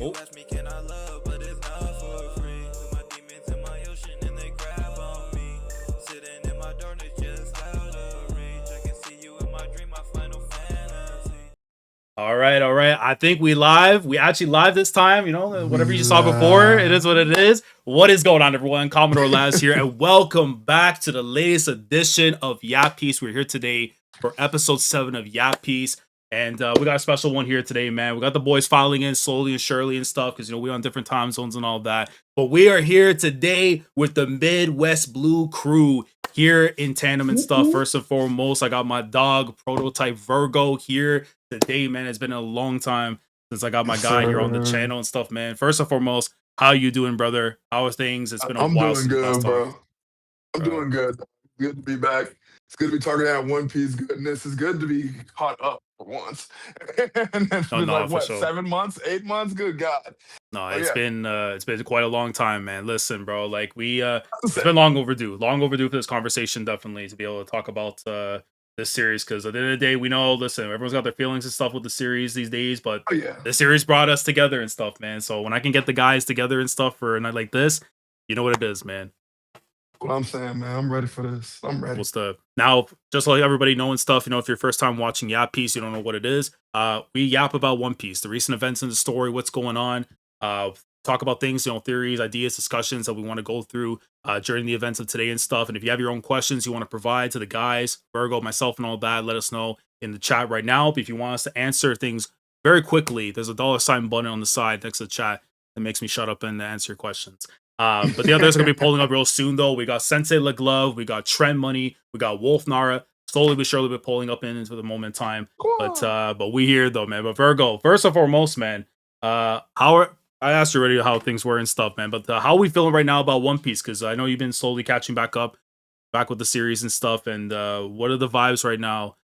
You ask me, can I love, but it's not for free. Put my demons in my ocean and they grab on me. Sitting in my darkness, just out of reach. I can see you in my dream, my final fantasy. All right, all right. I think we live. We actually live this time. You know, We whatever you saw before, it is what it live. is. What is going on, everyone? Commodore Laz here, and welcome back to the latest edition of Yap Piece. We're here today for episode 7 of Yap Piece, and we got a special one here today, man. We got the boys filing in slowly and surely and stuff because we're on different time zones and all that. But we are here today with the Midwest Blue crew here in tandem and stuff. First and foremost, I got my dog Prototype Virgo here today, man. It's been a long time since I got my guy here on the channel and stuff, man. First and foremost, how you doing, brother? How are things? It's been a I'm while doing since we last good, talked. bro. I'm doing good. Good to be back. It's good to be talking about One Piece goodness. It's good to be caught up for once. And it's No, been no, like for what, sure. 7 months, 8 months? Good God. No, Oh yeah. it's been quite a long time, man. Listen, bro, like it's been long overdue. Long overdue for this conversation, definitely, to be able to talk about this series. Because at the end of the day, we know, listen, everyone's got their feelings and stuff with the series these days, but Oh yeah. the series brought us together and stuff, man. So when I can get the guys together and stuff for a night like this, you know what it is, man. What I'm saying, man. I'm ready for this. I'm ready. What's the now? Just like everybody knowing stuff, if you're first time watching Yap Piece, you don't know what it is. We yap about One Piece, the recent events in the story, what's going on. Talk about things, theories, ideas, discussions that we want to go through during the events of today and stuff. And if you have your own questions you want to provide to the guys, Virgo, myself, and all that, let us know in the chat right now. But if you want us to answer things very quickly, there's a $sign button on the side next to the chat that makes me shut up and answer your questions. But the others are gonna be pulling up real soon, though. We got Sensei LeGlove, we got Trent Money, we got Wolf Nara. Slowly but surely, we're pulling up into the moment in time. But we here though, man. But Virgo, first and foremost, man. I asked you already how things were and stuff, man. But how are we feeling right now about One Piece? Because I know you've been slowly catching back with the series and stuff. And what are the vibes right now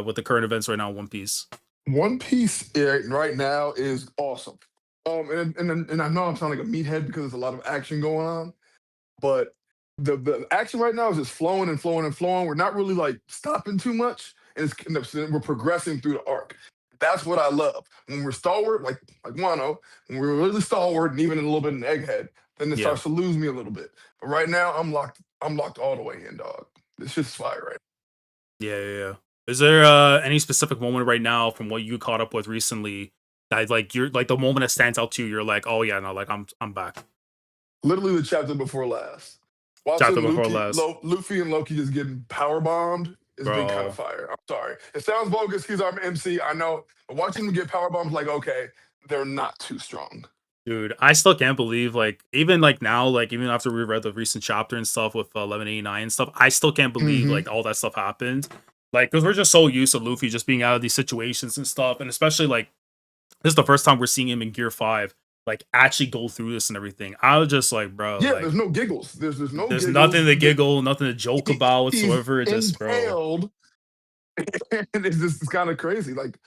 with the current events right now? One Piece. One Piece right now is awesome. And I know I'm sounding like a meathead because there's a lot of action going on, but the action right now is just flowing and flowing and flowing. We're not really like stopping too much, and we're progressing through the arc. That's what I love. When we're stalwart, like Wano, when we're really stalwart and even a little bit an egghead, then it Yeah. starts to lose me a little bit. But right now, I'm locked. I'm locked all the way in, dog. It's just fire, right? Yeah. Is there any specific moment right now from what you caught up with recently that like you're like the moment that stands out to you? You're like, oh yeah, no, like I'm back. Literally the chapter before last. Chapter Watching before last, Luffy and Loki just getting power bombed has been kind of bro. fire. I'm sorry. It sounds bogus. He's our MC. I know. But watching them get power bombs, like, okay, they're not too strong. Dude, I still can't believe like even like now, like even after we read the recent chapter and stuff with 1189 and stuff, I still can't believe Hmm. like all that stuff happened. Like, because we're just so used to Luffy just being out of these situations and stuff, and especially like this is the first time we're seeing him in Gear 5, like actually go through this and everything. I was just like, bro, Yeah, like there's no giggles. There's no there's giggles. nothing to giggle, nothing to joke about He's whatsoever. It just, bro. impaled, and it's kind of crazy. Like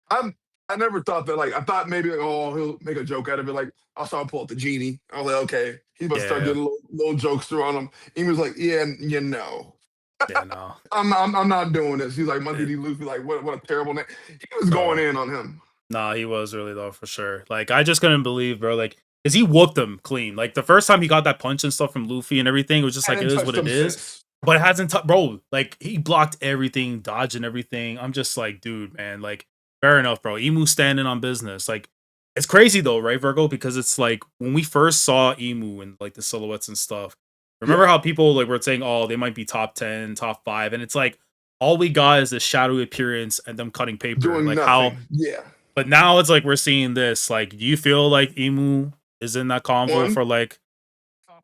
I'm. I never thought that. Like I thought maybe like, oh, he'll make a joke out of it. Like I saw him pull out the genie. I was like, okay, he's about to start Yeah, getting little jokes through on him. He was like, yeah, you know. yeah, no. I'm not doing this. He's like Monkey It, D. Luffy, like what a terrible name. He was going bro. in on him. Nah, he was really though for sure. Like I just couldn't believe, bro. Like, cause he whooped him clean. Like the first time he got that punch and stuff from Luffy and everything, it was just I like it didn't is touch what it them is. since. But it hasn't, bro. Like he blocked everything, dodging everything. I'm just like, dude, man. Like, fair enough, bro. Emu standing on business. Like, it's crazy though, right, Virgo? Because it's like when we first saw Emu and like the silhouettes and stuff. Remember Yeah, how people like were saying, oh, they might be top 10, top 5, and it's like all we got is this shadowy appearance and them cutting paper. doing Like how nothing. Yeah. but now it's like we're seeing this. Like, do you feel like Emu is in that convo One, for like,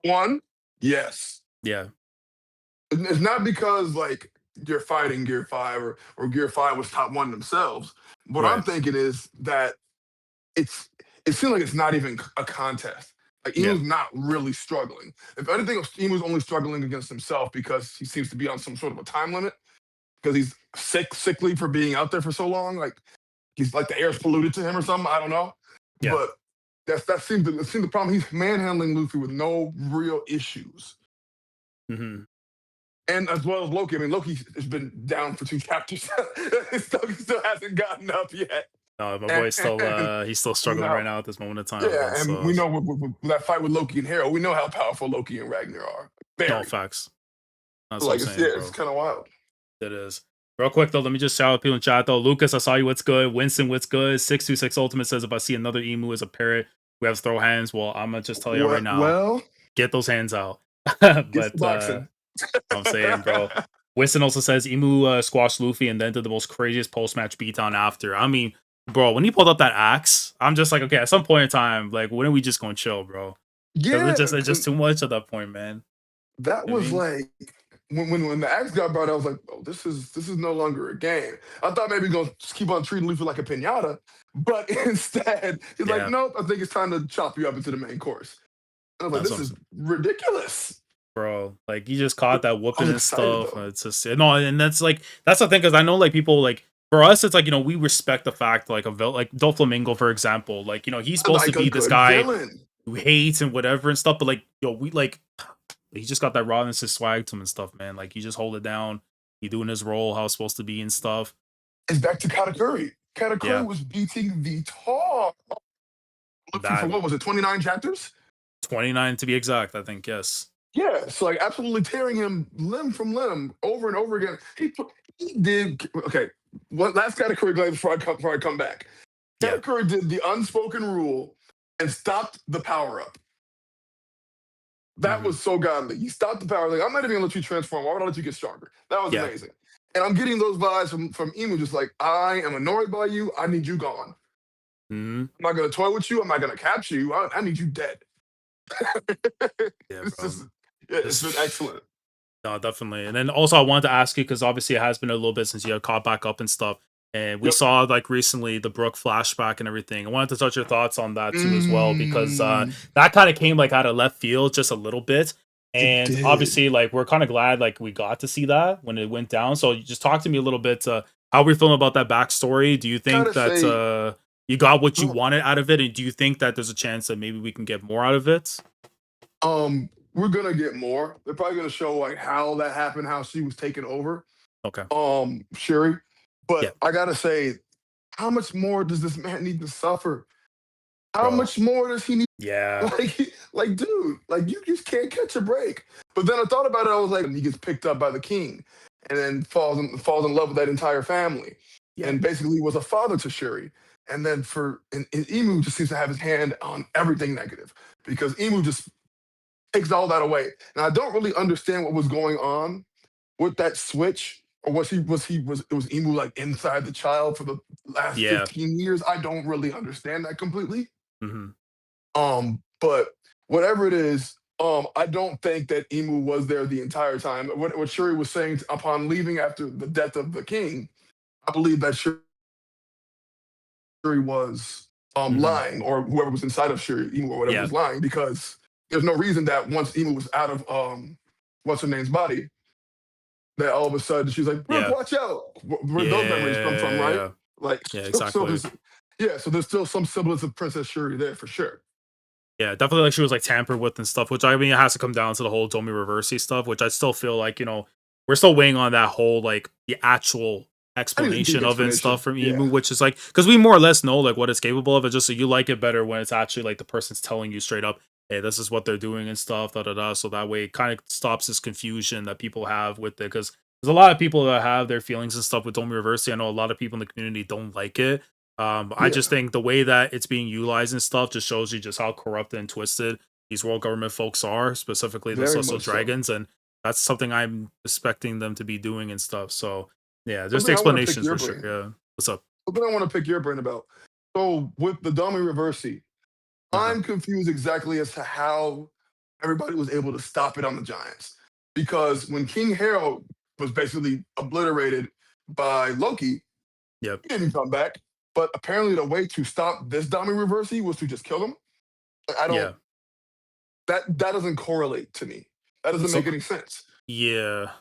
one, yes. yeah, It's not because like you're fighting Gear 5 or Gear 5 was top one themselves. What I'm right, thinking is that it's it seems like it's not even a contest. Like yeah, Emu's not really struggling. If anything, Emu's only struggling against himself because he seems to be on some sort of a time limit because he's sickly for being out there for so long. Like he's like the air's polluted to him or something. I don't know, yeah, but that seems the problem. He's manhandling Luffy with no real issues, hmm, and as well as Loki. I mean, Loki has been down for two chapters. He still hasn't gotten up yet. No, my boy's still And he's still we know struggling right how, now at this moment in time, yeah, man. and So we know with that fight with Loki and Hero, we know how powerful Loki and Ragnar are. no Very. facts. That's what I'm Like it's, yeah, saying, it's bro. kind of wild. It is. Real quick though, let me just shout out people in chat though. Lucas, I saw you. What's good? Winston, what's good? 626 Ultimate says if I see another emu as a parrot, we have to throw hands. Well, I'm gonna just tell you right What? now, Well, get those hands out. get some But boxing. I'm saying, bro. Winston also says Emu squashed Luffy and then did the most craziest post match beatdown after. I mean, bro, when he pulled up that axe, I'm just like, okay, at some point in time, like, when are we just gonna chill, bro? Because Yeah, it's just 'cause too much at that point, man. that You know what I was mean, like when the axe got brought, I was like, oh, this is no longer a game. I thought maybe gonna just keep on treating Luffy like a pinata, but instead he's like, yeah, nope, I think it's time to chop you up into the main course. And I was like, that's this what I'm is saying, ridiculous. bro. Like, you just caught that I whooping was and excited stuff. though. It's just no, and that's the thing because I know like people like. For us, it's like we respect the fact like like Doflamingo, for example, like he's supposed to Like a be this good guy villain. who hates and whatever and stuff, but like we like he just got that rawness and swag to him and stuff, man. Like he just hold it down. He doing his role how it's supposed to be and stuff. It's back to Katakuri. Katakuri Yeah, was beating the tar Luffy for that what was it, 29 chapters? 29 to be exact. I think yes. Yeah, so like absolutely tearing him limb from limb over and over again. He did okay. What last category glaive before I come back? Yeah. Katakuri did the unspoken rule and stopped the power up. That Hmm. was so godly. He stopped the power. Like, I'm not even gonna let you transform. Why would I let you get stronger? That was Yeah. amazing. And I'm getting those vibes from Emu, just like I am annoyed by you. I need you gone. Hmm. I'm not gonna toy with you. I'm not gonna capture you. I need you dead. Yeah, It's bro. just, yeah, it's been Just excellent. no, definitely. And then also I wanted to ask you because obviously it has been a little bit since you had caught back up and stuff. And we Yep. saw like recently the Brook flashback and everything. I wanted to touch your thoughts on that too as well because Mm, that kind of came like out of left field just a little bit. it And did. obviously, like we're kind of glad like we got to see that when it went down. So you just talk to me a little bit. How we feeling about that backstory? Do you think Gotta that say, you got what you well, wanted out of it, and do you think that there's a chance that maybe we can get more out of it? we're gonna get more. They're probably gonna show like how that happened, how she was taken over. Okay. Shuri. Yeah, But I gotta say, how much more does this man need to suffer? How bro. much more does he need? Yeah. Like, dude, like you just can't catch a break. But then I thought about it. I was like, he gets picked up by the king, and then falls in love with that entire family, Yeah. and basically was a father to Shuri. And then and Emu just seems to have his hand on everything negative because Emu just takes all that away. And I don't really understand what was going on with that switch. Or was it was Emu like inside the child for the last Yeah. 15 years? I don't really understand that completely. Hmm. But whatever it is, I don't think that Emu was there the entire time. What Shuri was saying upon leaving after the death of the king, I believe that Shuri was Hmm. lying, or whoever was inside of Shuri, Emu or whatever Yeah. was lying, because there's no reason that once Emu was out of what's her name's body, that all of a sudden she's like, Brooke, Yeah. watch out. Where'd those memories come from, right? Yeah. Like, Yeah, so exactly. there's, yeah, so there's still some semblance of Princess Shuri there for sure. Yeah, definitely like she was like tampered with and stuff, which I mean it has to come down to the whole Domi Reversey stuff, which I still feel like, we're still waiting on that whole like the actual I need a deep explanation of it and stuff explanation. from Emu, Yeah. which is like because we more or less know like what it's capable of. It's just so you like it better when it's actually like the person's telling you straight up, hey, this is what they're doing and stuff, da da da. So that way it kind of stops this confusion that people have with it. Because there's a lot of people that have their feelings and stuff with Domi Reversey. I know a lot of people in the community don't like it. I just Yeah. think the way that it's being utilized and stuff just shows you just how corrupted and twisted these world government folks are, specifically the Very Celestial much so. Dragons, and that's something I'm expecting them to be doing and stuff. So yeah, just the Something I want to pick explanations your for sure. brain. Yeah. What's up? Something I want to pick your brain about. So with the dummy reversey, Uh-huh. I'm confused exactly as to how everybody was able to stop it on the Giants. Because when King Harold was basically obliterated by Loki, Yep. he didn't come back. But apparently the way to stop this dummy reversey was to just kill him. Like, I don't Yeah. that doesn't correlate to me. That doesn't So make any sense. yeah.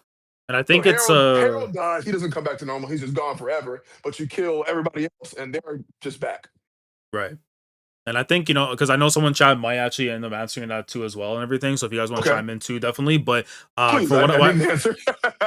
And I So think it's Harold dies, he doesn't come back to normal, he's just gone forever. But you kill everybody else and they're just back. right. And I think, because I know someone chat might actually end up answering that too as well and everything. So if you guys want to Okay, chime in too, definitely. But please. for I what need an answer.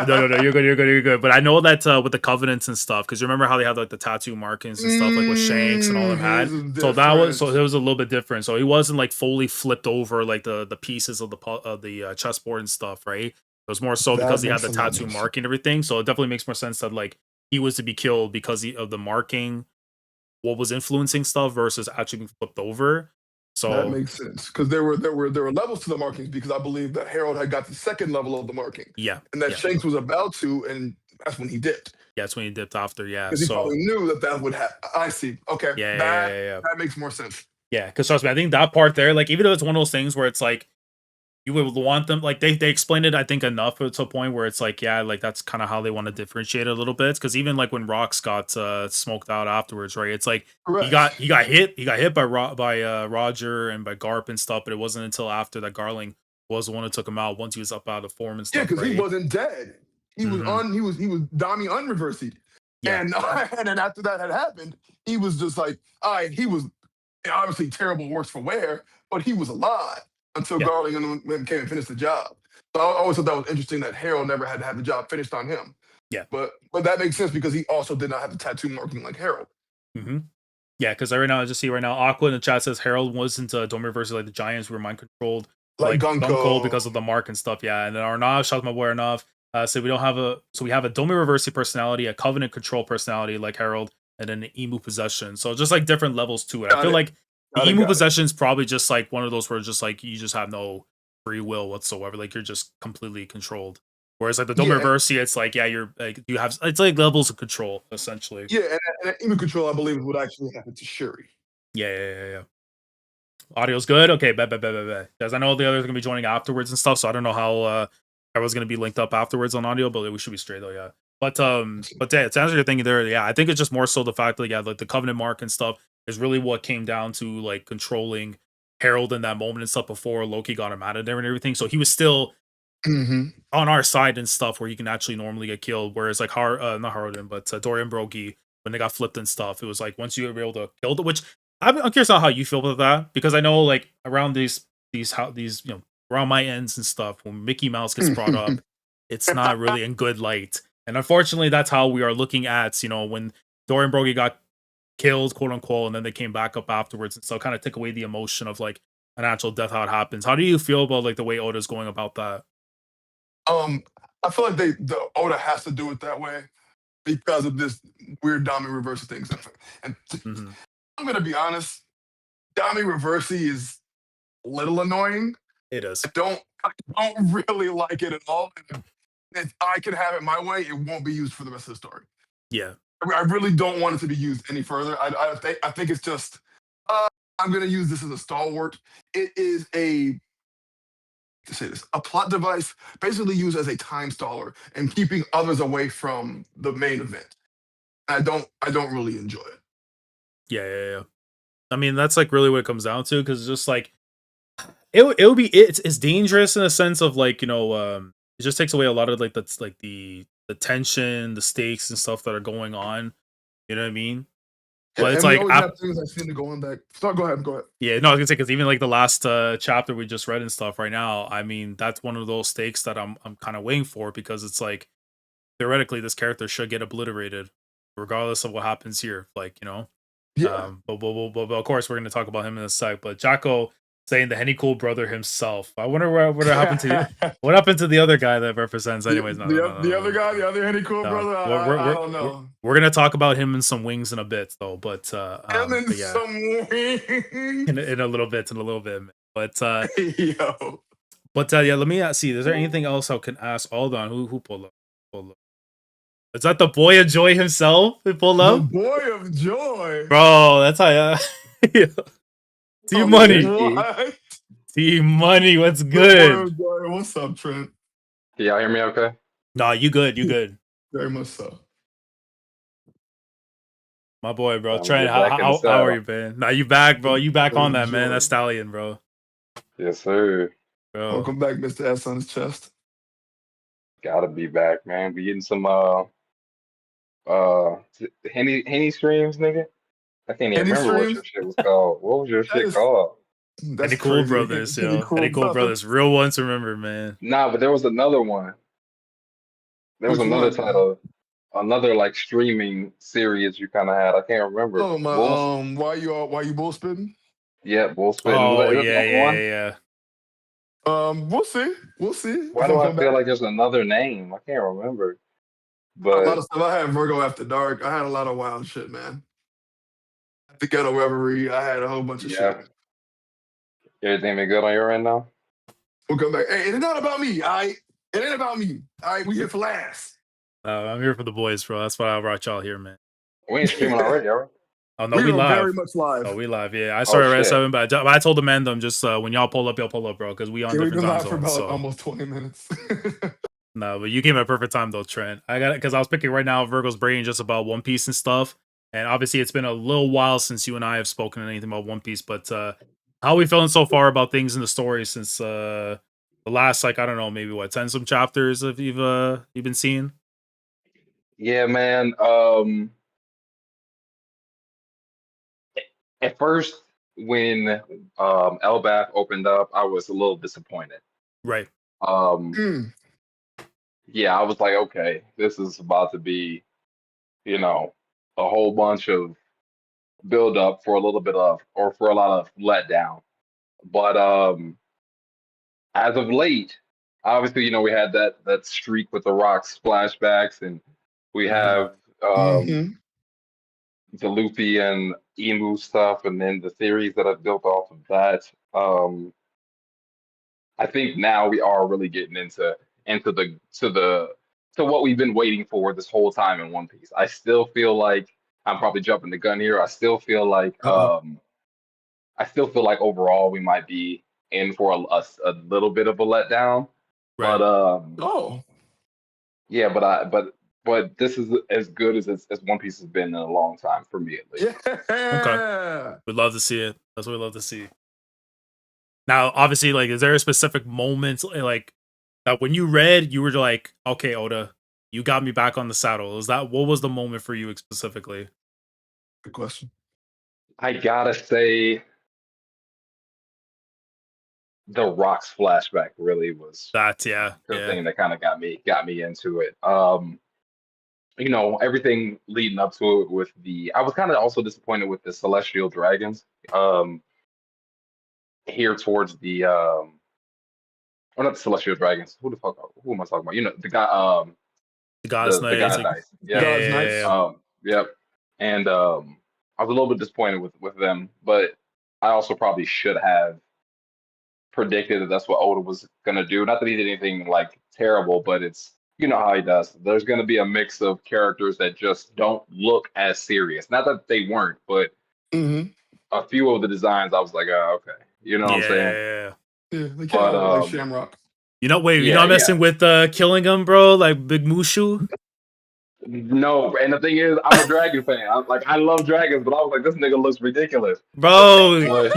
no, no, no, you're good, you're good, you're good. But I know that with the covenants and stuff, because you remember how they had like the tattoo markings and stuff, like what Shanks and all them His had. is So different. it was a little bit different. So he wasn't like fully flipped over like the pieces of the chessboard and stuff, right? It was more so because That he had makes the a lot tattoo more sense. marking and everything. So it definitely makes more sense that like he was to be killed because of the marking, what was influencing stuff versus actually being flipped over. That So makes sense because there were levels to the markings because I believe that Harold had got the second level of the marking, yeah, and that yeah, Shanks was about to, and that's when he dipped yeah. That's when he dipped after. Yeah, because he so probably knew that that would happen. I see. Okay, yeah, yeah, yeah, that yeah, yeah. that makes more sense. Yeah, because trust me, I think that part there, like, even though it's one of those things where it's like you would want them, like they explained it, I think enough to a point where it's like, yeah, like that's kind of how they want to differentiate it a little bit. Because even like when Rocks got smoked out afterwards, right? It's like Correct. he got hit by Roger and by Garp and stuff, but it wasn't until after that Garling was the one who took him out once he was up out of form and Yeah, stuff, because he right? wasn't dead. He was Hmm. on. He was Dami unreversing, Yeah, and and then after that had happened, he was just like, all right. He was obviously terrible, worse for wear, but he was alive until yeah, Garling and them came and finished the job. So I always thought that was interesting that Harold never had to have the job finished on him. yeah. But that makes sense because he also did not have the tattoo marking like Harold. Hmm. Yeah, because right now I just see right now Aqua in the chat says Harold wasn't Domer versus like the Giants were mind controlled Like like Gunko Gunko. because of the mark and stuff. Yeah, and then Arnav, shout out my boy Arnav. So we have a Domer reversi personality, a Covenant control personality like Harold, and then an Emu possession. So just like different levels to it. I Got feel it. like the Got it. Emu Got it. possession is probably just like one of those where just like you just have no free will whatsoever. Like you're just completely controlled. Whereas like the Domer Yeah. reversi, it's like, yeah, you're like you have, it's like levels of control essentially. Yeah. And Emu control, I believe, would actually happen to Shuri. Yeah, yeah, yeah, yeah. Audio's good. Okay, bet. Guys, I know the others are gonna be joining afterwards and stuff, so I don't know how everyone's gonna be linked up afterwards on audio, but we should be straight though. Yeah. But yeah, to answer your thing there, yeah, I think it's just more so the fact that, yeah, like the Covenant mark and stuff is really what came down to like controlling Harold in that moment and stuff before Loki got him out of there and everything. So he was still Hmm. on our side and stuff where he can actually normally get killed. Whereas like not Harden, but Dorian Broggie, when they got flipped and stuff, it was like once you were able to kill the, which I'm curious on how you feel about that, because I know like around these around my ends and stuff, when Mickey Mouse gets brought up, it's not really in good light. And unfortunately, that's how we are looking at, when Dorian Broggie got killed, quote unquote, and then they came back up afterwards, and so kind of took away the emotion of like an actual death, how it happens. How do you feel about like the way Oda's going about that? um, I feel like the Oda has to do it that way because of this weird Dami Reversi things. And Hmm. I'm gonna be honest, Dami Reversi is a little annoying. It is. I don't really like it at all. And if I can have it my way, it won't be used for the rest of the story. Yeah. I really don't want it to be used any further. I think it's just uh, I'm gonna use this as a stalwart. It is to say this, a plot device basically used as a time staller and keeping others away from the main event. I don't really enjoy it. Yeah. I mean, that's like really what it comes down to, because it's just like it would be, it's dangerous in a sense of like, it just takes away a lot of like that's like the tension, the stakes and stuff that are going on. You know what I mean? Yeah, But it's and we like always have things that seem to go on back. So go ahead, go ahead. yeah, no, I was gonna say, because even like the last chapter we just read and stuff right now, I mean, that's one of those stakes that I'm kind of waiting for, because it's like theoretically this character should get obliterated regardless of what happens here. Like, Yeah. but of course, we're going to talk about him in a sec. But Jacko saying the Henny Cool brother himself. I wonder what happened to what happened to the other guy that represents. the, Anyways, no, no, no, the no, other no, guy, no. the other Henny Cool No. brother, I don't know. We're gonna talk about him in some wings in a bit, though. Him and But yeah, some wings. in a little bit, But Yo, yeah, let me see. Is there anything else I can ask Alden? Who pulled up? Pulled up? Is that the boy of joy himself? Who pulled the up, boy of joy. bro? That's how. T Oh, Money. Yoshi. what? T Money, what's The boy good? of joy. What's up, Trent? Can y'all hear me okay? Nah, you good, you good. Very much so. My boy, bro. I'm gonna Trent, get back in the how are you, saddle. man? Nah, you back, bro. You back on Boy of that, man. joy. That stallion, bro. Yes, sir. Bro. Welcome back, Mr. S on his chest. Gotta be back, man. Be getting some Henny streams, nigga. I can't even Any remember what your streams? shit was called. What was your That shit is called? that's Any cool crazy. brothers, Any yo. cool Any cool brother. brothers. Real ones to remember, man. Nah, but there was another one. There was Which another one, man? title, another like streaming series you kind of had. I can't remember. Oh my Bulls. why you bull spitting? Yeah, bull spitting. Oh Is that the yeah, only yeah, one? yeah, yeah. We'll see. We'll see Why if do I I come feel back. like there's another name? I can't remember. A lot But of stuff. I had Virgo After Dark. I had a lot of wild shit, man. The Ghetto Reverie. I had a whole bunch of shit. yeah, everything been good on your end now? We'll come back. Hey, it's not about me. It ain't about me. All right, we here for last. I'm here for the boys, bro. That's why I brought y'all here, man. We ain't streaming already, are we? Oh no, We we are very live. much live. Oh, we live. Yeah, I Oh started at shit. 7, but I told the man them just when y'all pull up, bro, because we on Yeah, we've different been time live for zones. about So almost 20 minutes. no, but you came at perfect time though, Trent. I got it because I was picking right now Virgo's brain just about One Piece and stuff. And obviously, it's been a little while since you and I have spoken anything about One Piece. But how are we feeling so far about things in the story since the last, like, I don't know, maybe what 10 some chapters of you've been seeing? Yeah, man. At first, when Elbath opened up, I was a little disappointed. Right. Um, Mm. yeah, I was like, okay, this is about to be, a whole bunch of build up for a little bit of, or for a lot of letdown. But as of late, obviously, we had that streak with the Rocks flashbacks, and we Mhm. have um, Hmm. the Luffy and Emu stuff, and then the theories that I've built off of that. I think now we are really getting into the to what we've been waiting for this whole time in One Piece. I still feel like I'm probably jumping the gun here. Uh-oh. I still feel like overall we might be in for a little bit of a letdown. But Right. Oh. yeah, but this is as good as One Piece has been in a long time for me at least. Okay. Yeah. We'd love to see it. That's what we love to see. Now, obviously, like, is there a specific moment like that when you read, you were like, okay, Oda, you got me back on the saddle? Is that what was the moment for you specifically? Good question. I gotta say the Rocks flashback really was That's yeah, the yeah. thing that kind of got me into it. Everything leading up to it with I was kind of also disappointed with the Celestial Dragons. Here towards or not the Celestial Dragons. Who am I talking about? The guy, The Goddess the Knight, guy it's that like, dies. yeah, Yep. yeah, Guys, yeah, nice. yeah. Yep. And I was a little bit disappointed with them, but I also probably should have predicted that that's what Oda was gonna do. Not that he did anything like terrible, but it's how he does. There's gonna be a mix of characters that just don't look as serious. Not that they weren't, but Hmm. a few of the designs I was like, oh, okay. You know what I'm Yeah, saying? yeah, yeah. Yeah, they came But out with like Shamrock. Wait, you're yeah, not yeah. messing with Killingham, bro? Like Big Mushu? No, and the thing is, I'm a dragon fan. I love dragons, but I was like, this nigga looks ridiculous. Bro, But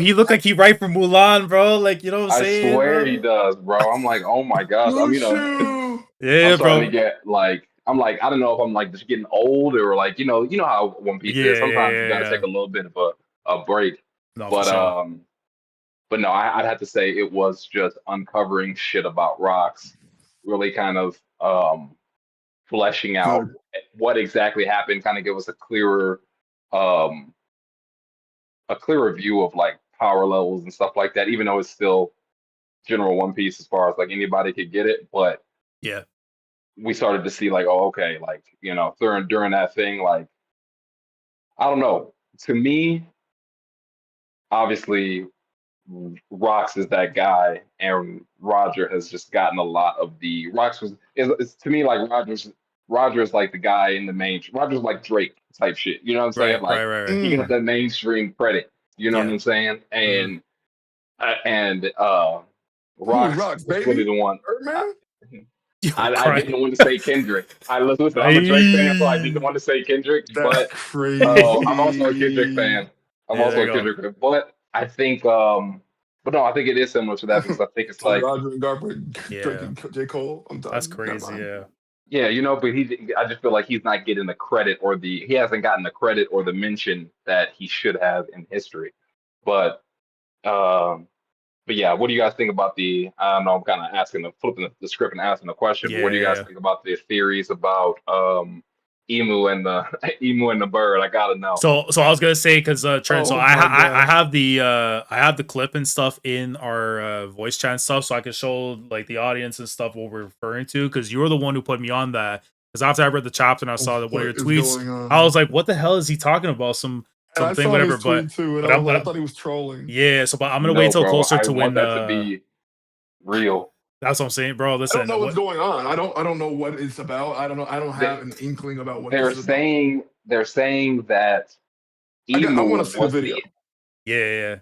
he looked like he right from Mulan, bro. Like, you know what I'm I saying, swear he bro? does, bro. I'm like, oh my gosh. Mushu. I'm Yeah, starting to bro. get like, I'm like, I don't know if I'm like just getting old or like, you know how One Piece Yeah, is. yeah, Sometimes you got to yeah, take yeah. a little bit of a break. No, for But sure. no, I'd have to say it was just uncovering shit about rocks, really kind of fleshing out Good. what exactly happened, kind of give us um a clearer view of like power levels and stuff like that, even though it's still general One Piece as far as like anybody could get it, but Yeah. we started to see like, oh, okay, like, during that thing, like, I don't know. To me, obviously, Rocks is that guy, and Roger has just gotten a lot of the Rocks is to me like Roger is like the guy in the main. Roger's like Drake type shit. You know what I'm saying? Right, Like right, right, right. he got Mm. that mainstream credit. You know what Yeah. I'm saying? Mhm. And Who's Rocks Rocks, was really baby? the one. I, Birdman? Yo, I crying. didn't want to say Kendrick. Listen, I'm a Drake fan, so I didn't Aye. want to say Kendrick, That's but I'm also a Kendrick crazy. fan. I'm Yeah, there also you a go. Kendrick fan, but I think but no, I think it is similar to that because I think it's So like Roger and Garper, Drake Yeah. and J. Cole. I'm That's done. Never crazy, mind. yeah. Yeah, but I just feel like he's not getting the credit he hasn't gotten the credit or the mention that he should have in history. But um, but yeah, what do you guys think about I don't know, I'm kind of flipping the script and asking the question, but what do you guys Yeah. think about the theories about Emu and the Emu and the bird? I gotta know. So I was gonna say because Trent, so Oh my I god. have the clip and stuff in our voice chat and stuff, so I can show like the audience and stuff what we're referring to. Because you were the one who put me on that. Because after I read the chapter and I saw that one of What your is tweets, going I on? was like, "What the hell is he talking about? And I Something saw whatever." his tweet too, and I was like, I thought he was trolling. Yeah, so but I'm gonna wait No, till bro, closer I to want when. that to be real. That's what I'm saying, bro. I don't Listen, know what's what? going on. I don't know what it's about. I don't know. I don't They, have an inkling about what this they're is about. saying that I Emu want to see the was video. the Yeah.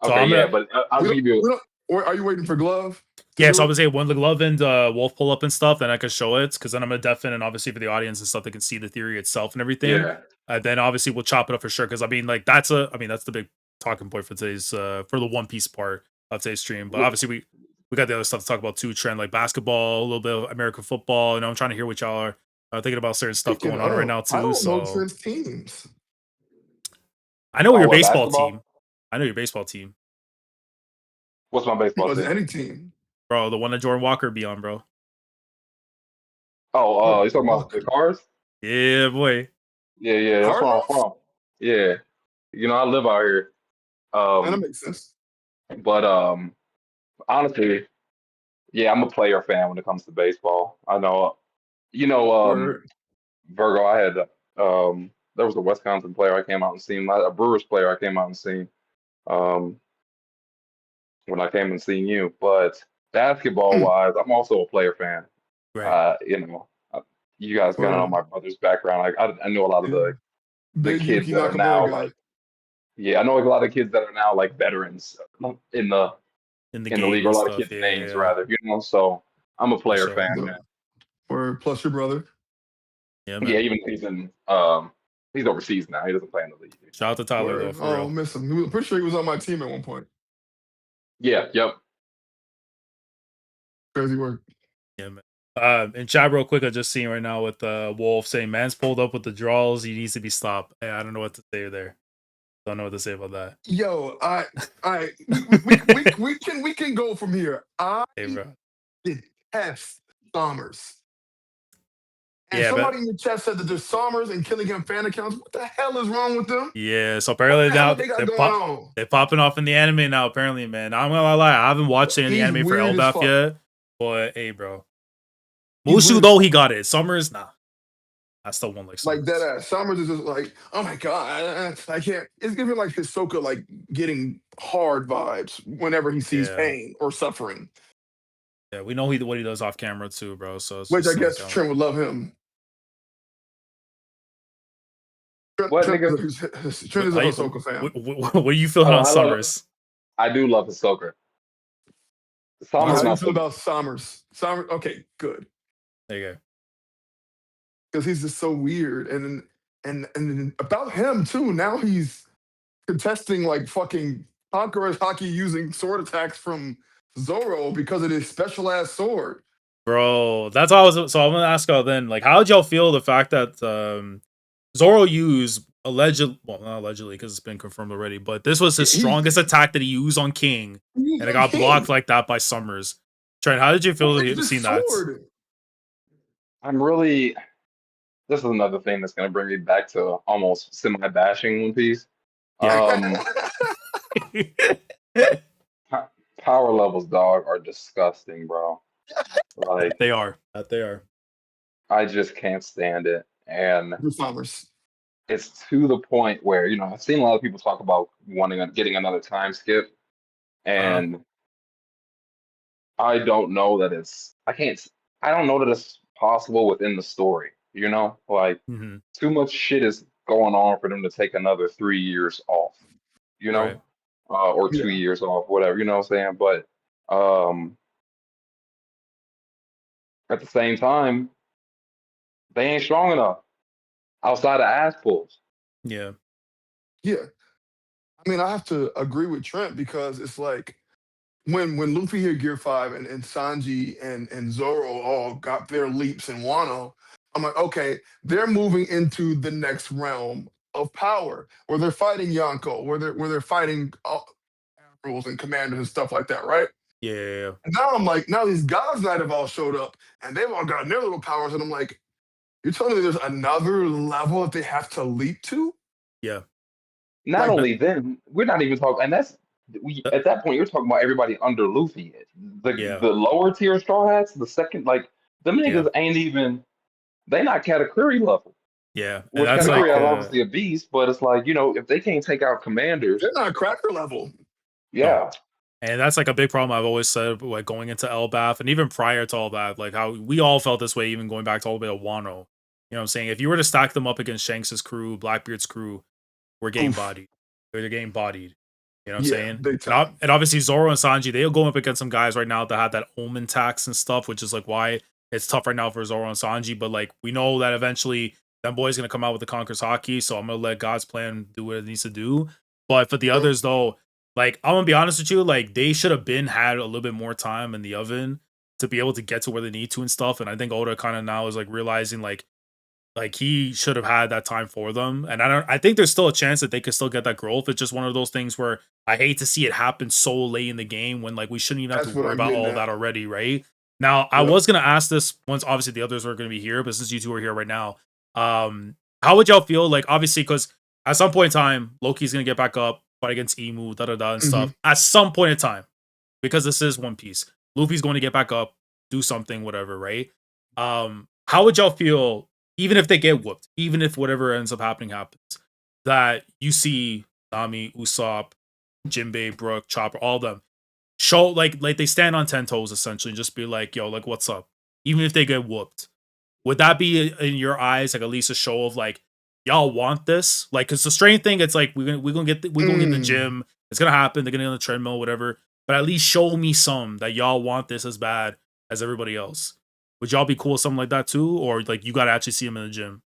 So okay, I'm yeah, gonna. but I'll give you. We don't. Or are you waiting for Glove to Yeah, do so I'm it? gonna say when the glove and Wolf pull up and stuff, then I can show it because then I'm gonna deafen and obviously for the audience and stuff, they can see the theory itself and everything. Yeah. Then obviously we'll chop it up for sure because I mean like that's the big talking point for today's for the One Piece part of today's stream. But obviously we got the other stuff to talk about too, trend like basketball, a little bit of American football. I'm trying to hear what y'all are thinking about certain stuff Speaking going on right of, now I too. don't know So Trent's teams. I know Oh, your what, baseball team. basketball? I know your baseball team, What's my baseball Was it team? any team? bro. The one that Jordan Walker be on, bro. Oh, Jordan you talking about the Walker. cars? Yeah, boy. Yeah, that's where I'm Cardinals? from. Yeah, I live out here. And that Um, makes sense. but honestly, yeah, I'm a player fan when it comes to baseball. I know, Where Virgo. I had there was a Wisconsin player I came out and seen, a Brewers player I came out and seen um when I came and seen you. But basketball wise, I'm also a player fan. Right. You guys kind of know where my brother's background. I know a lot of yeah. the Big kids Yuki that are Nakamura now guy. like, yeah, I know a lot of kids that are now like veterans in the In the in the game league, or a and lot of stuff. kids' Yeah, names yeah, rather. So I'm a for player sure. fan, The, man. or plus your brother. Yeah, Yeah, man. even he's overseas now. He doesn't play in the league Shout anymore. out to Tyler though, Where for oh, real. miss him. I'm pretty sure he was on my team at one point. Yeah, yep. Crazy work. Yeah, man. In chat real quick, I just seen right now with Wolf saying man's pulled up with the draws. He needs to be stopped. Hey, I don't know what to say there. Don't know what to say about that. Yo, we can go from here. I Hey, bro. detest Summers. And Yeah, but somebody in the chat said that there's Summers and Killingham fan accounts. What the hell is wrong with them? yeah. So What apparently the hell now what they got going on? they're popping off in the anime now. Apparently, man. I'm gonna lie. I haven't watched any He's anime for weird as Elbaf fuck. yet. But hey, bro. He's Mushu weird as though fuck. he got it. Summers, nah. I still won't like Like that Summers. ass. Summers is just like, oh my god, I can't. It's giving like Hisoka like getting hard vibes whenever he sees Yeah, pain or suffering. yeah. We know what he does off camera too, bro. So it's Which I just guess like Trent would love him. What, Trent nigga? Trent is a Hisoka fan. what are you feeling Oh, on Summers? I do love his soccer. How Summer's do you not feel so much. about Summers? Summers, okay, good. There you go. Because he's just so weird. And about him too, now he's contesting like fucking Conqueror's hockey using sword attacks from Zoro because of his special ass sword. Bro, that's all I was. So I'm gonna ask y'all then, like, how did y'all feel the fact that Zoro used well, not allegedly because it's been confirmed already, but this was his He strongest attack that he used on King, he's and it on got blocked King. like that by Summers. Trent, how did you Well, feel it's the seeing that? sword. I'm really. This is another thing that's going to bring me back to almost semi-bashing One Piece. Yeah. Po- Power levels, dog, are disgusting, bro. Like, They are. That they are. I just can't stand it, and For Summers. it's to the point where I've seen a lot of people talk about getting another time skip, Uh-huh. and I don't know that it's. I can't. I don't know that it's possible within the story. Like Hmm. too much shit is going on for them to take another 3 years off. You Right. know, or two Yeah. years off, whatever. You know what I'm saying? But um, at the same time, they ain't strong enough outside of ass pulls. Yeah. Yeah. I mean, I have to agree with Trent because it's like when Luffy hit Gear 5 and Sanji and Zoro all got their leaps in Wano, I'm like, okay, they're moving into the next realm of power where they're fighting Yonko, where they're fighting admirals and commanders and stuff like that, right? Yeah, And now I'm like, now these gods that have all showed up and they've all got their little powers, and I'm like, you're telling me there's another level that they have to leap to? yeah. Not Like, only then, we're not even talking, and that's we Uh, at that point you're talking about everybody under Luffy. Yeah, The lower tier straw hats, the second like them yeah, niggas ain't even they not Katakuri level. yeah. And Which that's Katakuri like is obviously a beast, but it's like, if they can't take out they're commanders, not cracker level. no. yeah. And that's like a big problem I've always said, like going into Elbaf and even prior to all that, like how we all felt this way, even going back to all the way to Wano. You know what I'm saying? If you were to stack them up against Shanks's crew, Blackbeard's crew, we're game Oof. bodied. They're game bodied. You know what I'm Yeah, saying? big And, time. and obviously Zoro and Sanji, they'll go up against some guys right now that have that omen tax and stuff, which is like why it's tough right now for Zoro and Sanji. But like we know that eventually that boy's gonna come out with the Conqueror's Hockey, so I'm gonna let God's plan do what it needs to do. But for the True. others though, like I'm gonna be honest with you, like they should have been had a little bit more time in the oven to be able to get to where they need to and stuff. And I think Oda kind of now is like realizing like he should have had that time for them. And I think there's still a chance that they could still get that growth. It's just one of those things where I hate to see it happen so late in the game when like we shouldn't even have to That's what worry I'm about getting all of at. that already, right? Now, I Yep. was gonna ask this once obviously the others are gonna be here, but since you two are here right now, how would y'all feel like obviously because at some point in time, Loki's gonna get back up, fight against Emu, da da da and Hmm. stuff. At some point in time, because this is One Piece. Luffy's going to get back up, do something, whatever, right? How would y'all feel, even if they get whooped, even if whatever ends up happening happens, that you see Nami, Usopp, Jinbei, Brook, Chopper, all of them show like they stand on 10 toes essentially, and just be like, yo, like what's up? Even if they get whooped, would that be in your eyes like at least a show of like y'all want this? Like, cause the strange thing, it's like we're gonna get in the Mm. gym. It's gonna happen. They're gonna get on the treadmill, whatever. But at least show me some that y'all want this as bad as everybody else. Would y'all be cool with something like that too, or like you gotta actually see them in the gym?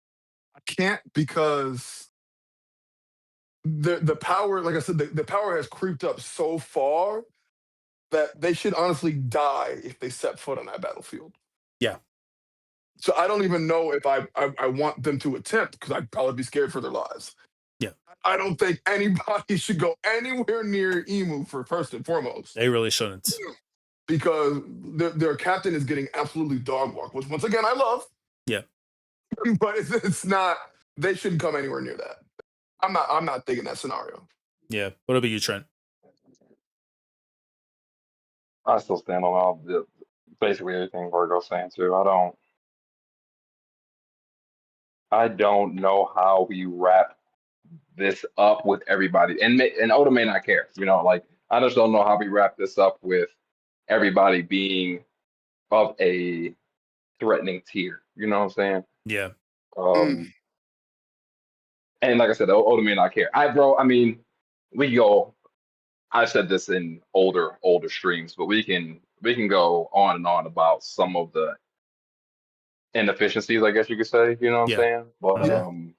I can't because the power, like I said, the power has creeped up so far that they should honestly die if they set foot on that battlefield. Yeah, So I don't even know if I want them to attempt because I'd probably be scared for their lives. yeah, I don't think anybody should go anywhere near Emu for first and foremost they really shouldn't. because their captain is getting absolutely dog walked, which once again I love, Yeah, but it's not. They shouldn't come anywhere near that. I'm not thinking that scenario. yeah. What about you, Trent? I still stand on basically everything Virgo's saying too. I don't know how we wrap this up with everybody, and Oda may not care. Like I just don't know how we wrap this up with everybody being of a threatening tier. You know what I'm saying? Yeah, Mm, Um, and like I said, Oda may not care. Bro. I mean, we go. I said this in older streams, but we can go on and on about some of the inefficiencies, I guess you could say. You know what I'm yeah. saying? But Mhm. yeah,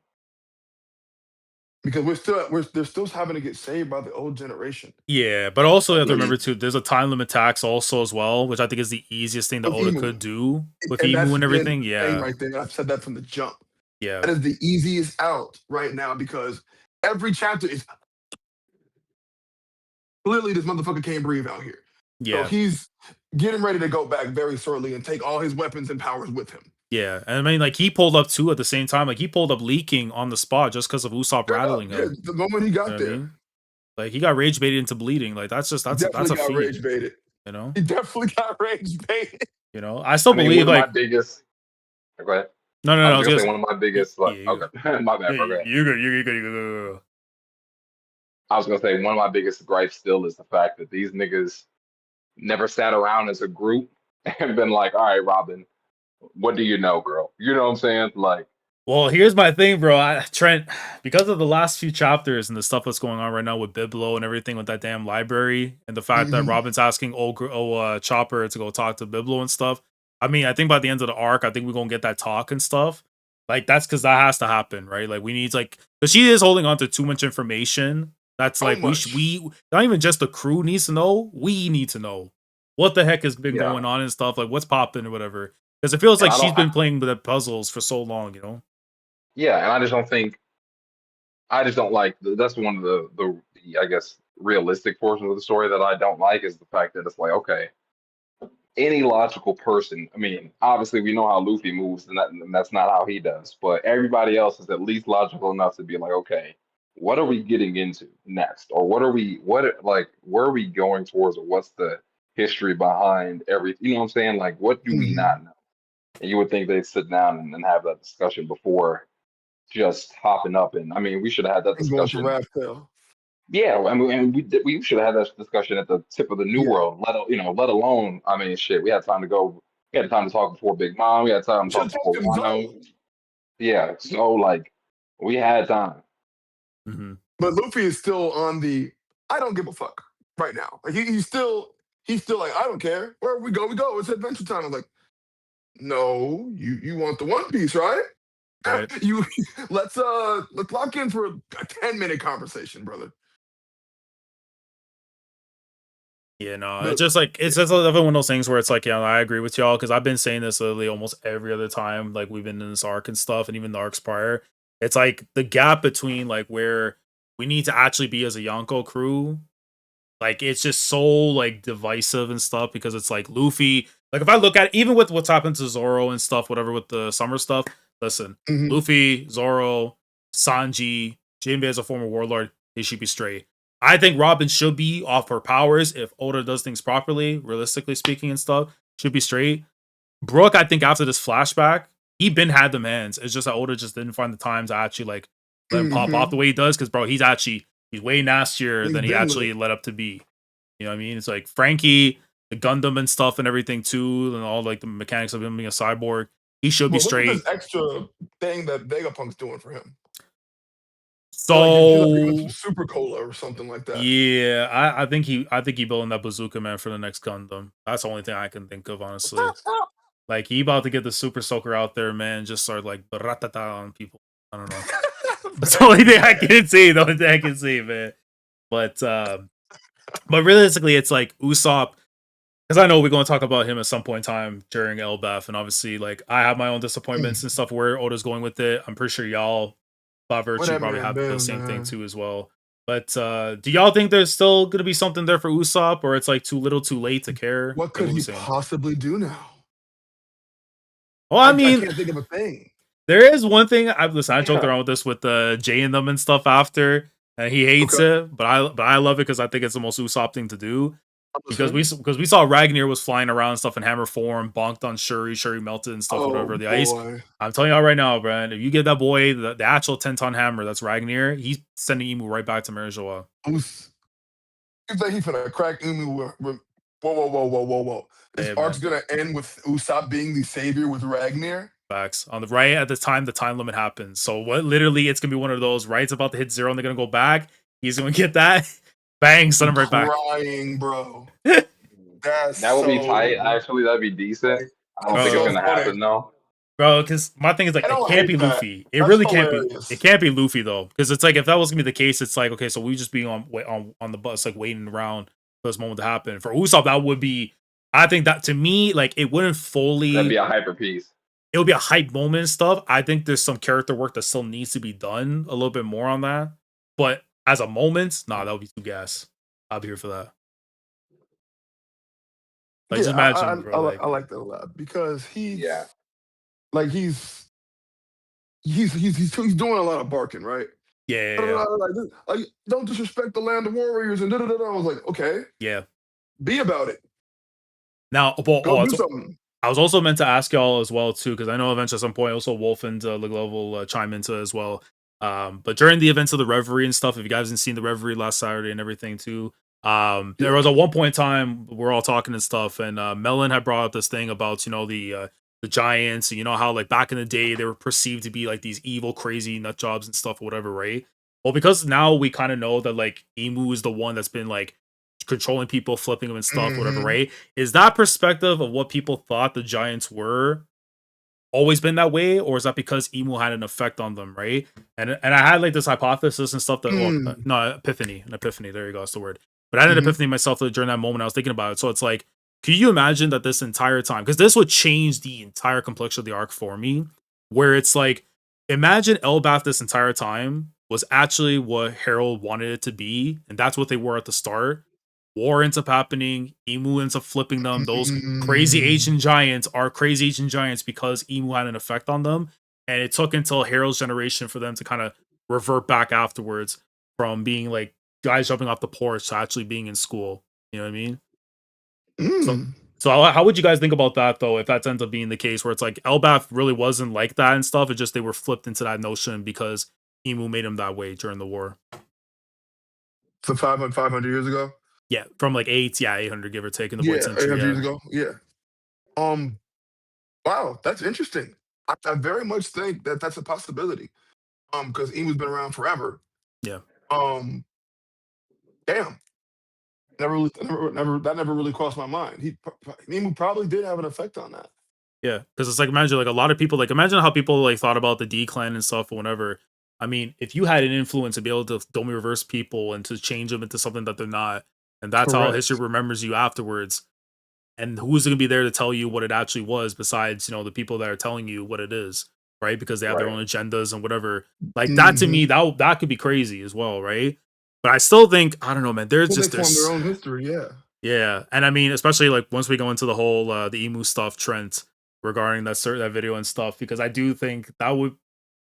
because they're still having to get saved by the old generation. Yeah, but also you have to Which remember too, there's a time limit tax also as well, which I think is the easiest thing that with Oda Emu, could do with and Emu that's and been everything. the thing Yeah, right there. I've said that from the jump. yeah, That is the easiest out right now because every chapter is clearly this motherfucker can't breathe out here. So yeah. he's getting ready to go back very shortly and take all his weapons and powers with him. Yeah, and I mean, like he pulled up too at the same time. Like he pulled up leaking on the spot just because of Usopp Straight up, rattling yeah. him. The moment he You know got what I there, mean? Like he got rage baited into bleeding. Like that's just he that's definitely a got feat. rage baited. You know. He definitely got rage baited. You know. I still I mean, believe one of my like biggest. Go ahead. no no I no. I was was gonna gonna say one of my biggest. yeah Like, you go. okay, my Yeah, bad, bro. Go ahead. you good you good you good. You good. I was gonna say one of my biggest gripes still is the fact that these niggas never sat around as a group and been like, all right, Robin, what do you know, girl? You know what I'm saying? Like, Well, here's my thing, bro. Trent, because of the last few chapters and the stuff that's going on right now with Biblo and everything with that damn library, and the fact that Mhm. Robin's asking Chopper to go talk to Biblo and stuff. I mean, I think by the end of the arc, I think we're gonna get that talk and stuff. Like that's because that has to happen, right? Like we need like because she is holding on to too much information That's So like much. we not even just the crew needs to know. We need to know what the heck has been Yeah, going on and stuff. Like what's popping or whatever. Because it feels and like I she's don't. been playing with the puzzles for so long. You know. Yeah, and I just don't think. I just don't like. That's one of the I guess realistic portions of the story that I don't like is the fact that it's like okay, any logical person. I mean, obviously we know how Luffy moves, and that's not how he does. But everybody else is at least logical enough to be like, okay, what are we getting into next, or where are we going towards, or what's the history behind everything? You know what I'm saying? Like, what do we Mhm. not know? And you would think they'd sit down and have that discussion before just hopping up. And I mean, we should have had that And going to discussion. Raptail. Yeah, I mean, and we should have had that discussion at the tip of the new Yeah. world. Let alone, I mean, shit. We had time to go. We had time to talk before Big Mom. We had time We to should talk have talked before in Wano. Zone. Yeah, so like, we had time. Mm-hmm. But Luffy is still on the I don't give a fuck right now. Like he's still like, I don't care. Wherever we go, we go. It's adventure time. I'm like, no, you want the One Piece, right? Right. You let's lock in for a 10-minute conversation, brother. Yeah, no, it's But just like it's just another one of those things where it's like, yeah, I agree with y'all because I've been saying this literally almost every other time, like we've been in this arc and stuff, and even the arcs prior. It's like the gap between like where we need to actually be as a Yonko crew, like it's just so like divisive and stuff because it's like Luffy. Like if I look at it, even with what's happened to Zoro and stuff, whatever with the summer stuff. Listen, mhm. Luffy, Zoro, Sanji, Jinbei as a former warlord, they should be straight. I think Robin should be off her powers if Oda does things properly, realistically speaking and stuff. Should be straight. Brooke, I think after this flashback, he been had them hands. It's just that Oda just didn't find the time to actually like let him pop off Mhm. the way he does. Because bro, he's way nastier He's than he been lit. actually led up to be. You know what I mean? It's like Frankie, the Gundam and stuff and everything too, and all like the mechanics of him being a cyborg. He should be But look at this straight. extra thing that Vegapunk's doing for him. Like he's about to give him some So super cola or something like that. yeah, I think he building that bazooka man for the next Gundam. That's the only thing I can think of, honestly. Like he about to get the super soaker out there, man. Just start like baratata on people. I don't know. That's the only thing I can see. The only thing I can see, man. But but realistically, it's like Usopp because I know we're going to talk about him at some point in time during LBAF, and obviously, like I have my own disappointments and stuff where Oda's going with it. I'm pretty sure y'all, by What virtue, that probably man have the been, same thing man? too as well. But do y'all think there's still going to be something there for Usopp, or it's like too little, too late to care? What Like could what we he saying? possibly do now? Well, I I mean, can't think of a thing. there is one thing. I joked Yeah, around with this with Jay and them and stuff after, and he hates Okay, it, but I love it because I think it's the most Usopp thing to do. I'm listening. Because we saw Ragnar was flying around and stuff in hammer form, bonked on Shuri melted and stuff, Oh whatever the ice. boy. I'm telling y'all right now, Brand, if you give that boy the actual 10-ton hammer, that's Ragnar, he's sending Emu right back to Marijoa. Who's you think he finna crack Umi with whoa. This Hey arc's man, gonna end with Usopp being the savior with Ragnar? facts. On the right at the time limit happens. So what literally it's gonna be one of those, right? It's about to hit zero and they're gonna go back. He's gonna get that. Bang, send I'm him right back. crying, bro. That's that would be tight. so Actually, that'd be decent. funny. I don't That's think it's so Bro, gonna funny. happen though. bro, because my thing is like I it don't can't hate be that. Luffy. It That's really can't be. It hilarious. can't be Luffy though, because it's like if that was gonna be the case, it's like okay, so we just being on the bus, like waiting around for this moment to happen. For Usopp, that would be. I think that to me, like it wouldn't That'd be fully. a hyper piece. It would be a hype moment and stuff. I think there's some character work that still needs to be done a little bit more on that. But as a moment, nah, that would be too gas. I'll be here for that. Like Yeah, just imagine, bro. Like I like that a lot because Yeah, like he's doing a lot of barking, right? yeah, yeah, Like don't disrespect the land of warriors and da da da. I was like, okay, yeah. Yeah. be about it. Now, well, Go do it's something. I was also meant to ask y'all as well too, because I know eventually at some point also Wolf and Leglo will chime into it as well. But during the events of the Reverie and stuff, if you guys haven't seen the Reverie last Saturday and everything too, there Yeah. was a one point in time we're all talking and stuff, and Melon had brought up this thing about the giants, and you know how like back in the day they were perceived to be like these evil, crazy nut jobs and stuff, or whatever, right? Well, because now we kind of know that like Emu is the one that's been like controlling people, flipping them and stuff, whatever, Hmm. right? Is that perspective of what people thought the Giants were always been that way, or is that because emu had an effect on them, right? And I had like this hypothesis and stuff that Mm. no, an epiphany. There you go, that's the word. But I had an Mhm. epiphany myself during that moment. I was thinking about it. So it's like, can you imagine that this entire time, because this would change the entire complexion of the arc for me, where it's like, imagine Elbath this entire time was actually what Harold wanted it to be, and that's what they were at the start. War ends up happening, Emu ends up flipping them. Those crazy Mm. Asian giants are crazy Asian giants because Emu had an effect on them. And it took until Harold's generation for them to kind of revert back afterwards from being like guys jumping off the porch to actually being in school. You know what I mean? So Mm. so how would you guys think about that though, if that ends up being the case where it's like Elbath really wasn't like that and stuff, it's just they were flipped into that notion because Emu made him that way during the war. So 500 years ago. Yeah, from like 800 give or take in the Void Yeah, Century, 800 years yeah. ago. Yeah. Um. Wow, that's interesting. I very much think that that's a possibility. Because Emu's been around forever. Yeah. Um. Damn. That never really crossed my mind. Emu probably did have an effect on that. Yeah, because it's like imagine like a lot of people like imagine how people like thought about the D clan and stuff or whatever. I mean, if you had an influence to be able to domi reverse people and to change them into something that they're not, and that's how history Correct. remembers you afterwards. And who's going to be there to tell you what it actually was besides the people that are telling you what it is, right? Because they have their Right. own agendas and whatever. Like that to me, Hmm. that could be crazy as well, right? But I still think I don't know, man. There's Well, they just formed their this, own history. Yeah. yeah, and I mean, especially like once we go into the whole the emu stuff, Trent, regarding that video and stuff, because I do think that would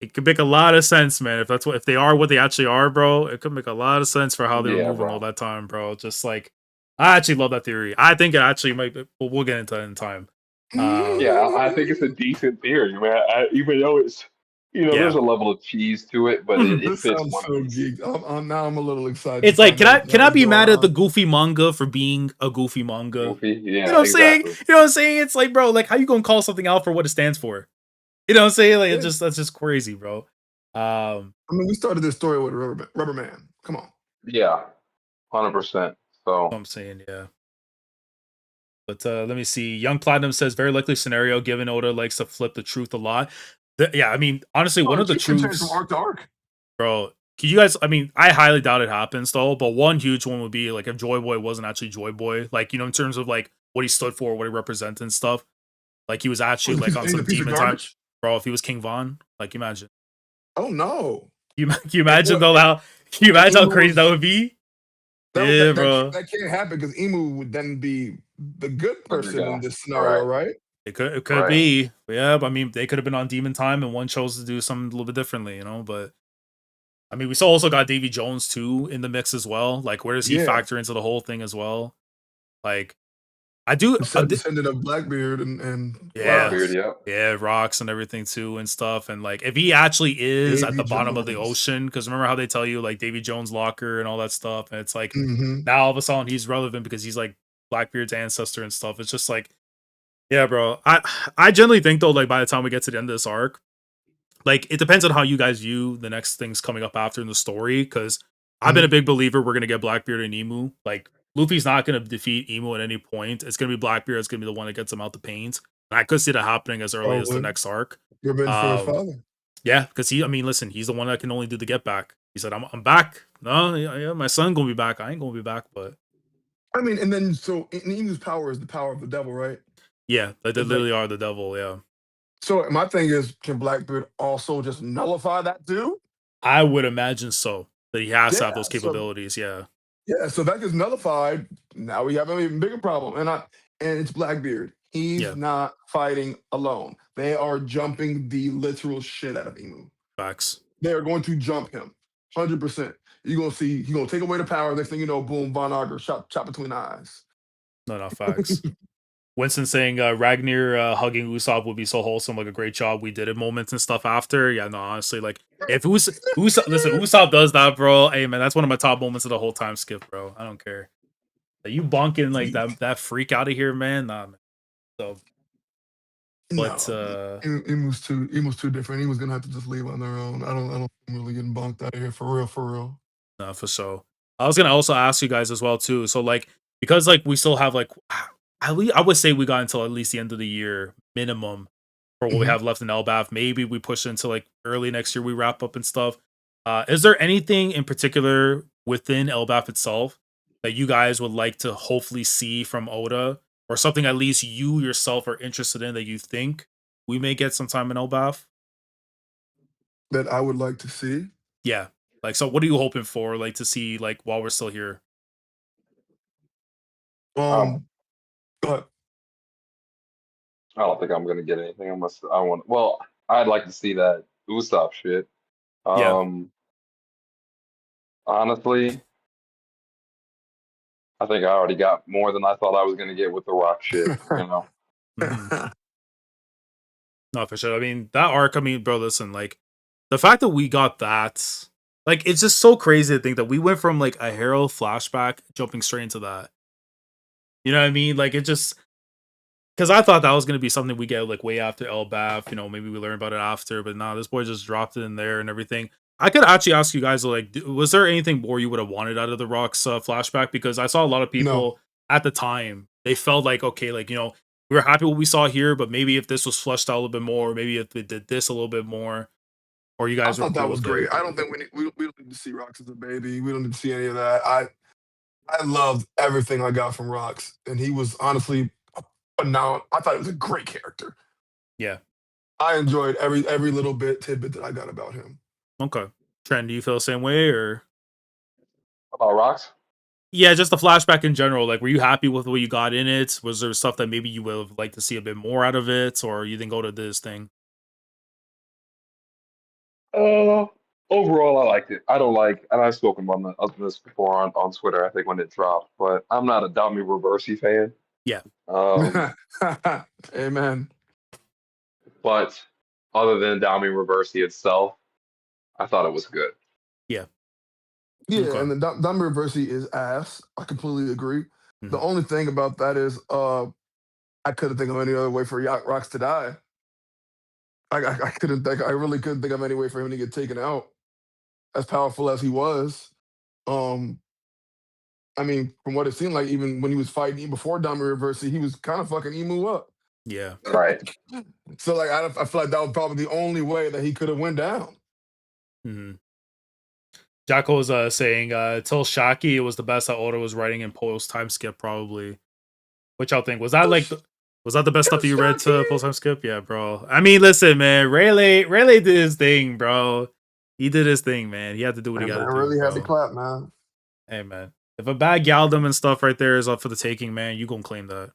it could make a lot of sense, man. If that's if they are what they actually are, bro, it could make a lot of sense for how they were Yeah, moving all bro. that time, bro. Just like I actually love that theory. I think it actually might. We'll get into it in time. Yeah, Um, I think it's a decent theory, man. Even though it's, there's yeah, a level of cheese to it, but it This fits sounds One so Piece. geeked. Now I'm a little excited to it's like find out can I what's be going mad at the on. Goofy manga for being a Goofy manga? Goofy, You yeah, know what I'm saying? exactly. You know what I'm saying? It's like, bro, like how you gonna call something out for what it stands for? You know what I'm saying? Like Yeah. that's just crazy, bro. I mean, we started this story with Rubber Man. Come on. Yeah, 100%. So I'm saying, yeah. But let me see. Young Platinum says very likely scenario given Oda likes to flip the truth a lot. Yeah, I mean, honestly, Oh, one the of the truth can change from truths, arc to arc. bro. Can you guys? I mean, I highly doubt it happens though. But one huge one would be like if Joy Boy wasn't actually Joy Boy, like in terms of like what he stood for, what he represented and stuff. Like he was actually like on He's a some piece of demon time, garbage. bro. If he was King Von, like imagine, Oh no. can you And imagine what? though how can you And imagine how Emu crazy that was would be? Yeah, bro. that can't happen because Emu would then be the good the good person in guy. this scenario, Right, right? It could right. be. Yeah, but I mean they could have been on demon time and one chose to do something a little bit differently, but I mean we also got Davy Jones too in the mix as well. Like where does he Yeah. factor into the whole thing as well? Like I do Descendant of Blackbeard and yeah. Blackbeard, Rocks. yep. Yeah, rocks and everything too and stuff. And like if he actually is at Davy the bottom of the Jones. ocean, because remember how they tell you like Davy Jones locker and all that stuff, and it's like Hmm. now all of a sudden he's relevant because he's like Blackbeard's ancestor and stuff. It's just like, yeah, bro. I generally think though, like by the time we get to the end of this arc, like it depends on how you guys view the next things coming up after in the story. Because I've been a Hmm. big believer we're gonna get Blackbeard and Emu. Like Luffy's not gonna defeat Emu at any point. It's gonna be Blackbeard. It's gonna be the one that gets him out the paint. And I could see that happening as early as the Probably. next arc. Revenge for his Um, father. yeah, because I mean, listen, he's the one that can only do the get back. He said, I'm back. No, yeah, my son gonna be back. I ain't gonna be back, but I mean, and then so Emu's power is the power of the devil, right? yeah, they It's like literally are the devil. Yeah, so. My thing is, can Blackbeard also just nullify that too? I would imagine so. That he has to Yeah. have those capabilities. Yeah, So that gets nullified. Now we have an even bigger problem, and it's Blackbeard. He's yeah, not fighting alone. They are jumping the literal shit out of Emu. facts. They are going to jump him, 100%. You're gonna see he's gonna take away the power. Next thing you know, boom, Von Auger, chop between the eyes. No, not facts. Winston saying Ragnar hugging Usopp would be so wholesome, like a great job we did it moments and stuff after. Yeah, no, honestly, like if Usopp listen, Usopp does that, bro. Hey man, that's one of my top moments of the whole time skip, bro. I don't care. Like, you bonking like that freak out of here, man. Nah, man. So, but No, Emu's too different. He was gonna have to just leave on their own. I don't really getting bonked out of here for real, for real. nah, for sure. I was gonna also ask you guys as well too. So like because like we still have like at least I would say we got until at least the end of the year minimum for what we Mhm. have left in LBAF. Maybe we push into like early next year, we wrap up and stuff. Is there anything in particular within LBAF itself that you guys would like to hopefully see from Oda, or something at least you yourself are interested in that you think we may get sometime in LBAF? That I would like to see. Yeah. Like, so what are you hoping for, like, to see, like, while we're still here? Um, Um, but I don't think I'm gonna get anything unless I want. Well, I'd like to see that Usopp shit. Yeah. Um, honestly, I think I already got more than I thought I was gonna get with the Rock shit. You know. Hmm. No, for sure. I mean, that arc, I mean, bro, listen, like, the fact that we got that, like, it's just so crazy to think that we went from, like, a Harrow flashback jumping straight into that. You know what I mean? Like, it just, because I thought that was going to be something we get, like, way after Elbaf, maybe we learn about it after, but nah, this boy just dropped it in there and everything. I could actually ask you guys, like, was there anything more you would have wanted out of the Rock's flashback? Because I saw a lot of no, people at the time, they felt like, okay, like, we were happy with what we saw here, but maybe if this was fleshed out a little bit more, maybe if they did this a little bit more, or you I guys were thought that cool was with it. great. I don't think we don't need to see Rocks as a baby. We don't need to see any of that. I loved everything I got from Rocks, and he was honestly phenomenal. I thought it was a great character. Yeah. I enjoyed every little tidbit that I got about him. Okay. Trent, do you feel the same way, or? About Rocks? Yeah, just the flashback in general. Like, were you happy with what you got in it? Was there stuff that maybe you would have liked to see a bit more out of it, or you didn't go to this thing? Uh, overall, I liked it. I don't like, and I've spoken about this before on Twitter. I think when it dropped, but I'm not a Dami Reversi fan. Yeah. Um, Amen. but other than Dami Reversi itself, I thought it was good. Yeah. Yeah, Okay. and the Dumber Versity is ass. I completely agree. The Mhm. only thing about that is I couldn't think of any other way for Yacht Rocks to die. I couldn't think. I really couldn't think of any way for him to get taken out. As powerful as he was, um, I mean, from what it seemed like, even when he was fighting even before Diamond Reversi, he was kind of fucking Emu up. Yeah. Right. So like, I feel like that was probably the only way that he could have went down. Mhm. Jacko was saying, till Shaki, it was the best that Oda was writing in post time skip, probably. Which y'all think? Was that the best stuff that you read to Shocky. post time skip? Yeah, bro. I mean, listen, man. Rayleigh did his thing, bro. He did his thing, man. He had to do what Hey he got to man, do, really had to bro. clap, man. Hey, man. If a bad Galdem and stuff right there is up for the taking, man, you gonna claim that.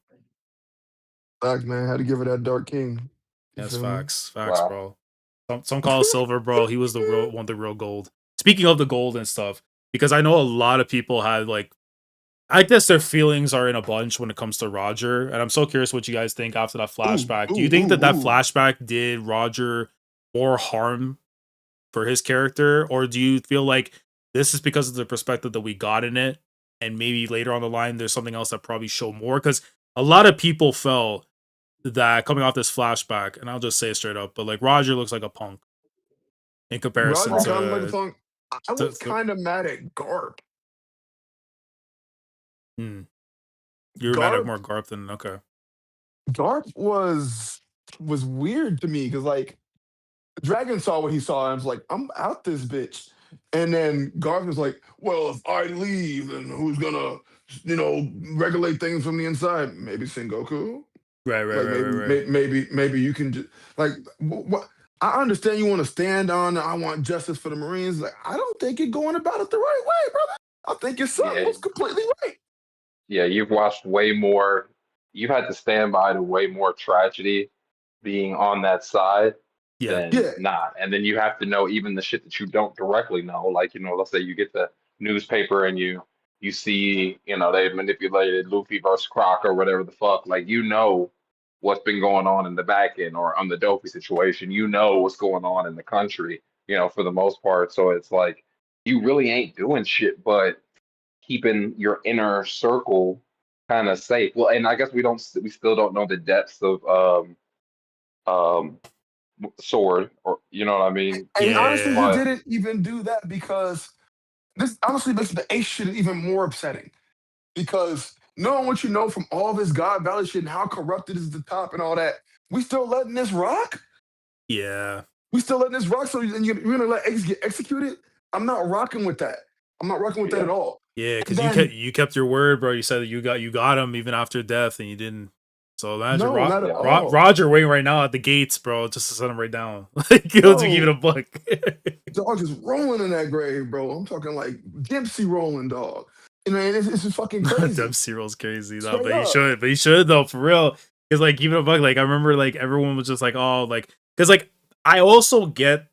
Fact, man, had to give her that Dark King. You Yes, feel me? facts, Wow. bro. Some call it silver, bro. He was the real one, the real gold. Speaking of the gold and stuff, because I know a lot of people had like, I guess their feelings are in a bunch when it comes to Roger, and I'm so curious what you guys think after that Ooh, flashback. Do you ooh, think that ooh, that ooh. flashback did Roger more harm for his character, or do you feel like this is because of the perspective that we got in it, and maybe later on the line there's something else that probably show more? Because a lot of people felt that coming off this flashback, and I'll just say it straight up, but like Roger looks like a punk in comparison Roger Right. kind of like a song. I to, was to kind of mad at Garp. hmm, you're mad at Garp, more Garp than okay. Garp was weird to me because like Dragon saw what he saw and was like, I'm out this bitch. And then Garth was like, well, if I leave, then who's gonna, regulate things from the inside? Maybe Sengoku. Right, right, Like right, right, maybe right. maybe you can just like what I understand you want to stand on. I want justice for the Marines. Like I don't think you're going about it the right way, brother. I think your son Yeah. was completely right. Yeah. You've watched way more. You've had to stand by to way more tragedy being on that side Yeah, than Yeah, not. And then you have to know even the shit that you don't directly know. Like, let's say you get the newspaper and you see, they manipulated Luffy versus Croc or whatever the fuck. Like, what's been going on in the back end or on the Dopey situation. You know what's going on in the country, for the most part. So it's like you really ain't doing shit but keeping your inner circle kind of safe. Well, and I guess we still don't know the depths of um sword, or you know what I mean. and honestly, he yeah, But didn't even do that because this honestly makes the Ace shit even more upsetting. Because knowing what you know from all this God Valley shit and how corrupted is the top and all that, We still letting this rock? Yeah. We still letting this rock? So you're gonna let X get executed? I'm not rocking with that. I'm not rocking with that at Yeah. all. Yeah, And because then you kept your word, bro. You said that you got him even after death, and you didn't. So imagine no, not at Yeah. all. Roger waiting right now at the gates, bro, just to send him right down. Like, you know, to give it Bro, a book. dog is rolling in that grave, bro. I'm talking like Dempsey rolling, dog. You know, and it's just fucking crazy. Dempsey rolls crazy, though, Straight but he up. should, though, for real. Because like even a bug, like I remember, like everyone was just like, oh, like because like I also get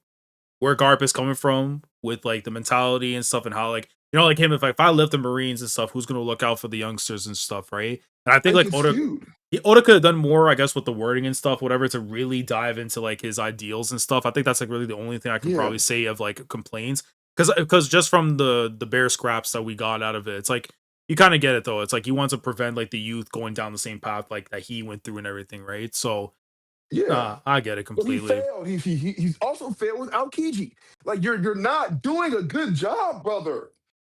where Garp is coming from with like the mentality and stuff, and how like you know like him, if I left the Marines and stuff, who's gonna look out for the youngsters and stuff, right? And I think It like gets skewed. Oda could have done more, I guess, with the wording and stuff, whatever, to really dive into like his ideals and stuff. I think that's like really the only thing I can Yeah. probably say of like complaints, because just from the bare scraps that we got out of it, it's like you kind of get it though. It's like he wants to prevent like the youth going down the same path like that he went through and everything, right? So Yeah. I get it But he completely. failed. He's also failed with Aokiji. Like you're not doing a good job, brother.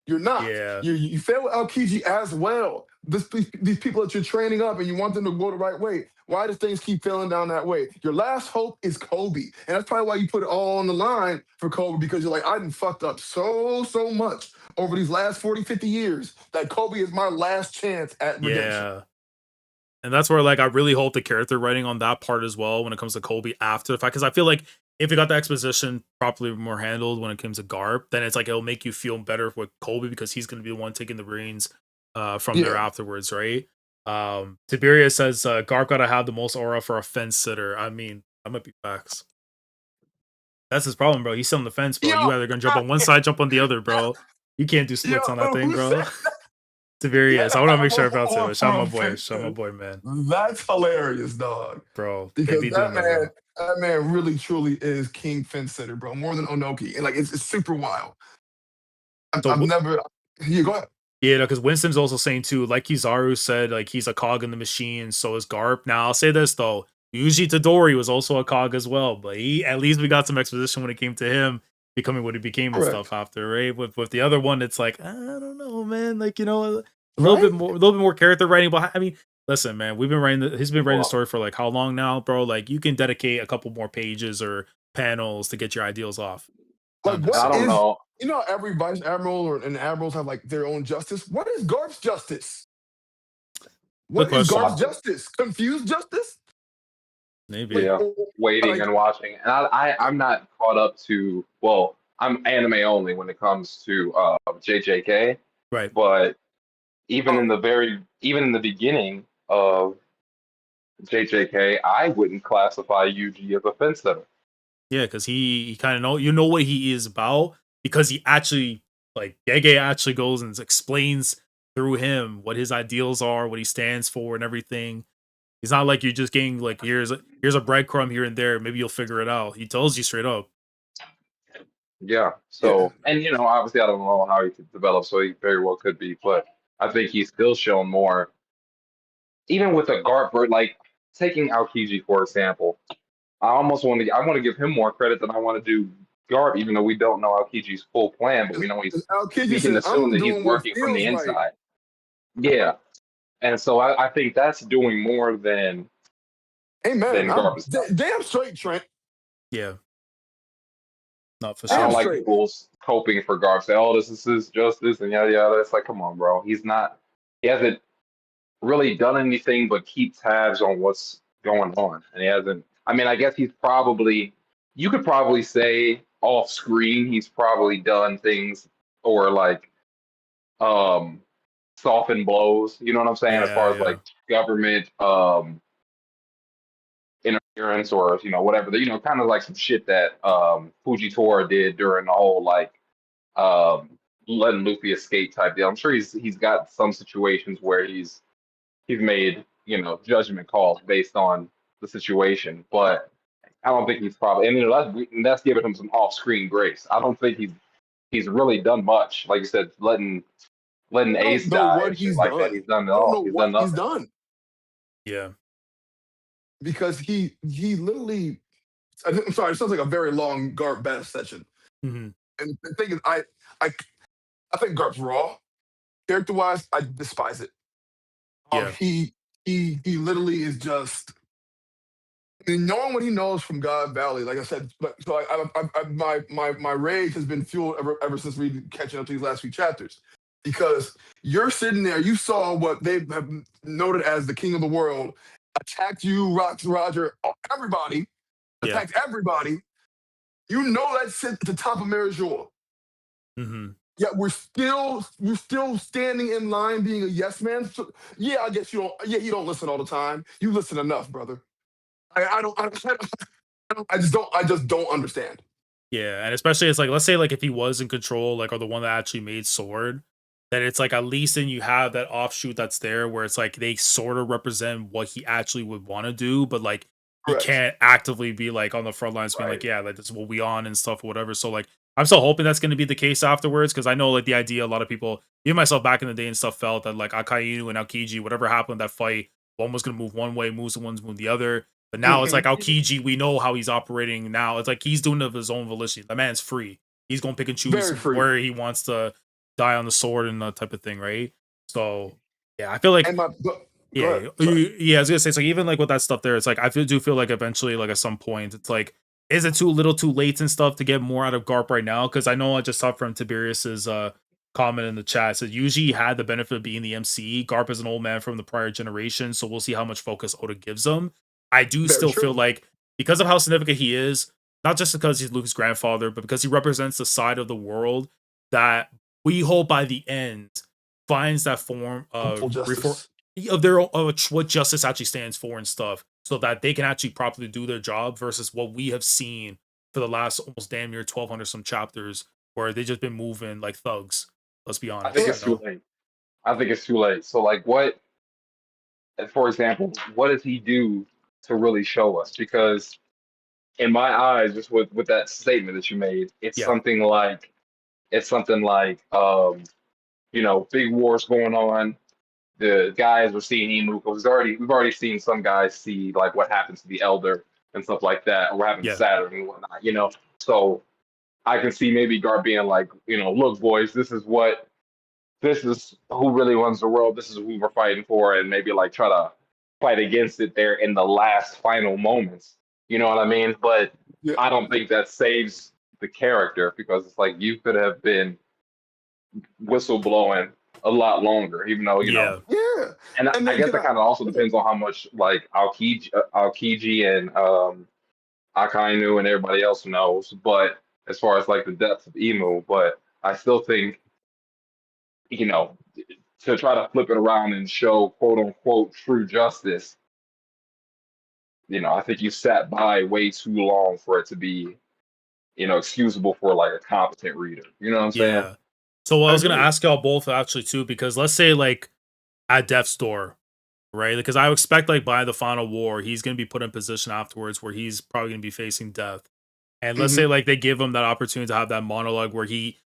You're not. Yeah, You fail with Aokiji as well. These people that you're training up and you want them to go the right way. Why do things keep failing down that way? Your last hope is Kobe. And that's probably why you put it all on the line for Kobe, because you're like, I done fucked up so much over these last 40, 50 years that Kobe is my last chance at redemption. yeah. And that's where like I really hope the character writing on that part as well when it comes to Kobe after the fact, because I feel like if you got the exposition properly more handled when it comes to Garp, then it's like it'll make you feel better with Kobe because he's going to be the one taking the reins from there Yeah. afterwards, right? Tiberius says Garp gotta have the most aura for a fence sitter. I mean, that might be facts. That's his problem, bro. He's still on the fence, bro. You Yo, either gonna jump on one side, jump on the other, bro. You can't do yo, splits on that thing, who said bro. he had Tiberius, I to want to have make sure I a felt war it. Shout for out a my boy, fence? man, That's hilarious, dog. bro. They Because be doing that, bro. that man really truly is king fence sitter, bro. More than Onoki, and like it's super wild. So I've never. You go ahead. yeah, because Winston's also saying too, like Kizaru said, like he's a cog in the machine. So is Garp. Now I'll say this though, Yuji Tadori was also a cog as well, but he at least we got some exposition when it came to him becoming what he became and stuff Correct. after, right? With the other one, it's like I don't know, man. Like you know, Right? a little bit more character writing. But I mean, listen, man, we've been writing. He's been writing the Well, story for like how long now, bro? Like you can dedicate a couple more pages or panels to get your ideals off. Like I'm just what I don't saying. is know. every vice admiral and admirals have like their own justice. What is Garp's justice? Good What is question. Garp's Watching. justice? Confused justice? Like, Maybe. Yeah. Waiting like and watching. And I'm not caught up to, well, I'm anime only when it comes to JJK, Right. but oh, even in the beginning of JJK, I wouldn't classify Yuji as a fence sitter. Yeah, because he kind of know what he is about because he actually like Gege actually goes and explains through him what his ideals are, what he stands for, and everything. He's not like you're just getting like here's a breadcrumb here and there. Maybe you'll figure it out. He tells you straight up. Yeah. yeah. So, and obviously I don't know how he could develop, so he very well could be, but I think he's still shown more, even with a Garp bird, like taking Aokiji for example. I want to give him more credit than I want to do Garp, even though we don't know Aokiji's full plan, but we know Because he's Aokiji we can said, assume "I'm that he's doing what working from the feels right." inside. Yeah. And so I think that's doing more Amen. than I'm Garp is done. damn straight, Trent. Yeah, not for I Damn don't sure. like straight. people coping for Garp, say, oh, this is justice and yada yada. It's like, come on, bro. He hasn't really done anything but keep tabs on what's going on. And he hasn't, I mean, I guess you could probably say off screen, he's probably done things or like um soften blows, you know what I'm saying? As Yeah, far as yeah, like government interference or whatever, kind of like some shit that Fujitora did during the whole like um letting Luffy escape type deal. I'm sure he's got some situations where he's made judgment calls based on the situation, but I don't think he's probably, and that's giving him some off-screen grace. I don't think he's really done much. Like you said, letting I don't Ace know die what and shit he's like that. done. He's done it I don't all. know He's what done he's nothing. done yeah. because he literally. I'm sorry. It sounds like a very long Garp Bass session. Hmm. And the thing is, I I think Garp's raw. Character wise, I despise it. Yeah. He literally is just And knowing what he knows from God Valley, like I said, so my rage has been fueled ever since reading, catching up to these last few chapters, because you're sitting there, you saw what they have noted as the king of the world attacked you, Roger, everybody, Yeah. attacked everybody. You know that sits at the top of Merijour. Hmm. Yet you're still standing in line being a yes man. So, yeah, I guess you don't. Yeah, you don't listen all the time. You listen enough, brother. I don't. I just don't understand. Yeah, and especially it's like, let's say like if he was in control, like, or the one that actually made Sword, then it's like at least then you have that offshoot that's there where it's like they sort of represent what he actually would want to do, but like he Correct. can't actively be like on the front lines being like, Right. yeah, like this is what we on and stuff or whatever. So like I'm still hoping that's going to be the case afterwards because I know like the idea a lot of people, even myself back in the day and stuff, felt that like Akainu and Aokiji, whatever happened in that fight, one was going to move one way, moves one's move the other. But now it's like Hmm. Aokiji, we know how he's operating now. It's like he's doing it of his own volition. The man's free. He's gonna pick and choose Very free. where he wants to die on the sword and that type of thing, right? So yeah, I feel like And my go yeah, ahead. yeah, Sorry. yeah. I was gonna say, so even like with that stuff there, it's like do feel like eventually, like at some point, it's like, is it too little, too late and stuff to get more out of Garp right now? Because I know I just saw from Tiberius's comment in the chat said usually he had the benefit of being the MC. Garp is an old man from the prior generation, so we'll see how much focus Oda gives him. I do Very still feel true. like because of how significant he is, not just because he's Luke's grandfather, but because he represents the side of the world that we hope by the end finds that form Full of reform justice. of their of what justice actually stands for and stuff, so that they can actually properly do their job versus what we have seen for the last almost damn near 1200 some chapters where they just been moving like thugs. Let's be I think honest, Yeah. you it's too know. late. I think it's too late. So like what, for example, what does he do to really show us? Because in my eyes, just with that statement that you made, Yeah, it's something like big wars going on. The guys are seeing Emu because we've already seen some guys see like what happens to the elder and stuff like that, or what happened to yeah, Saturn and whatnot. So I can see maybe Gar being like, look, boys, this is who really runs the world. This is who we're fighting for, and maybe like try to fight against it there in the last final moments. You know what I mean? But Yeah. I don't think that saves the character because it's like you could have been whistleblowing a lot longer, even though yeah, Yeah. And And I then guess can that I? kind of also depends on how much like Aokiji and Akainu and everybody else knows. But as far as like the depths of Emu, but I still think you know to try to flip it around and show quote unquote true justice. I think you sat by way too long for it to be excusable for like a competent reader. You know what I'm saying? yeah. So I I was gonna agree. ask y'all both actually too, because let's say like at death's door, right? Because I expect like by the final war, he's gonna be put in position afterwards where he's probably gonna be facing death. And let's say Hmm. like they give him that opportunity to have that monologue where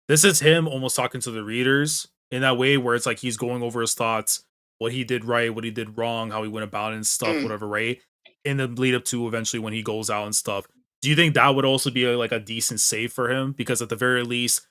this is him almost talking to the readers in that way where it's like he's going over his thoughts, what he did right, what he did wrong, how he went about it and stuff, Mm. whatever, right? In the lead up to eventually when he goes out and stuff. Do you think that would also be like a decent save for him? Because at the very least,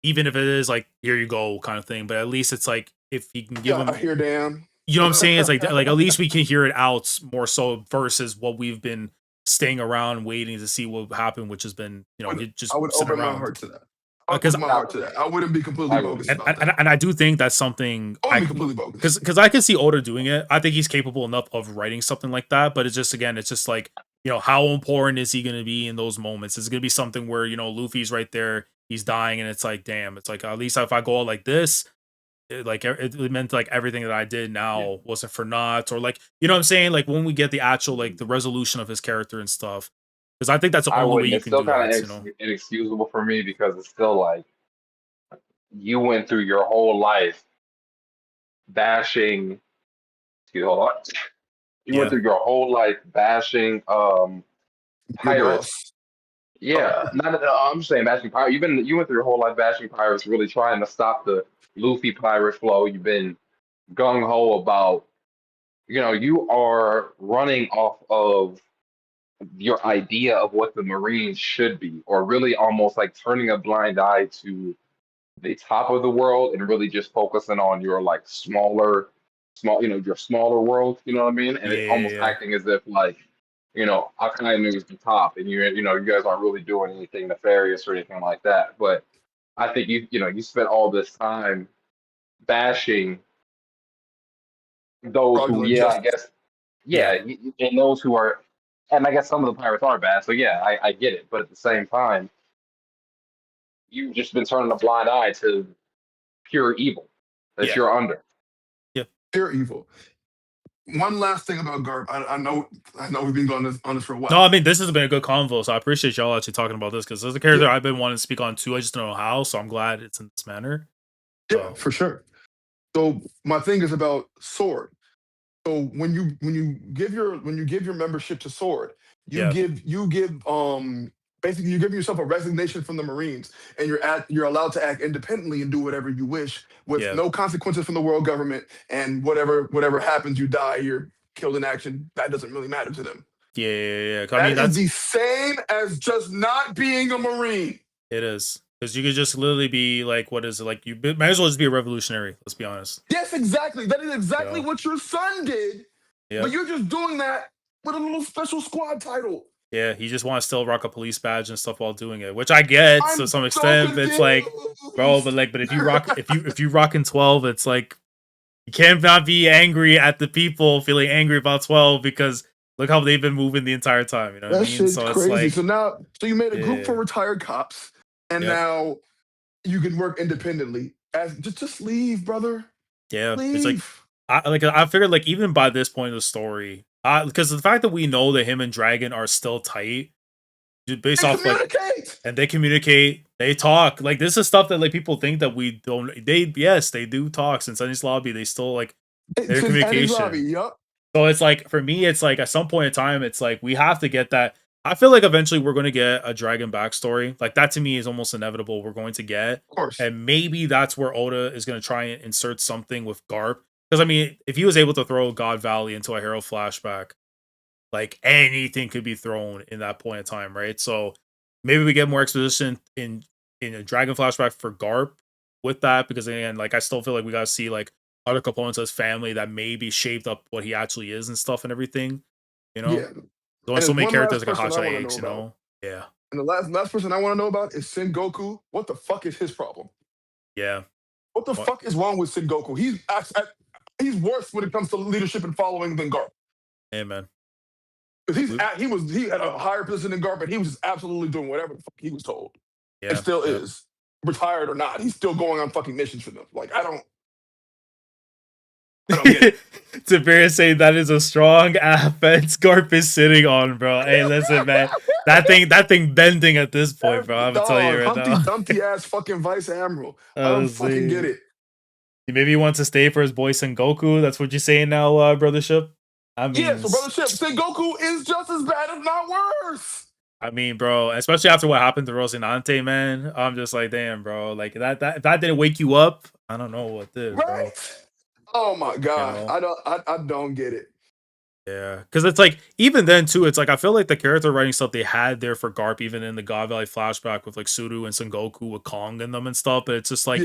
even if it is like here you go kind of thing, but at least it's like if he can give Yeah, I him, hear damn. you know what I'm saying? It's like at least we can hear it out more so versus what we've been staying around waiting to see what happened, which has been I just would sitting open my around. heart to that. I would Because open my I heart would to that. I wouldn't be completely I would bogus be. about that. and I do think that's something I I wouldn't be completely bogus. because I can see Oda doing it. I think he's capable enough of writing something like that. But it's just again, it's just like how important is he going to be in those moments? Is it going to be something where Luffy's right there, he's dying, and it's like damn, it's like at least if I go out like this, it meant like everything that I did Yeah. now wasn't for naught, or like what I'm saying, like when we get the actual like the resolution of his character and stuff, because I think that's the I only way wouldn't. you It's can still do kind that. of inexcusable for me because it's still like you went through your whole life bashing. Excuse me, hold on. You went Yeah, through your whole life bashing Your pirates. boss. Oh, Yeah, not. I'm just saying bashing pirates. You went through your whole life bashing pirates, really trying to stop the Luffy pirate flow. You've been gung ho about. You are running off of your idea of what the Marines should be, or really almost like turning a blind eye to the top of the world and really just focusing on your like your smaller world, you know what I mean? And yeah, it yeah, almost yeah. acting as if like, Akainu is the top, and you guys aren't really doing anything nefarious or anything like that. But I think you spent all this time bashing those who, Fraudulent yeah, I justice. guess, Yeah. yeah, and those who are, and I guess some of the pirates are bad. So yeah, I get it. But at the same time, you've just been turning a blind eye to pure evil that Yeah. you're under. Pure evil. One last thing about Garp. I know we've been going on this for a while. No, I mean, this has been a good convo, so I appreciate y'all actually talking about this because there's a character Yeah. I've been wanting to speak on too. I just don't know how, so I'm glad it's in this manner. Yeah, for sure. So my thing is about Sword. So when you give your membership to Sword, you give basically you give yourself a resignation from the Marines, and you're allowed to act independently and do whatever you wish with no consequences from the world government, and whatever happens, you die, you're killed in action. That doesn't really matter to them. Yeah. I That mean, is that's the same as just not being a Marine. it is because you could just literally be like, what is it like? You might as well just be a revolutionary. Let's be honest. Yes, exactly. That is exactly what your son did. Yeah. But you're just doing that with a little special squad title. Yeah, he just wants to still rock a police badge and stuff while doing it, which I get to some extent. It's like, bro, but if you rock in 12, it's like you can't not be angry at the people feeling angry about 12 because look how they've been moving the entire time. You know what I mean? Shit's So crazy. it's like, So you made a group for retired cops, and now you can work independently. Just leave, brother. Yeah, leave. It's like I figured like even by this point of the story, because the fact that we know that him and Dragon are still tight, based off and they communicate, they talk. Like this is stuff that like people think that we don't. They do talk since Sunny's Lobby. They still like their communication. So it's like for me, it's like at some point in time, it's like we have to get that. I feel like eventually we're going to get a Dragon backstory. Like that to me is almost inevitable. We're going to get, of course, and maybe that's where Oda is going to try and insert something with Garp. Because I mean, if he was able to throw God Valley into a Hero flashback, like anything could be thrown in that point in time, right? So maybe we get more exposition in a Dragon flashback for Garp with that, because again, like I still feel like we gotta see like other components of his family that maybe shaped up what he actually is and stuff and everything. You know, yeah. There's only so many characters like Hachai Eggs, you know. Yeah. And the last person I want to know about is Sengoku. What the fuck is his problem? Yeah. What the fuck is wrong with Sengoku? He's worse when it comes to leadership and following than Garp. Hey man. Because he had a higher position than Garp, and he was just absolutely doing whatever the fuck he was told. Yeah. And still is. Retired or not. He's still going on fucking missions for them. Like, I don't get it. Tiberius saying that is a strong offense Garp is sitting on, bro. Hey, listen, man. That thing bending at this point, bro. I'm gonna tell you right now. Dumpty ass fucking Vice Admiral. I don't fucking get it. Maybe he wants to stay for his boy Sengoku. That's what you're saying now, Brothership? I mean, yeah, so Brothership, Sengoku is just as bad, if not worse. I mean, bro, especially after what happened to Rocinante, man. I'm just like, damn, bro. Like that if that didn't wake you up, I don't know what did, right? Bro. Oh my god, you know? I don't get it. Yeah, because it's like even then too, it's like I feel like the character writing stuff they had there for Garp, even in the God Valley flashback with like Suru and Sengoku with Kong and them and stuff. But it's just like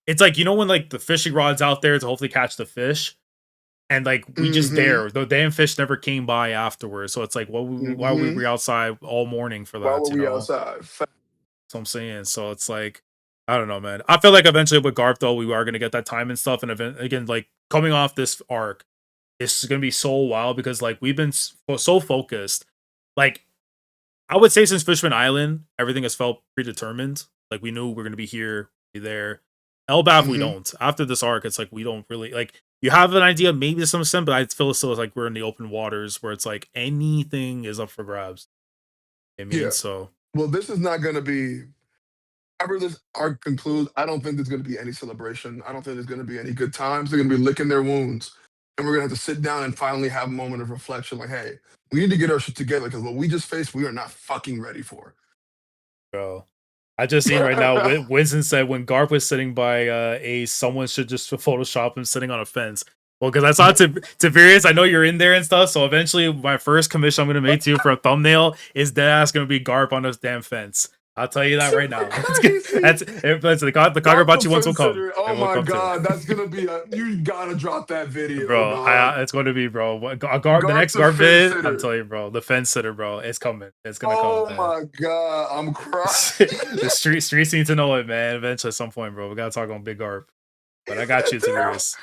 it's like, you know, when like the fishing rod's out there to hopefully catch the fish, and like we just there, the damn fish never came by afterwards. So it's like, why were we outside all morning for that? Why were we outside? That's what I'm saying. So it's like, I don't know, man. I feel like eventually with Garp though, we are gonna get that time and stuff. And again, like coming off this arc, it's gonna be so wild because like we've been so focused. Like I would say since Fishman Island, everything has felt predetermined. Like we knew we're gonna be here, be there. Elbaf, we don't. After this arc, it's like we don't really like. You have an idea, maybe to some extent, but I feel still like we're in the open waters where it's like anything is up for grabs. I mean, so well, this is not gonna be. After this arc concludes, I don't think there's gonna be any celebration. I don't think there's gonna be any good times. They're gonna be licking their wounds. And we're gonna have to sit down and finally have a moment of reflection. Like, hey, we need to get our shit together because what we just faced, we are not fucking ready for. Bro, I just seen right now. Winston said when Garp was sitting by Ace, someone should just Photoshop him sitting on a fence. Well, because I saw Tiberius, I know you're in there and stuff. So eventually, my first commission I'm gonna make to you for a thumbnail is deadass gonna be Garp on this damn fence. I'll tell you that right now. Crazy. That's the Conquer Drop the Bachi once will come. consider. Oh It will my come too. god, that's gonna be you gotta drop that video, Bro, dog. it's going to be, bro. The Garp next the Garp fence vid, I'm sitter. telling you, bro. The fence sitter, bro. It's coming. It's gonna come, Oh man. my god, I'm crying. The streets need to know it, man. Eventually, at some point, bro. We gotta talk on Big Garp. But I got you, Tiberius.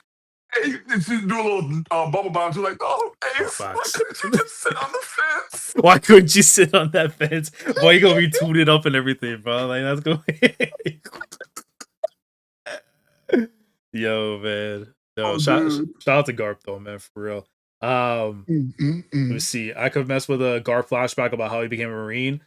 Hey, you do a little bubble bomb. You're like, oh, Bro, Ace, why facts. couldn't you just sit on the fence? Why couldn't you sit on that fence? Boy, you gonna be tooted up and everything, bro. Like that's going. Yo, man. Yo, Oh, shout dude. out to Garp though, man, for real. Let me see. I could mess with a Garp flashback about how he became a Marine.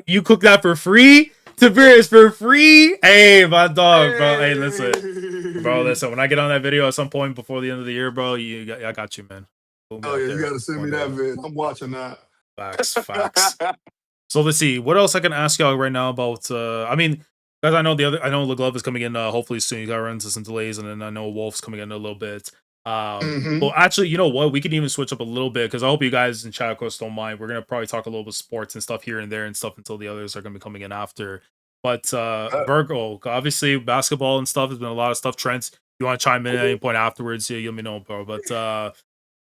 You cook that for free? Tiberius for free? Hey, my dog, bro. Hey, listen. Bro, listen. When I get on that video at some point before the end of the year, bro, I got you, man. Oh, yeah, you gotta send me that vid. I'm watching that. Facts. So let's see. What else I can ask y'all right now about I mean, guys, I know LeGlove is coming in hopefully soon. You gotta run into some delays, and then I know Wolf's coming in a little bit. Well, actually, you know what? We can even switch up a little bit because I hope you guys in chat, of course, don't mind. We're gonna probably talk a little bit of sports and stuff here and there and stuff until the others are gonna be coming in after. But Virgo, obviously, basketball and stuff has been a lot of stuff. Trent, if you want to chime in at any point afterwards, yeah, you let me know, bro. But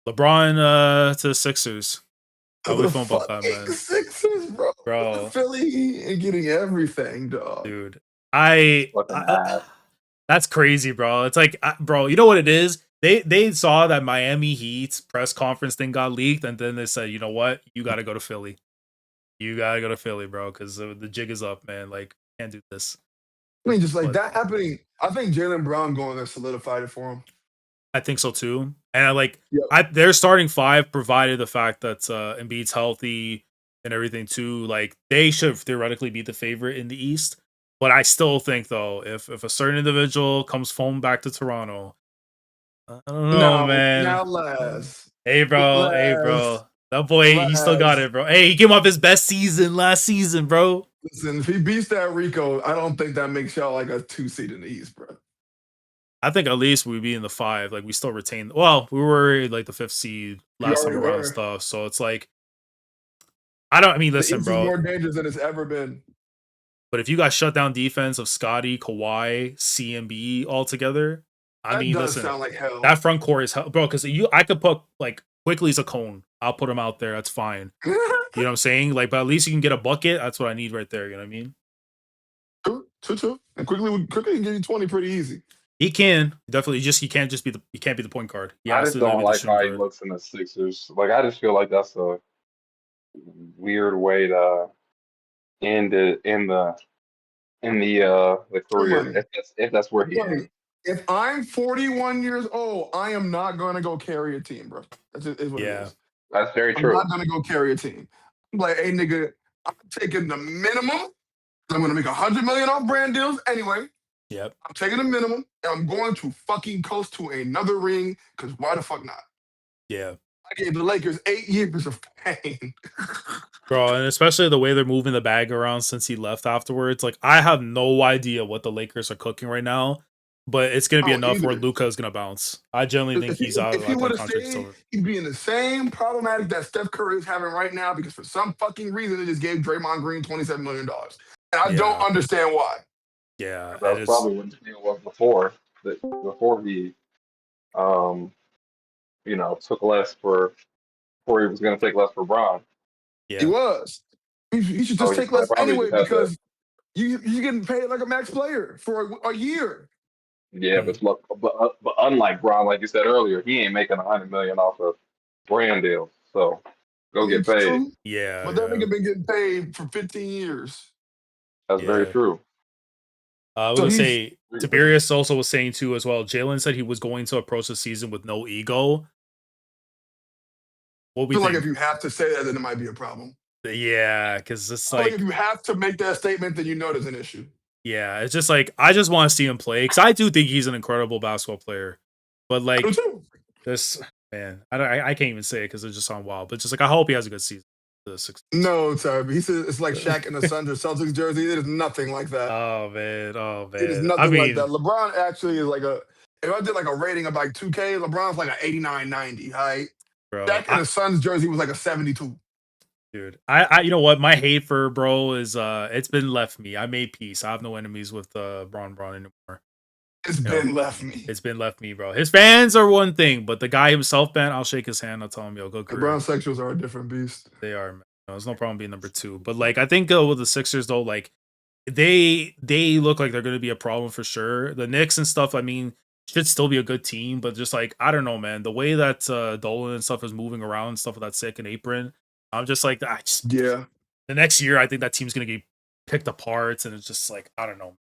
LeBron to the Sixers. How we feeling about that, man? Sixers, bro. Philly and getting everything, dog. Dude, that's crazy, bro. It's like, bro, you know what it is? They saw that Miami Heat's press conference thing got leaked, and then they said, you know what? You got to go to Philly. You got to go to Philly, bro, because the jig is up, man. Like, can't do this. I mean, just like that happening. I think Jaylen Brown going there solidified it for him. I think so too. And their starting five, provided the fact that Embiid's healthy and everything too, like they should theoretically be the favorite in the East. But I still think though, if a certain individual comes home back to Toronto, I don't know, man. Now last. Hey bro. That boy, he still got it, bro. Hey, he came off his best season last season, bro. Listen, if he beats that Rico, I don't think that makes y'all like a 2 seed in the East, bro. I think at least we'd be in the 5. Like we still retain. Well, we were like the 5th seed last time around and stuff. So it's like, I mean, listen, the East bro. is more dangerous than it's ever been. But if you got shut down defense of Scotty, Kawhi, CMB all together, listen, sound like hell. That front court is hell, bro. Because I could put like quickly as a cone. I'll put him out there. That's fine. You know what I'm saying? Like, but at least you can get a bucket. That's what I need right there. You know what I mean? True. And quickly can give you 20 pretty easy. He can definitely. He can't be the point guard. I just don't like how he looks in the Sixers. Like I just feel like that's a weird way to end it in the career. If that's where he is. If I'm 41 years old, I am not going to go carry a team, bro. That's just what it is. That's very true. I'm not going to go carry a team. I'm like, hey, nigga, I'm taking the minimum. I'm going to make $100 million off brand deals anyway. Yep. I'm taking the minimum, and I'm going to fucking coast to another ring, because why the fuck not? Yeah. I gave the Lakers 8 years of pain. Bro, and especially the way they're moving the bag around since he left afterwards. Like, I have no idea what the Lakers are cooking right now, but it's going to be enough where Luka is going to bounce. I generally think he's out of that contract. He'd be in the same problematic that Steph Curry is having right now, because for some fucking reason, they just gave Draymond Green $27 million. And I don't understand why. Yeah. That's probably what the deal was before he, took less before he was going to take less for Bron. Yeah. He was. He should just take less anyway, because you're getting paid like a max player for a year. Yeah, but unlike Bron, like you said earlier, he ain't making $100 million off of brand deals. So go get paid. True. Yeah. But that nigga been getting paid for 15 years. That's very true. I was going to say, Tiberius also was saying too as well, Jalen said he was going to approach the season with no ego. What we think? Like if you have to say that, then it might be a problem. Yeah, because it's like if you have to make that statement, then you know there's an issue. Yeah, it's just like, I just want to see him play, because I do think he's an incredible basketball player. But like, this, man, I can't even say it because it's just on wild. But just like, I hope he has a good season. No, sorry. He said it's like Shaq in the Suns or Celtics jersey. It is nothing like that. Oh man. It is nothing like that. LeBron actually is like if I did like a rating of like 2K, LeBron's like an 89, 90, right? Bro, Shaq in the Suns jersey was like a 72. Dude, you know what? My hate for bro is it's been left me. I made peace. I have no enemies with Braun anymore. It's You know, been left me. it's been left me, bro. His fans are one thing, but the guy himself, man, I'll shake his hand. I'll tell him, yo, go The career. brown sexuals are a different beast. They are, man. There's no problem being number 2. But like, I think with the Sixers though, like they look like they're going to be a problem for sure. The Knicks and stuff, I mean, should still be a good team, but just like I don't know, man. The way that Dolan and stuff is moving around and stuff with that second apron, I'm just like, Yeah. the next year, I think that team's going to get picked apart, and it's just like I don't know.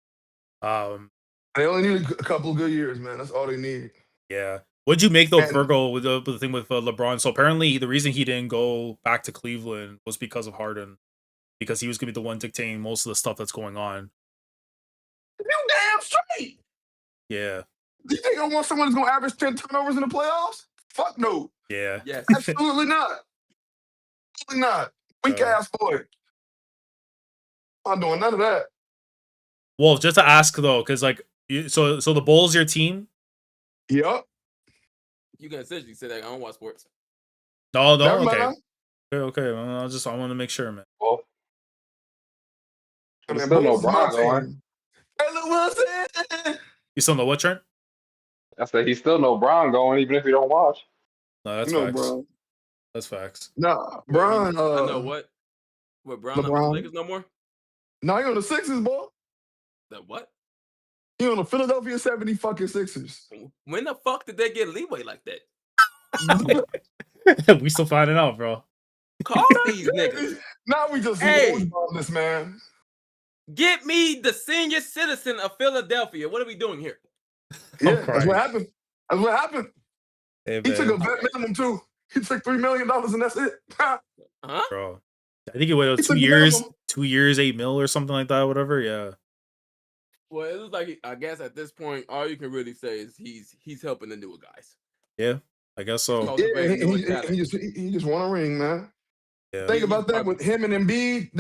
They only need a couple good years, man. That's all they need. Yeah. What'd you make though, And Virgo, with the thing with LeBron? So apparently, the reason he didn't go back to Cleveland was because of Harden, because he was gonna be the one dictating most of the stuff that's going on. you damn straight. Yeah. Do you think I want someone who's gonna average 10 turnovers in the playoffs? Fuck no. Yeah. Yes. Absolutely not. Absolutely not. Weak Uh, ass boy. I'm not doing none of that. Well, just to ask though, because like, so the Bulls your team? Yep. You can essentially say that I don't watch sports. No, Never okay, mind. okay. Well, I want to make sure, man. Well, I there's mean, still no Bulls is my Bron going. team. Hey, look Wilson. You still know what, Trent? I said he's still no Brown going, even if you don't watch. No, that's No, facts. bro. That's facts. Nah, Wait, Bron. I know what. What, Brown not with the LeBron. Lakers no more? Nah, he on the Sixers, boy. The what? He on the Philadelphia 70 fucking Sixers. When the fuck did they get leeway like that? We still finding out, bro. Call these niggas. Now we just Hey. on this, man. Get me the senior citizen of Philadelphia. What are we doing here? Yeah, that's crying. what happened. That's what happened. Hey, He took a man, vet minimum too. He took $3 million and that's it. Huh? bro. I think it was He 2 took the years, minimum. 2 years, 8 mil or something like that. Whatever. Yeah. Well, it looks like I guess at this point, all you can really say is he's helping the newer guys. Yeah. I guess so. Oh. Yeah, Cultivating newer talent. he just won a ring, man. Yeah. Think He's about that probably- with him and Embiid,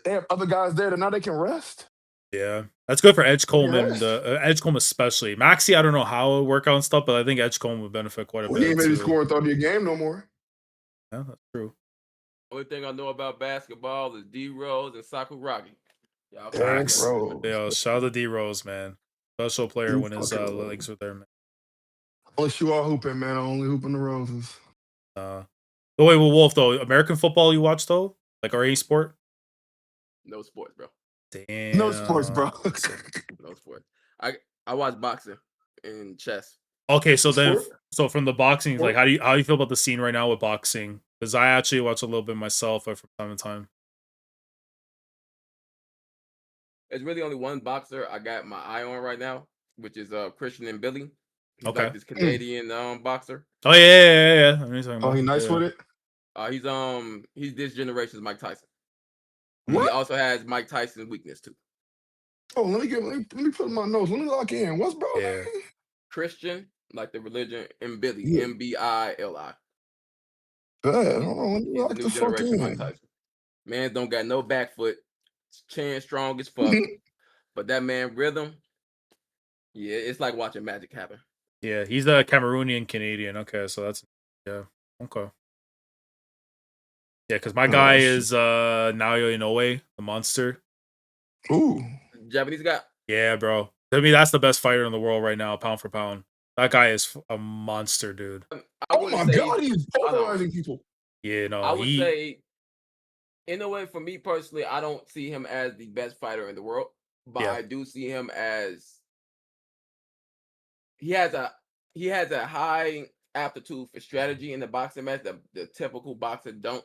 they have other guys there that now they can rest. Yeah, that's good for Edgecombe Yes. and Edgecombe especially. Maxi, I don't know how it would work out and stuff, but I think Edgecombe would benefit quite a Well, he bit ain't maybe too. scoring 30 a game no more. Yeah, that's true. Only thing I know about basketball is D Rose and Sakuragi. Y'all Facts. Bro. Yo, shout out to D Rose, man. Special player You when his fucking legs were there, man. Unless you are hooping, man. Only hooping the roses. Oh wait, well, Wolf though, American football you watch though, like or any sport? No sports, bro. Damn. No sports, bro. No sports. I watch boxing and chess. Okay, so then, Sport? so from the boxing, Sport? like, how do you feel about the scene right now with boxing? Because I actually watch a little bit myself from time to time. There's really only one boxer I got my eye on right now, which is Christian and Billy. He's Okay. like this Canadian boxer. Oh yeah. I know what you're talking Oh, he about. nice Yeah. with it? He's this generation's Mike Tyson. What? He also has Mike Tyson's weakness too. Oh, let me put my nose. Let me lock in. What's bro? Yeah. name? Christian, like the religion, and Billy, Yeah. MBILI. Bad. Hold on. Let me He's the lock new the fuck generation Mike in. Tyson. Man don't got no back foot, chin strong as fuck, but that man rhythm, yeah, it's like watching magic happen. Yeah, he's the Cameroonian Canadian. Okay, so that's okay. Yeah, because my guy shit. is Naoya Inoue, the monster. Ooh. Japanese guy. Yeah, bro. I mean, that's the best fighter in the world right now, pound for pound. That guy is a monster, dude. I Oh wouldn't my say- God, he's I know. polarizing people. Yeah, no, I would say, in a way, for me personally, I don't see him as the best fighter in the world, but Yeah. I do see him as he has a high aptitude for strategy in the boxing match that the typical boxer don't.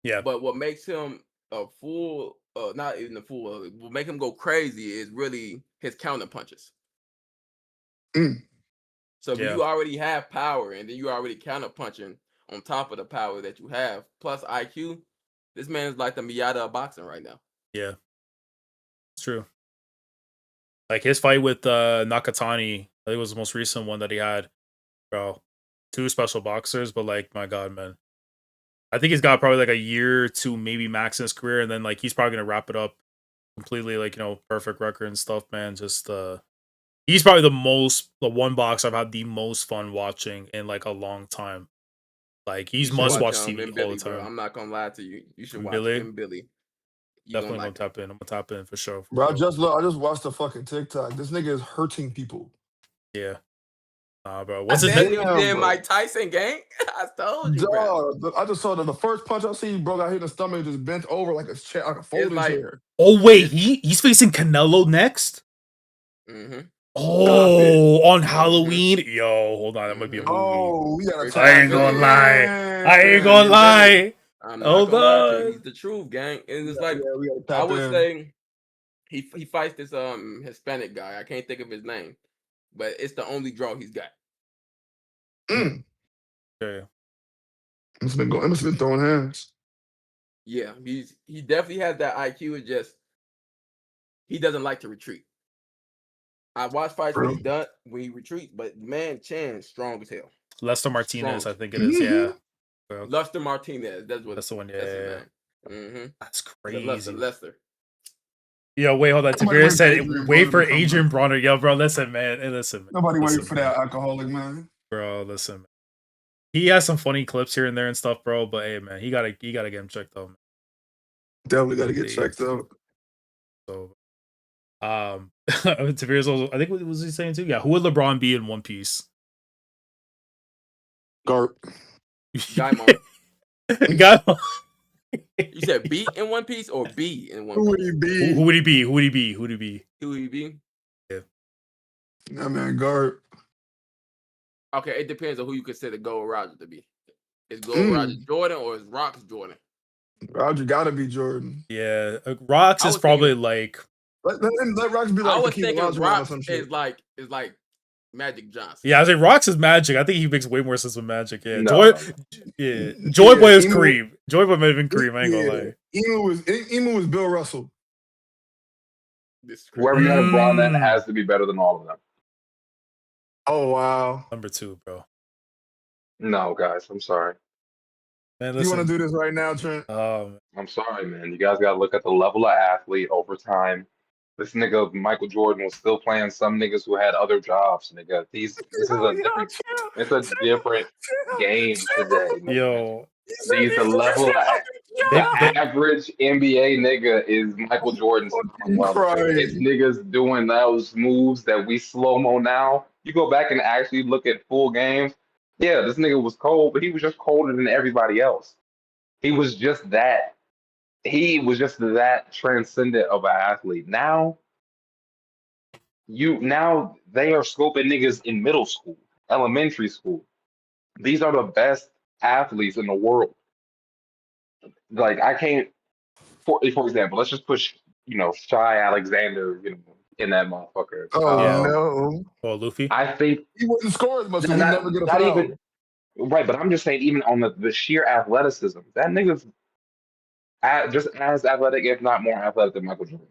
Yeah. But what makes him a fool, not even a fool, what make him go crazy is really his counter punches. Mm. So if Yeah. you already have power and then you already counter punching on top of the power that you have, plus IQ, this man is like the Miyata of boxing right now. Yeah. It's true. Like his fight with Nakatani, I think it was the most recent one that he had. Bro, two special boxers, but like, my God, man. I think he's got probably like a year or two, maybe max in his career, and then like he's probably gonna wrap it up completely, like, you know, perfect record and stuff, man. Just he's probably the one box I've had the most fun watching in like a long time. Like You he's should must watch watch TV M all the Billy, bro. time. I'm not gonna lie to you. You should watch Billy, M Billy. You definitely gonna gonna like it. tap in. I'm gonna tap in for sure. For Bro, sure. I just watched the fucking TikTok. This nigga is hurting people. Yeah. Nah, bro. I What's his said name? he was Damn, there, bro. Mike Tyson, gang. I told you, bro. Dog, I just saw the first punch I see, bro, got hit in the stomach and just bent over like a chair, like a It's folding like chair. Oh wait, it's he's facing Canelo next. mm-hmm. Stop it. Oh, on Mm-hmm. Halloween. Yo, hold on, that might be a Mm-hmm. movie. Oh, we gotta It's I tap ain't M gonna Billy. lie. I ain't It's gonna in. M Billy. lie. I'm not Hold gonna lie to you. He's on. the truth, gang. And it's Yeah, like yeah, we gotta I tap would in. say he fights this Hispanic guy. I can't think of his name, but it's the only draw he's got. Mm. Okay. Must have been throwing hands. Yeah, he definitely has that IQ. It's just he doesn't like to retreat. I watch fights Bro. when he retreats, but man, Chan's strong as hell. Lester Martinez, Strong. I think it is. Yeah. Mhm. Well, Luster Martinez. that's the one. Yeah, That's his yeah, yeah. name. Mm-hmm. That's Lester. crazy. Lester. Yo, wait, hold on. Nobody Tiberius wait for said, Adrian wait Broner for to come back. Adrian Bronner. Yo, bro, listen, man. Hey, listen, man. Nobody waiting Listen, for man. that alcoholic, man. Bro, listen, man. He has some funny clips here and there and stuff, bro. But hey, man, he gotta get him checked out. Man. Definitely gotta get checked out. So, Tiberius also, I think what was he saying too? Yeah, who would LeBron be in One Piece? Garp. Gaimon. Guy, You said B in One Piece or B in One Who would Piece? he be? who would he be? Who would he be? Who would he be? Who would he be? That man, Garp. Okay, it depends on who you consider Gold Roger to be. Is Gold Roger Jordan or is Rocks Jordan? Roger gotta be Jordan. Yeah, Rocks I is was probably thinking- like Let Rocks be I like was Hakeem thinking Olajuwon or Rocks some shit. is like Magic Johnson. yeah. I think Rocks is Magic. I think he makes way more sense with Magic. Yeah, No. Joy Boy is Emu- Kareem. Joy Boy might have been Kareem. I ain't gonna lie. Emu was Bill Russell. This is crazy. Whoever you have Braun in Mm. has to be better than all of them. Oh wow. Number 2, bro. No, guys, I'm sorry. Man, You listen. want to do this right now, Trent? I'm sorry, man. You guys got to look at the level of athlete over time. This nigga Michael Jordan was still playing some niggas who had other jobs, nigga. This is a different. It's a different game today, man. Yo, The level of the average NBA nigga is Michael Jordan's I'm level. It's crying. niggas doing those moves that we slow mo now. You go back and actually look at full games. Yeah, this nigga was cold, but he was just colder than everybody else. He was just that. He was just that transcendent of an athlete. Now they are scoping niggas in middle school, elementary school. These are the best athletes in the world. Like I can't, for example, let's just push, Shy Alexander, in that motherfucker. Oh Yeah. no. oh Luffy. I think He wouldn't score as much, so he not, never get a not foul. even right, but I'm just saying, even on the sheer athleticism, that nigga's just as athletic, if not more athletic than Michael Jordan.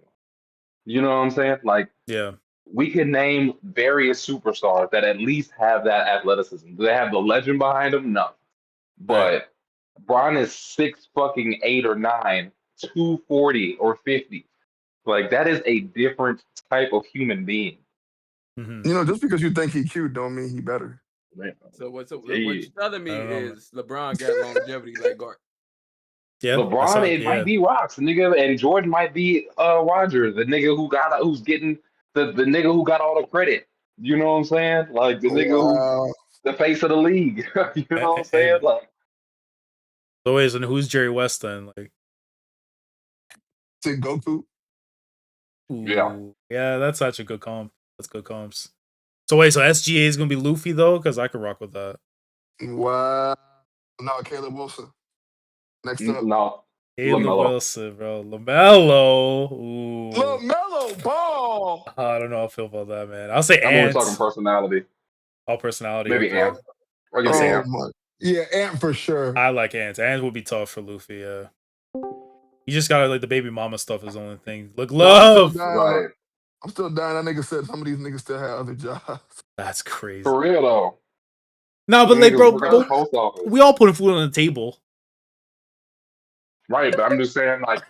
You know what I'm saying? Like Yeah, we could name various superstars that at least have that athleticism. Do they have the legend behind them? No. But Bron is 6'8" or 9, 240 or 50. Like that is a different type of human being. Mhm. You know, just because you think he cute don't mean he better. Man. So what Yeah. you're telling me I don't know, is LeBron got longevity like Gart. Yeah, LeBron, might be Rocks, nigga, and Jordan might be Roger, the nigga who's getting the nigga who got all the credit. You know what I'm saying? Like the nigga who's the face of the league. You know what I'm saying? Like so wait, and who's Jerry West then? Like Say Goku. yeah, that's such a good comp. That's good comps. So wait, so SGA is gonna be Luffy though, because I could rock with that. Wow. No, Caleb Wilson. Next up. no, Caleb LaMelo. Wilson, bro. LaMelo. Ooh. LaMelo Ball. I don't know how I feel about that, man. I'll say I'm only Ant. talking personality. All personality. Maybe okay. Ant. Or give me Oh Ant. my. Yeah, Ant for sure. I like Ant. Ant would be tough for Luffy, yeah. You just gotta like the baby mama stuff is the only thing. Look, love. Right. I'm still dying. That nigga said some of these niggas still have other jobs. That's crazy. For real though. No, but like, Niggas bro, work at the post office. we all putting food on the table. Right, but I'm just saying, like,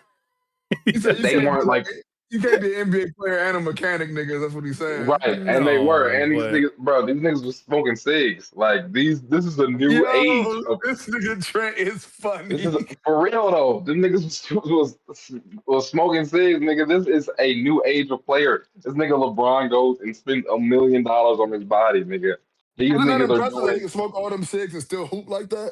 He said, they weren't like. You can't be an NBA player and a mechanic, nigga. That's what he's saying. Right, and they were, No, and these but niggas, bro, these niggas was smoking cigs. Like this is a new age Yo, of this nigga Trent is this is funny. for real though. Them niggas was smoking cigs, nigga. This is a new age of player. This nigga LeBron goes and spends $1 million on his body, nigga. These Isn't that niggas are impressive that he doing. can smoke all them cigs and still hoop like that?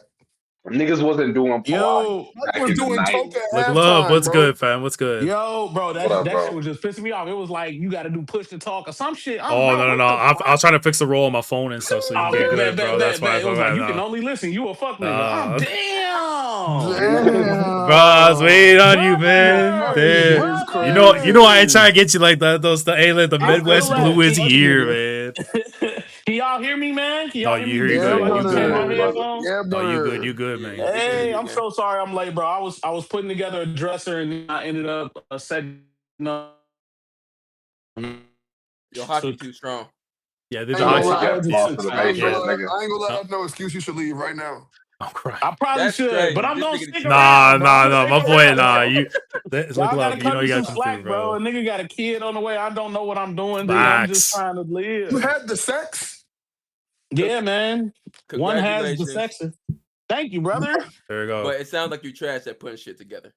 Niggas wasn't doing Pilates Yo, Mike back was in the doing coke 90s. at look, love, halftime, what's bro. good, fam? What's good? yo, bro, What up, that shit bro? was just pissing me off. It was like you got to do push to talk or some shit. Oh Bro, no, no, what no! the I fuck? was trying to fix the roll on my phone and stuff, so you Oh, get good, bro. That's why. It was like you can No, only listen. You a fuck nigga. nah. Damn, Bro, I was waiting on you, brother, man. Mike Damn. is You know, I ain't crazy. trying to get you like that. The I feel Midwest that. blew his Fuck ear, nigga. man. Can y'all hear me, man? Can No, y'all hear you me hear you Yeah, decent? good. Like You you can hear good. my brother. brother. headphones? Yeah, No, you good. brother. You good, Yeah, man. we can hear Hey, you, I'm man. so sorry I'm late, bro. I was putting together a dresser and I ended up setting up. Your hockey Took too strong. Yeah, did I the ain't Yeah, gonna hockey. you lie. got took sauce took to the I time, ain't gonna face, bro. lie. nigga. I ain't gonna lie. Huh? That's no excuse. You should leave right now. I'm crying. I probably That's should, but crazy. I'm This gonna nigga stick Nah, around, bro. I'm nah, gonna nah. stick My boy, around, nah. bro. Look, Y'all gotta love. You cut know me you gotta some come through, slack, bro. A bro. nigga got a kid on the way. I don't know what I'm doing, dude. I'm just Facts. trying to You live. had the sex? Co- Yeah, man. One has the Congratulations. sex. Thank you, brother. There we go. But it sounds like you trash at putting shit together.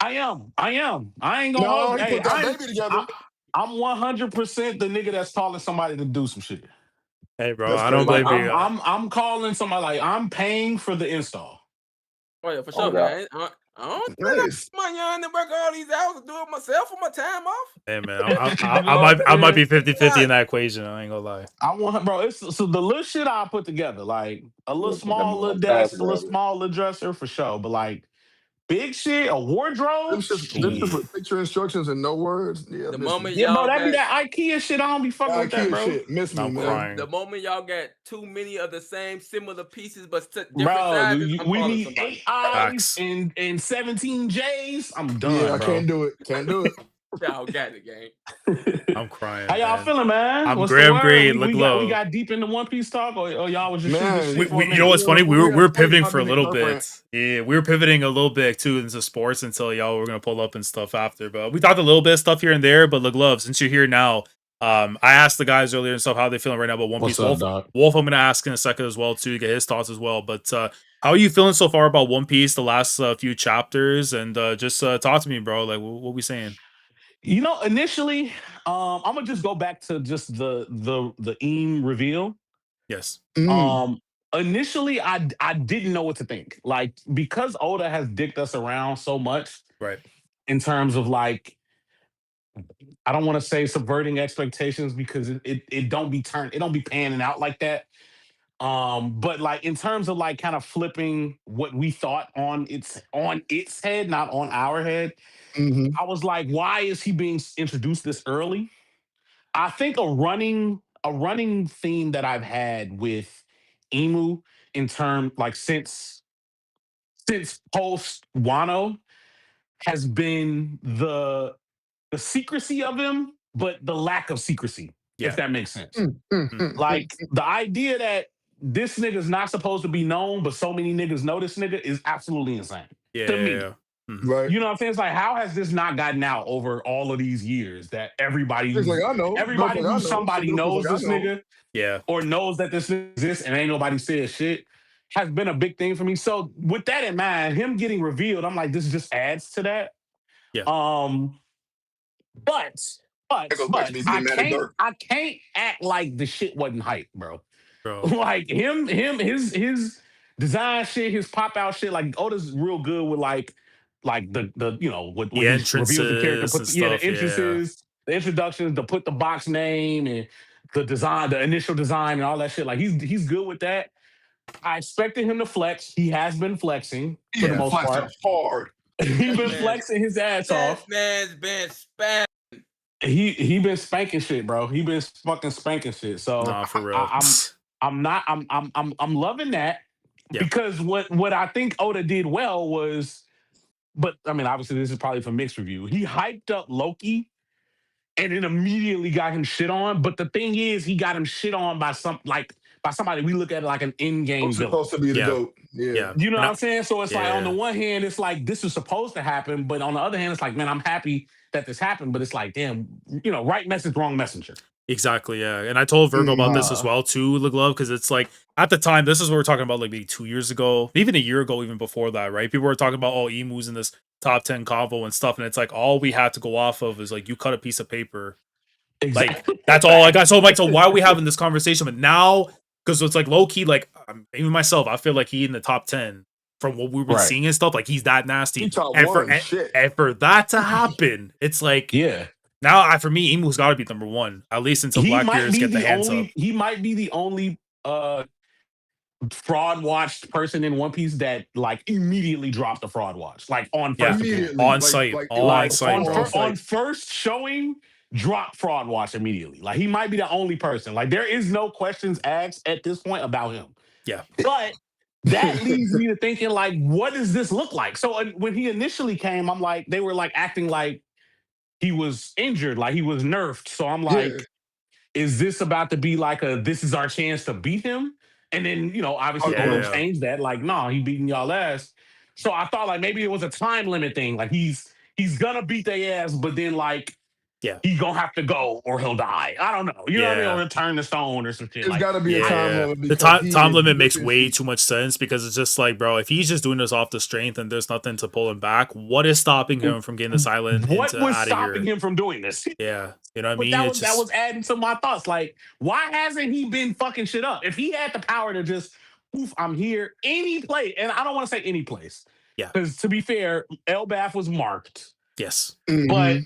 I am. I ain't gonna hold No, you. he Hey, put that baby together. I'm 100% the nigga that's calling somebody to do some shit. Hey, bro, That's I don't crazy, Like blame bro. you. I'm calling somebody. Like I'm paying for the install. Oh yeah, for Oh sure, God. man. I don't think Nice. I'm young to work all these hours to do it myself on my time off. Hey, man, You know what I I'm might saying? be 50-50 God, in that equation. I ain't gonna lie. I want, bro. It's so the little shit I put together, like a little Yeah, put them small little on desk, a task, little brother. small little dresser for sure. But like big shit, a wardrobe. Them shits Oof. with picture instructions and no words. Yeah, the miss me. moment Yeah, bro. y'all That be got that IKEA shit. I don't be fucking with that, IKEA bro. shit. Miss me, I'm man. the crying. moment y'all got too many of the same similar pieces but different Bro, sizes, I'm we calling need somebody. 8 eyes Facts. and 17 J's. I'm Yeah, done, I can't bro. do it. Can't do it. Y'all got it, gang. I'm How crying, y'all man. feeling, man? I'm What's the Graham word? Great. We Look we got we low. got deep into One Piece talk, or y'all was just shooting the Man, shit for a You know minute. what's funny? we We had were a pivoting 45 for a minute little surf rant. bit. Yeah, we were pivoting a little bit too into sports until y'all were gonna pull up and stuff after. But we talked a little bit of stuff here and there. But look, love, since you're here now, I asked the guys earlier and stuff how they feeling right now about One Piece. What's up, dog? Wolf, I'm gonna ask in a second as well too to get his thoughts as well. But how are you feeling so far about One Piece, the last few chapters, and just talk to me, bro. Like, what we saying? You know, initially, I'm gonna just go back to just the Eam reveal. Yes. Mm, Initially, I didn't know what to think. Like because Oda has dicked us around so much Right. in terms of like I don't want to say subverting expectations because it don't be panning out like that. But like in terms of like kind of flipping what we thought on its head, not on our head, hmm I was like, why is he being introduced this early? I think a running theme that I've had with Emu in term like since post Wano has been the secrecy of him, but the lack of secrecy, if Yeah. that makes sense. mm, mm, Mm. mm, mm. Like the idea that this nigga's not supposed to be known, but so many niggas know this nigga is absolutely insane Yeah. to Yeah. me. Yeah. Mhm. Right. You know what I'm saying? It's like, how has this not gotten out over all of these years that It's like I know. Dope everybody like I who know. So somebody dope is knows like I this know. nigga Yeah. or knows that this nigga exists and ain't nobody says shit has been a big thing for me. So with that in mind, him getting revealed, I'm like, this just adds to that. Yeah. Um, but That goes back to me being mad at Dirk. I can't act like the shit wasn't hype, bro. Bro. Like his design shit, his pop out shit. Like Oda's real good with like the when The he reveals the character, entrances and puts the stuff. Yeah. entrances, the introductions, to put the box name and the design, the initial design and all that shit. Like he's good with that. I expected him to flex. He has been flexing for the Yeah, most flexing part. hard. He's That been man's flexing his ass that off. man's been spat. He been spanking shit, bro. He been fucking spanking shit. So Nah, for real. I, I'm loving that Yeah. because what I think Oda did well was, but I mean, obviously this is probably for mixed review. He hyped up Loki and then immediately got him shit on. But the thing is, he got him shit on by somebody we look at it like an in-game Who's villain. supposed to be the Yeah. GOAT? Yeah. Yeah. You know And what I, I'm saying? So it's like on the yeah. one hand, it's like this is supposed to happen, but on the other hand, it's like, man, I'm happy that this happened, but it's like, damn, right message, wrong messenger. Exactly, yeah. And I told Virgo about this as well too, the glove, because it's like at the time, this is what we're talking about, like maybe 2 years ago, even a year ago, even before that, right? People were talking about emus in this top 10 convo and stuff, and it's like all we had to go off of is like you cut a piece of paper. Like Exactly. that's all I got. So I'm like, so why are we having this conversation? But now, because it's like low key, like even myself, I feel like he in the top 10 from what we've been Right. seeing and stuff. Like he's that nasty. He top And one, shit. and for that to happen, it's like Yeah. now for me, Emu's got to be number one, at least until Blackbeard's get the hands up. He might be the only fraud watched person in One Piece that like immediately dropped the fraud watch, like on first appearance. On site, on site, on first showing, drop fraud watch immediately. Like he might be the only person. Like there is no questions asked at this point about him. Yeah, but that leads me to thinking like, what does this look like? So when he initially came, I'm like, they were like acting like he was injured, like he was nerfed. So I'm like, is this about to be like this is our chance to beat him? And then, obviously Oda changed that. Like, no, he beating y'all ass. So I thought like maybe it was a time limit thing. Like he's gonna beat their ass, but then like he's gonna have to go or he'll die. I don't know. You know what I mean? Or return the stone or some shit. It's gotta be a time limit. The time limit makes way too much sense because it's just like, bro, if he's just doing this off the strength and there's nothing to pull him back, what is stopping him from getting this island? What was stopping him from doing this? Yeah. You know what I mean? That was adding to my thoughts. Like, why hasn't he been fucking shit up? If he had the power to just, poof, I'm here, any place, and I don't want to say any place. Yeah. Because to be fair, Elbaf was marked. Yes. But,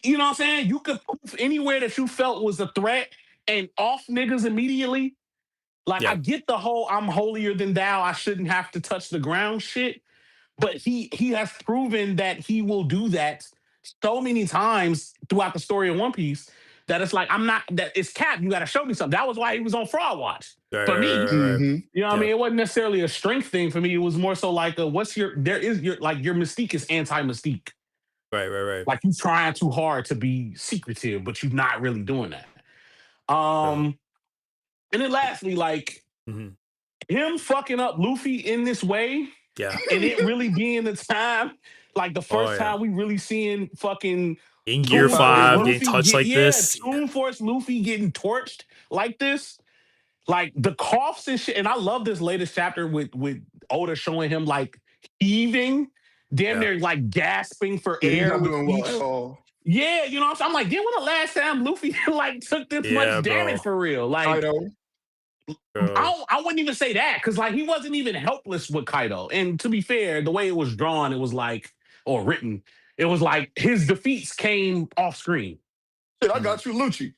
you know what I'm saying? You could poof anywhere that you felt was a threat and off niggas immediately. Like, I get the whole I'm holier than thou, I shouldn't have to touch the ground shit. But he has proven that he will do that so many times throughout the story of One Piece that it's like it's Cap. You got to show me something. That was why he was on Fraud Watch for me. You know what I mean? It wasn't necessarily a strength thing for me. It was more so like your mystique is anti-mystique. Right. Like you're trying too hard to be secretive, but you're not really doing that. And then lastly, like him fucking up Luffy in this way. Yeah. And it really being the time, like the first time we really seeing fucking in Gear 5 getting touched like this. Toon Force Luffy getting torched like this. Like the coughs and shit. And I love this latest chapter with Oda showing him like heaving, damn near like gasping for air. Not doing well at all. Yeah, you know what I'm saying? I'm like, when the last time Luffy like took this much damage for real? Like I wouldn't even say that because like he wasn't even helpless with Kaido. And to be fair, the way it was drawn, it was like, or written, it was like his defeats came off screen. Shit, I got you, Lucci.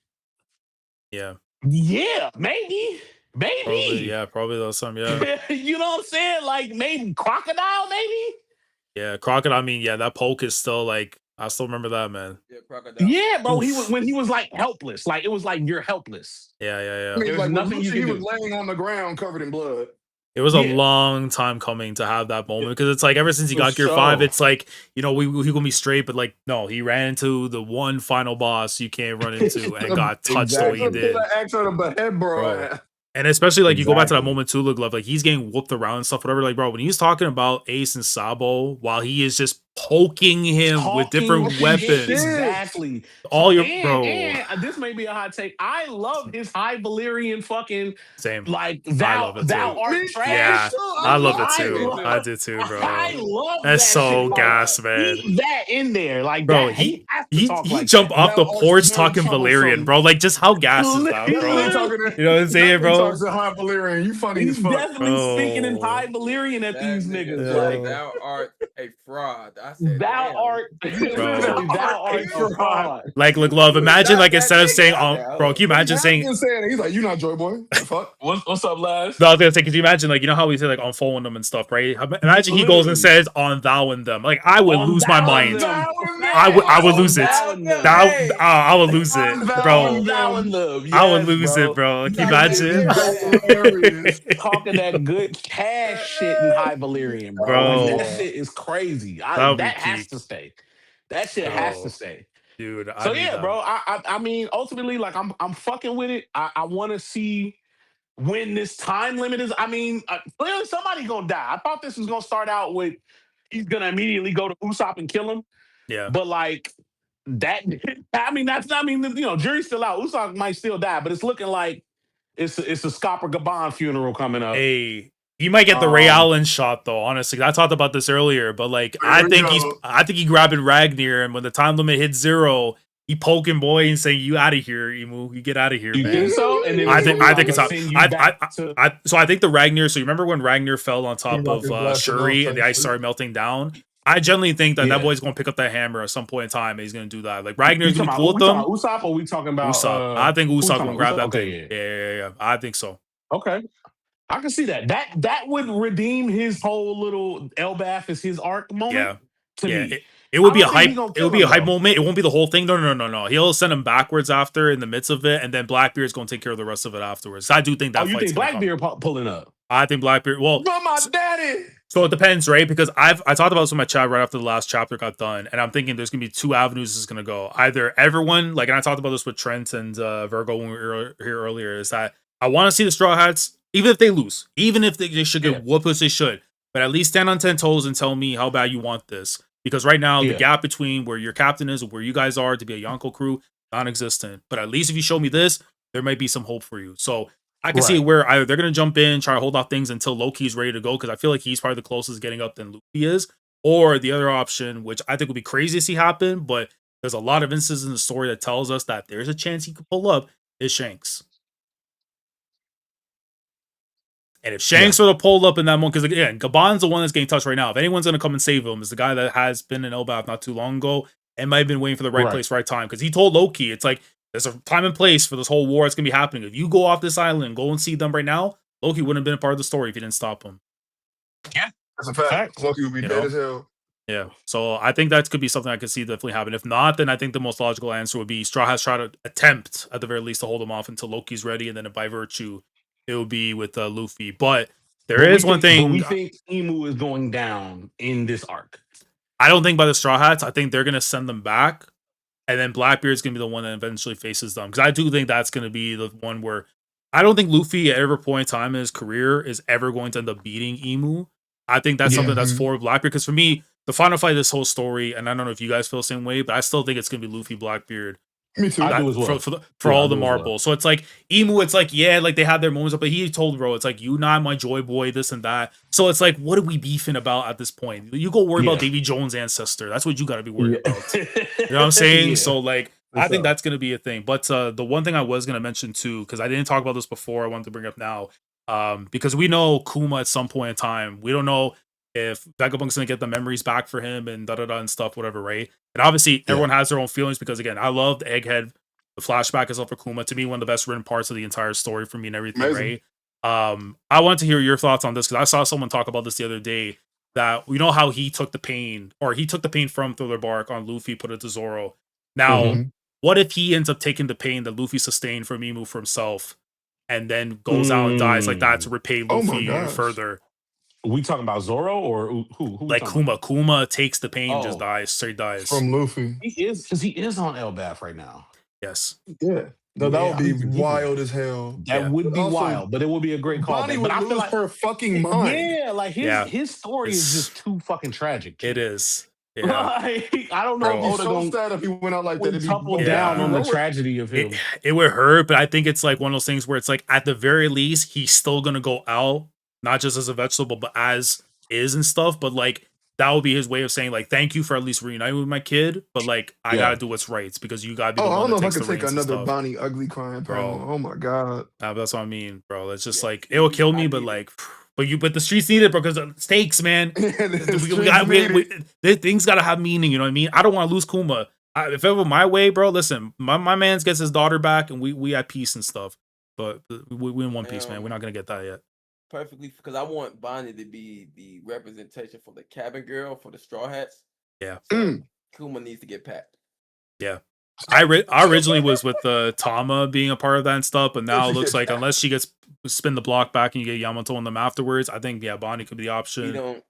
Yeah. Yeah, maybe. Probably those some, You know what I'm saying? Like maybe Crocodile, maybe? Yeah, Crocodile, I mean, that poke is still like, I still remember that, man. Yeah, Crocodile. Yeah, bro. When he was like helpless. Like it was like you're helpless. Yeah. I mean, like nothing you can do. He was laying on the ground covered in blood. It was a long time coming to have that moment because it's like ever since he got Gear 5, it's like, he gonna be straight, but like no, he ran into the one final boss you can't run into and got touched the way he did. Bro. And especially like you go back to that moment too, look, like he's getting whooped around and stuff, whatever. Like, bro, when he's talking about Ace and Sabo while he is just poking him with different weapons. Exactly. Bro. And this may be a hot take. I love his high Valyrian fucking same. Like thou art trash. Yeah, I love it too. I do too, bro. I love that's that so shit, gas, man. Keep that in there, like bro. That. He like jumped that. off the porch talking Valyrian, bro. Like just how gas is that, bro? You know what I'm saying, bro? High Valyrian. You funny He's as fuck. definitely speaking in high Valyrian at these niggas. Like thou art a fraud. I said thou art a fraud. Like, look, love. Imagine like instead of saying, bro, can you imagine saying? He's like, you not Joy Boy. The fuck? What's up, lads? No, I was gonna say, could you imagine like how we say like on following them and stuff, right? Imagine he goes and says on thou and them. Like I would lose my mind. I would lose it. I would lose it, bro. I would lose it, bro. Can you imagine? Talking that good cash shit in High Valyrian, bro. Like, that shit is crazy. That has to stay. That shit has to stay. Dude, so yeah, bro. I mean, ultimately, like I'm fucking with it. I want to see when this time limit is. I mean, clearly somebody's gonna die. I thought this was gonna start out with he's gonna immediately go to Usopp and kill him. Yeah. But like that, jury's still out. Usopp might still die, but it's looking like it's a Scopper Gabon funeral coming up. Hey, he might get the Ray Um, Allen shot though. Honestly, I talked about this earlier, but like There we go. I think he grabbing Ragnar, and when the time limit hits 0, he poking boy and saying, "You out of here, Emu. You get out of here, you man." think so? And then it's gonna be I like think a it's out. send you back to So I think the Ragnar. So you remember when Ragnar fell on He top rock of his blasting off Shuri and the type ice shit. started melting down? I generally think that yeah. boy's gonna pick up that hammer at some point in time, and he's gonna do that. Like Ragnar's You gonna talking be about cool with we talking them. about Usopp or we talking about Usopp. I think who we Usopp talking gonna about? grab Usopp? that Okay, thing. yeah. Yeah. I think so. Okay. I can see that. That would redeem his whole little Elbath is his arc moment Yeah. to Yeah. me. It I would be a don't think he hype. gonna It would kill be a him hype though. moment. It won't be the whole thing. No. He'll send him backwards after in the midst of it, and then Blackbeard's gonna take care of the rest of it afterwards. I do think Oh, that you fight's think gonna come. Blackbeard pulling up? I think Blackbeard. Well, But my daddy. so it depends, right? Because I talked about this in my chat right after the last chapter got done, and I'm thinking there's gonna be 2 avenues this is gonna go. Either everyone, like, and I talked about this with Trent and Virgo when we were here earlier, is that I want to see the Straw Hats, even if they lose, even if they should Yeah. get whooped, which they should, but at least stand on 10 toes and tell me how bad you want this. Because right now, the Yeah. gap between where your captain is and where you guys are to be a Yonko crew, non-existent. But at least if you show me this, there might be some hope for you. So I can see Right. where either they're going to jump in, try to hold off things until Loki's ready to go, because I feel like he's probably the closest getting up than Luffy is. Or the other option, which I think would be crazy to see happen, but there's a lot of instances in the story that tells us that there's a chance he could pull up, is Shanks. And if Shanks were to pull up in that moment, because again, Gabon's the one that's getting touched right now. If anyone's going to come and save him, is the guy that has been in Elbaf not too long ago and might have been waiting for the right Right. place, right time. Because he told Loki, it's like, there's a time and place for this whole war that's going to be happening. If you go off this island and go and see them right now, Loki wouldn't have been a part of the story if you didn't stop him. That's a fact. Fact. Loki would be You dead know? as hell. Yeah. So I think that could be something I could see definitely happen. If not, then I think the most logical answer would be Straw Hats try to attempt, at the very least, to hold him off until Loki's ready. And then if by virtue, it would be with Luffy. But there But is one But we thing. think Emu is going down in this arc. I don't think by the Straw Hats. I think they're going to send them back. And then Blackbeard's going to be the one that eventually faces them. Because I do think that's going to be the one where I don't think Luffy at every point in time in his career is ever going to end up beating Emu. I think that's Yeah. something that's for Blackbeard. Because for me, the final fight of this whole story, and I don't know if you guys feel the same way, but I still think it's going to be Luffy Blackbeard. Me too. I do as well. For Yeah, I all do the as well. marbles. So it's like Emu, it's like, yeah, like they had their moments, but he told bro, it's like, you not my joy boy, this and that. So it's like, what are we beefing about at this point? You go worry about Yeah. Davy Jones' ancestor. That's what you got to be worried Yeah. about. You know what I'm saying? Yeah. So like, I What's think up? that's going to be a thing. But the one thing I was going to mention too, because I didn't talk about this before, I wanted to bring up now, because we know Kuma at some point in time, we don't know if Vagabunk's going to get the memories back for him and da-da-da and stuff, whatever, right? And obviously, everyone has their own feelings because, again, I love the Egghead, the flashback is up for Kuma. To me, one of the best written parts of the entire story for me and everything, Amazing. right? I wanted to hear your thoughts on this because I saw someone talk about this the other day, that you know how he took the pain from Thriller Bark on Luffy, put it to Zoro. Now, Mhm. what if he ends up taking the pain that Luffy sustained from Emu for himself and then goes out and dies like that to repay Oh my Luffy even gosh. further? We talking about Zoro or who? We Like talking about? Kuma takes the pain, just Oh. dies, straight dies. From Luffy. He is on Elbath right now. Yes. Yeah. No, that Yeah, would I be didn't forget wild as hell. That Yeah. would But be also, wild, but it would be a great Bonnie callback. would But I feel lose like her fucking mind. yeah, like his story is It's- just too fucking tragic. It is. Yeah. Like, I don't know Bro. if I'd be Oda so gonna sad if he went out like that. would It'd be topple way down on the lower. tragedy of him. It would hurt, but I think it's like one of those things where it's like at the very least he's still gonna go out, not just as a vegetable, but as is and stuff. But like that would be his way of saying like, thank you for at least reuniting with my kid, but like I Yeah. gotta do what's right because you gotta be the Oh, I one don't know that if I takes could the take reins and another stuff. Bonnie ugly crying Bro. panel. Oh my god. That's what I mean, bro. It's just Yeah. like it will kill me, I but need like, but the streets need it because of stakes, man. Things gotta have meaning. You know what I mean? I don't want to lose Kuma. If it were my way, bro, listen, my man's gets his daughter back, and we at peace and stuff. But we in one piece, man. We're not gonna get that yet. Perfectly, because I want Bonnie to be the representation for the cabin girl for the Straw Hats. Yeah. So Kuma needs to get packed. Yeah. I originally was with Tama being a part of that and stuff, but now it looks like unless she gets spin the block back and you get Yamato on them afterwards, I think Bonnie could be the We option. don't.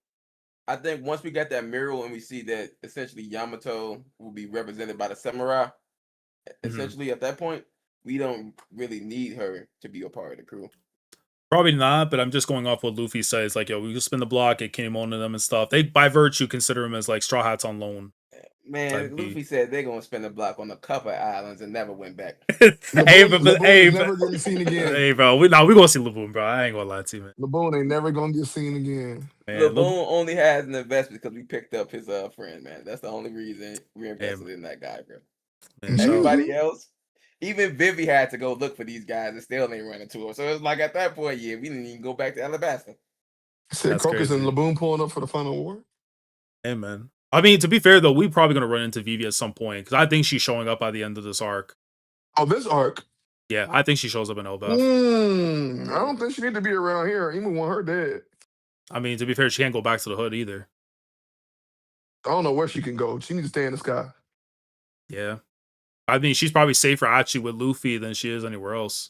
I think once we got that mural and we see that essentially Yamato will be represented by the samurai, essentially at that point, we don't really need her to be a part of the crew. Probably not, but I'm just going off what Luffy says. Like, yo, we can spin the block, get Kinemon to them and stuff. They, by virtue, consider him as like Straw Hats on loan. Man, Type B. Luffy said they're gonna spend a block on a couple of islands and never went back. Hey, Laboon, but Laboon hey, is but never getting seen again. hey, bro, we gonna see Laboon, bro. I ain't gonna lie to you, man. Laboon ain't never gonna get seen again. Man, LeBron only has an investment because we picked up his friend, man. That's the only reason we're Hey, invested in that guy, bro. man, shout out. Everybody else, even Vivi had to go look for these guys and still ain't running to him. So it's like at that point, yeah, we didn't even go back to Alabasta. Said That's Crocus and crazy. Laboon pulling up for the final war. Hey, man. I mean, to be fair though, we probably gonna run into Vivi at some point because I think she's showing up by the end of this arc. Oh, this arc. Yeah, I think she shows up in Elbaf. I don't think she need to be around here. Even want her dead. I mean, to be fair, she can't go back to the hood either. I don't know where she can go. She needs to stay in the sky. Yeah. I mean, she's probably safer actually with Luffy than she is anywhere else.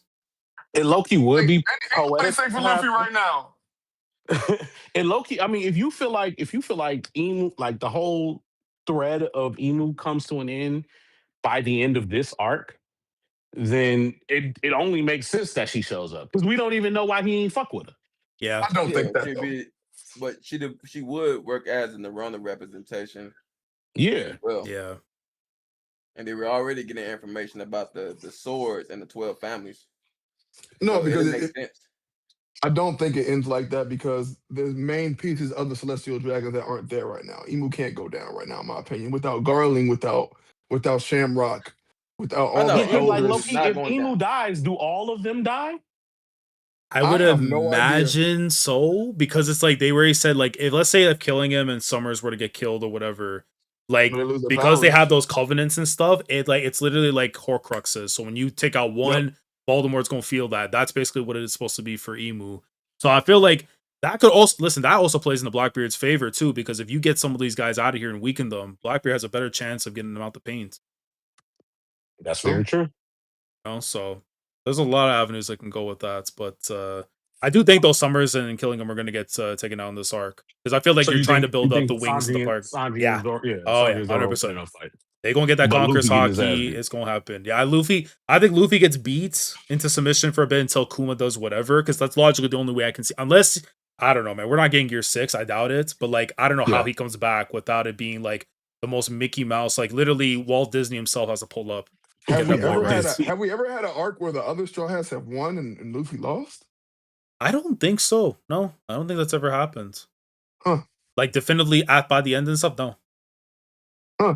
It low-key would be Ain't poetic. safe for Luffy right now. And low-key, I mean, if you feel like Emu, like the whole thread of Emu comes to an end by the end of this arc, then it only makes sense that she shows up. Because we don't even know why he ain't fuck with her. Yeah. I don't think that she'd though. be, but she would work as an Arona representation. Yeah. Well, Yeah. and they were already getting information about the swords and the 12 families. No, So because it makes sense. I don't think it ends like that because there's main pieces of the celestial dragons that aren't there right now. Emu can't go down right now, in my opinion. Without Garling, without Shamrock, without I all know, the Yeah, but like elders. Emu's low-key, not if going Emu down. dies, do all of them die? I would have no idea. imagine so because it's like they already said like if let's say if killing him and Summers were to get killed or whatever, like They lose their because they powers. have those covenants and stuff, it's literally like Horcruxes. So when you take out one, Voldemort's gonna feel that. That's basically what it is supposed to be for Emu. So I feel like that could also that also plays in the Blackbeard's favor too, because if you get some of these guys out of here and weaken them, Blackbeard has a better chance of getting them out the paint. That's very true. So there's a lot of avenues that can go with that, but I do think those Summers and killing them are going to get taken out in this arc because I feel like So you're you trying to think build up the wings of the park. Yeah. Oh yeah, Sanji and Zoro 100%. in a fight. They're gonna get that But Conqueror's Luffy getting his ass Haki. beat. It's gonna happen. Yeah, Luffy. I think Luffy gets beat into submission for a bit until Kuma does whatever, because that's logically the only way I can see. Unless I don't know, man. We're not getting Gear 6. I doubt it. But like, I don't know how Yeah. he comes back without it being like the most Mickey Mouse. Like literally, Walt Disney himself has to pull up. to Have get we that boy ever had right. have we ever had an arc where the other Straw Hats have won and Luffy lost? I don't think so. No, I don't think that's ever happened. Huh. Like definitively by the end and stuff. No. Huh.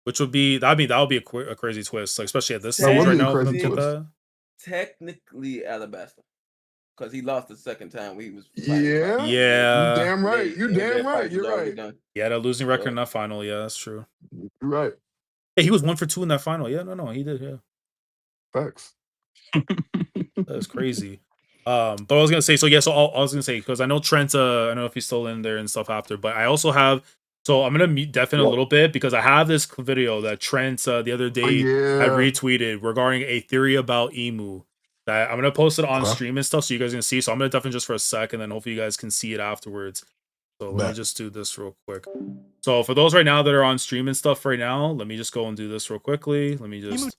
Which would be that would be a crazy twist, like especially at this That stage would right be a now. For them crazy to get twist. that. Technically Alabasta, because he lost the second time when he was fighting. Yeah. Yeah. You damn right. You damn that right. fight You're was already right. done. Yeah, that losing record So- in that final. Yeah, that's true. You're right. Hey, he was 1 for 2 in that final. Yeah, no, he did. Yeah, Facts. that's crazy. But I was gonna say, so yeah, so I was gonna say because I know Trent. I don't know if he's still in there and stuff after, but I also have. So I'm gonna mute Deaf in a little bit because I have this video that Trent the other day yeah. I retweeted regarding a theory about Emu. That I'm gonna post it on Okay. stream and stuff, so you guys can see. So I'm gonna deafen just for a sec, and then hopefully you guys can see it afterwards. So let me Bet. just do this real quick. So for those right now that are on stream and stuff right now, let me just go and do this real quickly. Let me just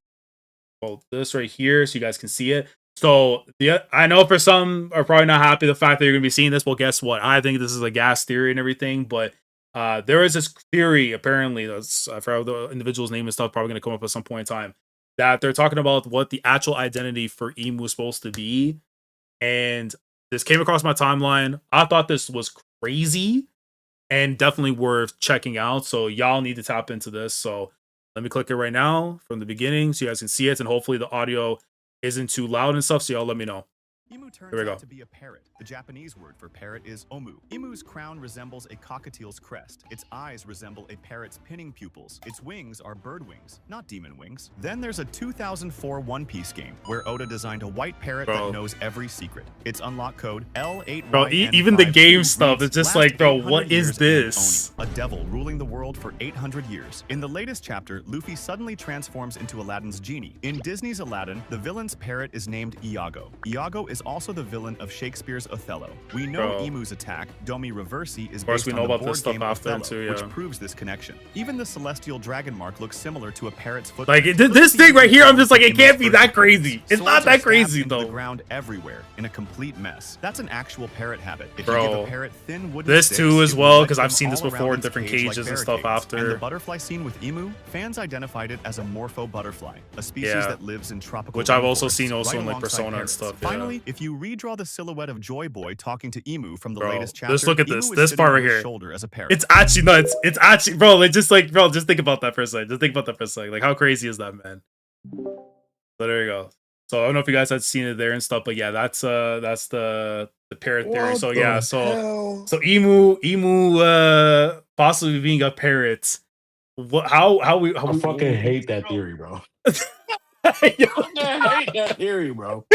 hold this right here so you guys can see it. So I know for some are probably not happy the fact that you're gonna be seeing this. Well, guess what? I think this is a gas theory and everything, but there is this theory apparently that's I forgot the individual's name and stuff, probably gonna come up at some point in time, that they're talking about what the actual identity for Emu is supposed to be. And this came across my timeline. I thought this was crazy and definitely worth checking out. So y'all need to tap into this. So let me click it right now from the beginning so you guys can see it. And hopefully the audio isn't too loud and stuff. So y'all let me know. Emu turns Here we go. out to be a parrot. The Japanese word for parrot is omu. Emu's crown resembles a cockatiel's crest. Its eyes resemble a parrot's pinning pupils. Its wings are bird wings, not demon wings. Then there's a 2004 One Piece game where Oda designed a white parrot that knows every secret. Its unlock code L8. Bro, even the game stuff is just like, bro, what is this? A devil ruling the world for 800 years. In the latest chapter, Luffy suddenly transforms into Aladdin's genie. In Disney's Aladdin, the villain's parrot is named Iago. Iago is is also the villain of Shakespeare's Othello. We know Bro. Emu's attack, Domi Reversi, is Of course, based we on know the about this board stuff game after Othello, too, which yeah. proves this connection. Even the celestial dragon mark looks similar to a parrot's foot. Like this thing right here, I'm just like, it can't be that crazy. It's not that crazy The though. ground everywhere in a complete mess. That's an actual parrot habit. If Bro, you give a parrot thin wooden this sticks, too as it will well, wedge because I've them seen this all before around in its different cage like cages and stuff barricades. after. And the butterfly scene with Emu, fans identified it as a morpho butterfly, a species Yeah. that lives in tropical Which I've also rainforests, seen also right in like alongside Persona and parrots. stuff. Yeah. Finally, if you redraw the silhouette of Joy Boy talking to Emu from the Bro, latest chapter, just look at Emu this. is This sitting part on right his here. shoulder as a parrot. It's actually nuts. It's actually, bro, it's just like, bro, just think about that for a second. Just think about that for a second. Like, how crazy is that, man? So there you go. So I don't know if you guys had seen it there and stuff, but yeah, that's the parrot theory. So yeah, so emu possibly being a parrot. What how we I fucking hate that theory, bro. Yo, I hate that theory, bro.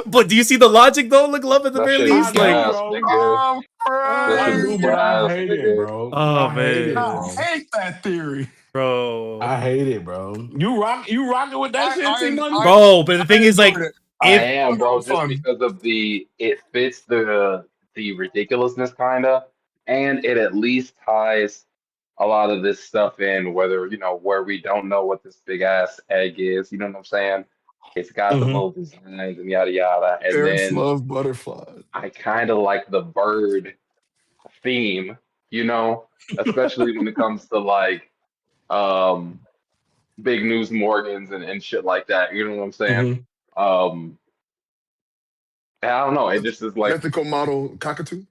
but do you see the logic though? Look, love at the That very shit least. is Like, gas, bro. nigga. I'm That I shit crying. is do, but I gas, hate it, nigga. bro. oh I hate it, man, I bro. hate that theory. bro, I hate it, bro. You rocking with that shit, T Money? bro. But the thing is, like, enjoyed it. I if am, bro, just Fun. because of it fits the ridiculousness kinda, and it at least ties a lot of this stuff in, whether where we don't know what this big ass egg is, you know what I'm saying? It's got the Mm-hmm. little designs and yada yada, and Parents then love butterflies. I kind of like the bird theme, especially when it comes to like um big news Morgans and shit like that. You know what I'm saying? Mm-hmm. Um, I don't know. It just is like Mythical model cockatoo.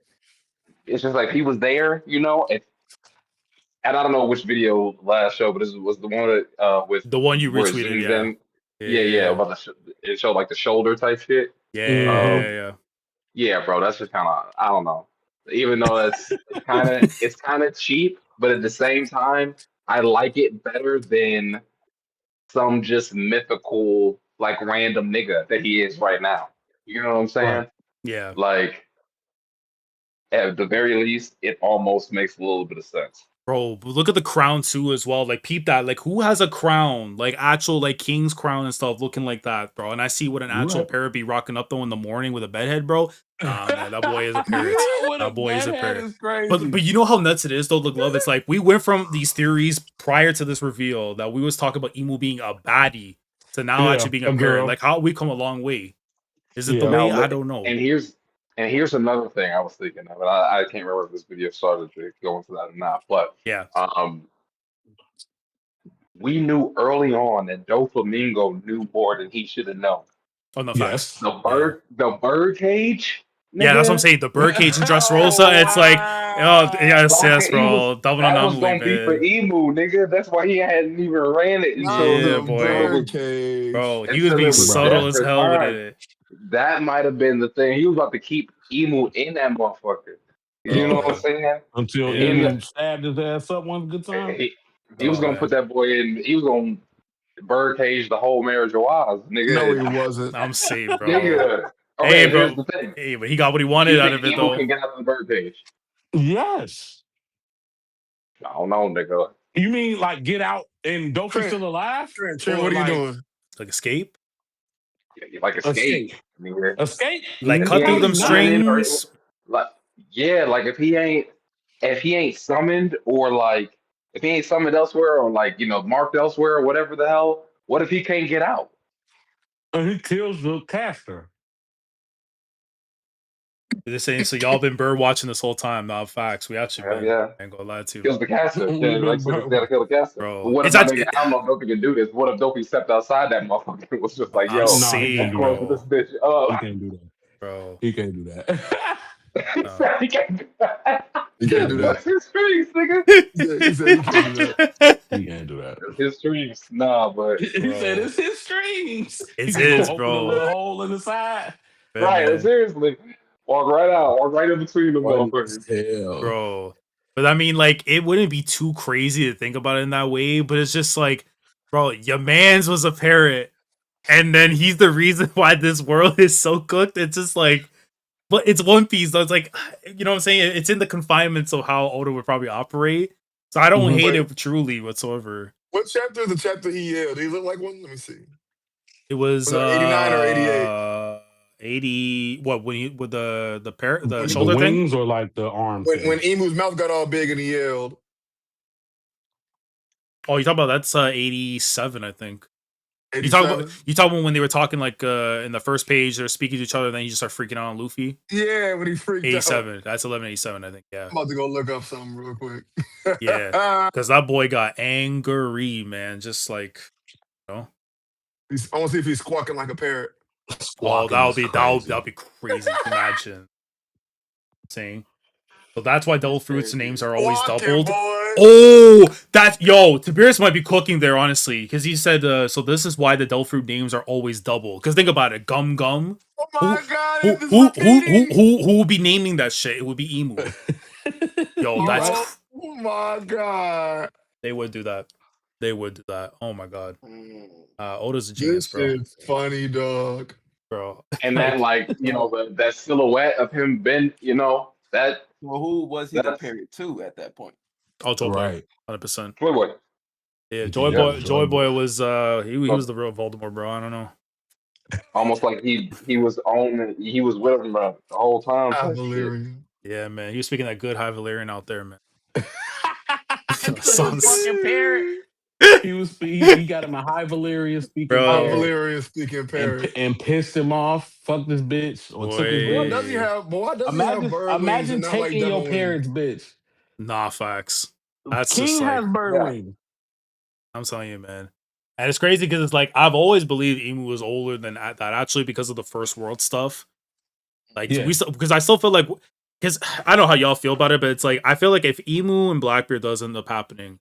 it's just like he was there, and I don't know which video last show, but this was the one that, with the one you where it retweeted, zooms yeah, in. Yeah, about it showed like the shoulder type shit. Mm-hmm. yeah. Yeah, bro, that's just kind of I don't know. Even though it's kind of cheap, but at the same time, I like it better than some just mythical like random nigga that he is right now. You know what I'm Right. saying? Yeah. Like at the very least, it almost makes a little bit of sense. Bro, look at the crown too as well. Like, peep that. Like, who has a crown? Like, actual, like, king's crown and stuff looking like that, bro. And I see what an actual Right. parrot be rocking up, though, in the morning with a bedhead, bro. Nah, man, that boy is a parrot. That boy is a parrot. Is crazy. But you know how nuts it is, though, look, love. It's like, we went from these theories prior to this reveal that we was talking about Emu being a baddie to now Yeah, actually being a a parrot. girl. Like, how we come a long way. Is it the Yeah. way? Now, I don't know. and here's another thing I was thinking of, and I can't remember if this video started to go into that or not, but Yeah. we knew early on that Doflamingo knew more than he should have known. Oh, no, Yes. facts. The bird cage. Yeah, that's what I'm nigga, saying. The birdcage and Dressrosa, it's like, oh, yes, like, bro. Double that was anomaly, gonna be for man. Emu, nigga. That's why he hadn't even ran it until Yeah, The boy. birdcage. Bro, he was until being it was subtle as desperate hell with time. it. That might have been the thing. He was about to keep Emu in that motherfucker. You know what I'm saying? Until Yeah. Emu stabbed his ass up one good time. He was Oh, gonna man. put that boy in. He was gonna birdcage the whole marriage of Oz, nigga. No, he wasn't. I'm safe, bro. Nigga. Okay, Hey, here's bro. the thing. Hey, but he got what he Do wanted you out think of it, Emu though. can get out of the birdcage? Yes. I don't know, nigga. You mean like get out and Dofi's Trent, still alive? Trent, Or what are you like doing? Like, escape? Yeah, like escape. Nigga. Escape? Like, If cut he through ain't them summoned or strings? like like if he ain't summoned or like if he ain't summoned elsewhere or like marked elsewhere or whatever the hell, what if he can't get out? And he kills the caster. They're saying, so y'all been bird watching this whole time. Nah, facts. We actually Hell been. yeah. I ain't gonna lie to you. Kills the caster. We've Yeah, like been so they bur- gotta kill the caster. Bro, But what if it's my actually, nigga, I don't know if Dopey can do this. What if Dopey stepped outside that motherfucker and was just like, I'm yo, Nah, he saying, can't do close bro. this bitch He up. can't do that. Bro. He can't do that. He can't do that. You can't do That's that. his streaks, nigga. He said he can't do that. He can't do that. That's his streaks. Nah, but He said it's his strings. It's He gonna his, open bro. a little hole in the side. right, Man. seriously. Walk right out. Walk right in between the Funny motherfuckers. as hell. Bro. But I mean, like, it wouldn't be too crazy to think about it in that way, but it's just like, bro, your man's was a parrot, and then he's the reason why this world is so cooked. It's just like, but it's One Piece, though. It's like, you know what I'm saying? It's in the confinements of how Oda would probably operate. So I don't hate it truly whatsoever. What chapter is the chapter he yelled? Did he look like one? Let me see. It was Was it 89 or 88? 80. What when you with the The shoulder thing? wings or like the arm thing? When Emu's mouth got all big and he yelled. Oh, you talking about that's 87, I think. You 87? talk about when they were talking like in the first page, they're speaking to each other, and then you just start freaking out on Luffy. Yeah, when he freaked out. 87. That's 1187, I think. Yeah. I'm about to go look up something real quick. Yeah, because that boy got angry, man. Just like, you know. I want to see if he's squawking like a parrot. Oh, Squawking is crazy. that'll be crazy. Imagine saying. So that's why double fruits crazy. names are always Squawking, doubled. boy. Oh, that's Tiberius might be cooking there, honestly, because he said so. This is why the double fruit names are always double. Because think about it, Gum Gum. Oh my God! Who It's just repeating. who would be naming that shit? It would be Emu. Yo, that's Oh my God! they would do that. They would do that. Oh my God. Mm. Oda's a genius, This bro. is funny, dog. Bro. And then like that silhouette of him been that Well, who was he that's compared to at that point? Oh, Joy Boy, Right. 100%. Playboy. Yeah, Yeah, Joy Joy Boy. Boy was he was the real Voldemort, bro. I don't know. Almost like he was with him the whole time. Ah, type shit. Valerian. Yeah, man, he was speaking that good High Valyrian out there, man. Sons. Fucking parrot. He got him a High Valyrian speaking Bro. Ah, parrot Valerian speaking parrot. and pissed him off. Fucked this bitch or took his Boy. Why bitch. does he have? But why does he have bird wings Imagine and not like taking devil your wings? parrot's bitch. Nah, facts. That's King just like has bird Yeah. wings. I'm telling you, man. And it's crazy because it's like I've always believed Emu was older than that actually because of the first world stuff. Like Yeah. because I still feel like because I don't know how y'all feel about it, but it's like I feel like if Emu and Blackbeard does end up happening,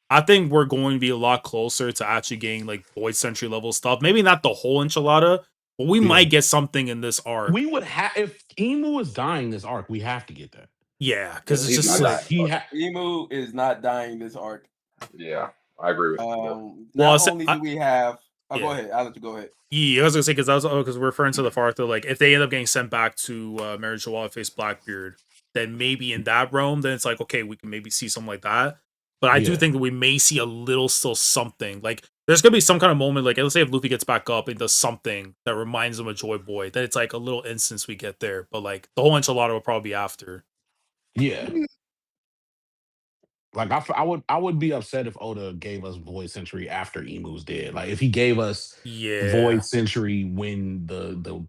I think we're going to be a lot closer to actually getting like Void Century level stuff. Maybe not the whole enchilada, but we might get something in this arc. We would have if Emu is dying this arc. We have to get that. Yeah, because it's He's just not like dying. Emu is not dying this arc. Yeah, I agree with you. Well, Not only do we have. Oh, yeah. Go ahead. I'll let you go ahead. Yeah, I was gonna say because we're referring to the fact that like if they end up getting sent back to Mary Joelle face Blackbeard, then maybe in that realm, then it's like okay, we can maybe see something like that. But I do think that we may see a little still something. Like there's gonna be some kind of moment, like let's say if Luffy gets back up and does something that reminds him of Joy Boy, then it's like a little instance we get there. But like the whole enchilada will probably be after. Yeah. Like I would be upset if Oda gave us Void Century after Emu's dead. Like if he gave us Void Century when the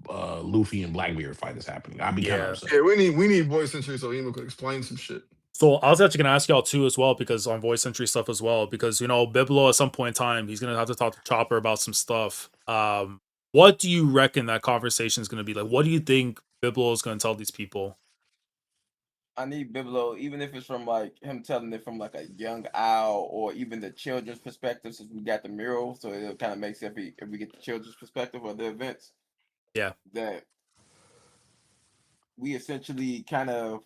Luffy and Blackbeard fight is happening, I'd be kind of upset. Yeah, we need Void Century so Emu could explain some shit. So I was actually gonna ask y'all too as well because on Void Century stuff as well because Biblo at some point in time he's gonna have to talk to Chopper about some stuff. What do you reckon that conversation is gonna be like? What do you think Biblo is gonna tell these people? I need Biblo, even if it's from like him telling it from like a young owl or even the children's perspective, since we got the mural, so it kind of makes if we get the children's perspective of the events. Yeah. That we essentially kind of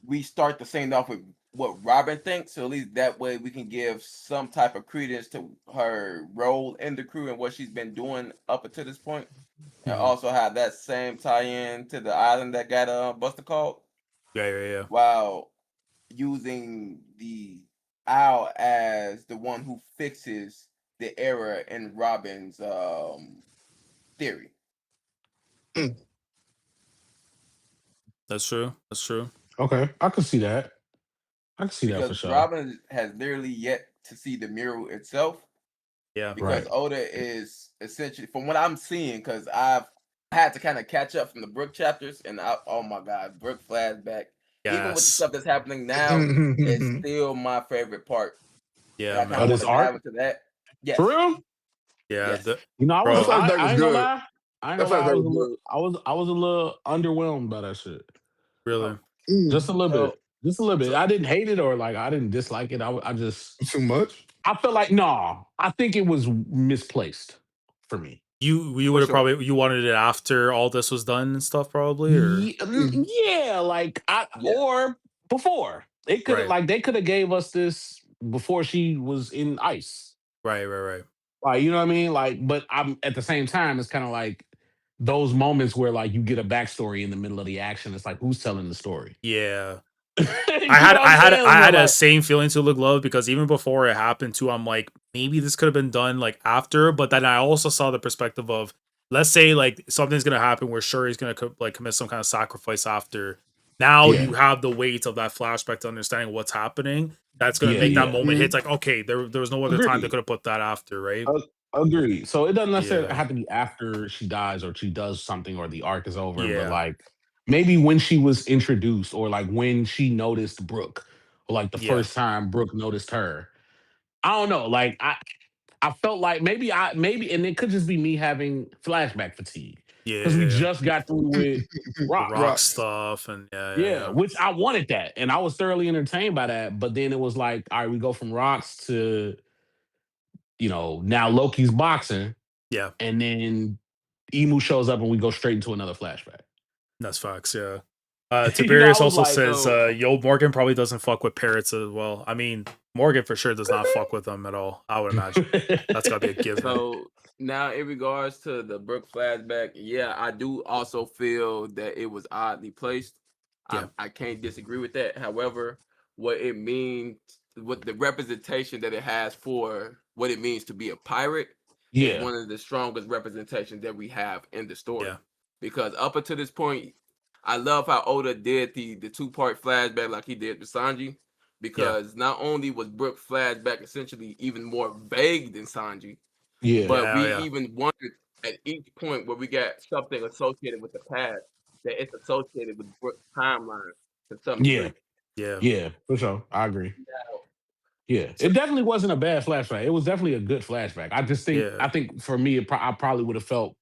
we start the scene off with what Robin thinks, so at least that way we can give some type of credence to her role in the crew and what she's been doing up until this point. And also have that same tie-in to the island that got Buster called. Yeah. While using the owl as the one who fixes the error in Robin's theory. That's true. Okay, I can see that. That for sure. Robin has literally yet to see the mural itself. Yeah, because Oda is essentially, from what I'm seeing, because I had to kind of catch up from the Brook chapters, and oh my god, Brook flashback. Yes. Even with the stuff that's happening now, it's still my favorite part. Yeah, man. This art into that. Yes. For real? Yeah. Yes. I ain't gonna lie. I was a little underwhelmed by that shit. Really? Just a little bit. Just a little bit. I didn't hate it or like I didn't dislike it. I just too much. I feel like I think it was misplaced for me. You would have probably you wanted it after all this was done and stuff probably or yeah like or before it could like they could have gave us this before she was in ice. Right. Like you know what I mean? Like, but I'm at the same time it's kind of like those moments where like you get a backstory in the middle of the action. It's like who's telling the story? Yeah. I had a same feeling to Look Love because even before it happened too, I'm like, maybe this could have been done like after, but then I also saw the perspective of let's say like something's gonna happen where Shuri's gonna like commit some kind of sacrifice after. Now Yeah, you have the weight of that flashback to understanding what's happening. That's gonna yeah, make that yeah. moment hit. Mhm. Like, okay, there was no other time they Agreed. could have put that after, right? Uh, Agreed. So it doesn't necessarily Yeah, have to be after she dies or she does something or the arc is over, but yeah, like maybe when she was introduced or like when she noticed Brooke or like the yeah, first time Brooke noticed her. I don't know. Like I felt like maybe and it could just be me having flashback fatigue because we yeah. just got through with The Rocks. rock Rocks. stuff and Yeah, yeah. which I wanted that, and I was thoroughly entertained by that. But then it was like, all right, we go from Rocks to now Loki's boxing, Yeah, and then Emu shows up, and we go straight into another flashback. that's facts. Yeah. I Tiberius was also like, says, So "Yo, Morgan probably doesn't fuck with parrots as well." I mean, Morgan for sure does not fuck with them at all. I would imagine that's gotta be a given. So now, in regards to the Brooke flashback, yeah, I do also feel that it was oddly placed. I, Yeah, I can't disagree with that. However, what it means, what the representation that it has for what it means to be a pirate is yeah, one of the strongest representations that we have in the story. yeah, Because up until this point, I love how Oda did the two-part flashback like he did with Sanji. yeah, Because not only was Brooke flashback essentially even more vague than Sanji, yeah, but yeah, we yeah, even wondered at each point where we got something associated with the past that it's associated with Brooke's timeline to some yeah, degree. yeah. yeah, for sure. I agree. Now, Yeah, So, it definitely wasn't a bad flashback. It was definitely a good flashback. yeah. I think for me, I probably would have felt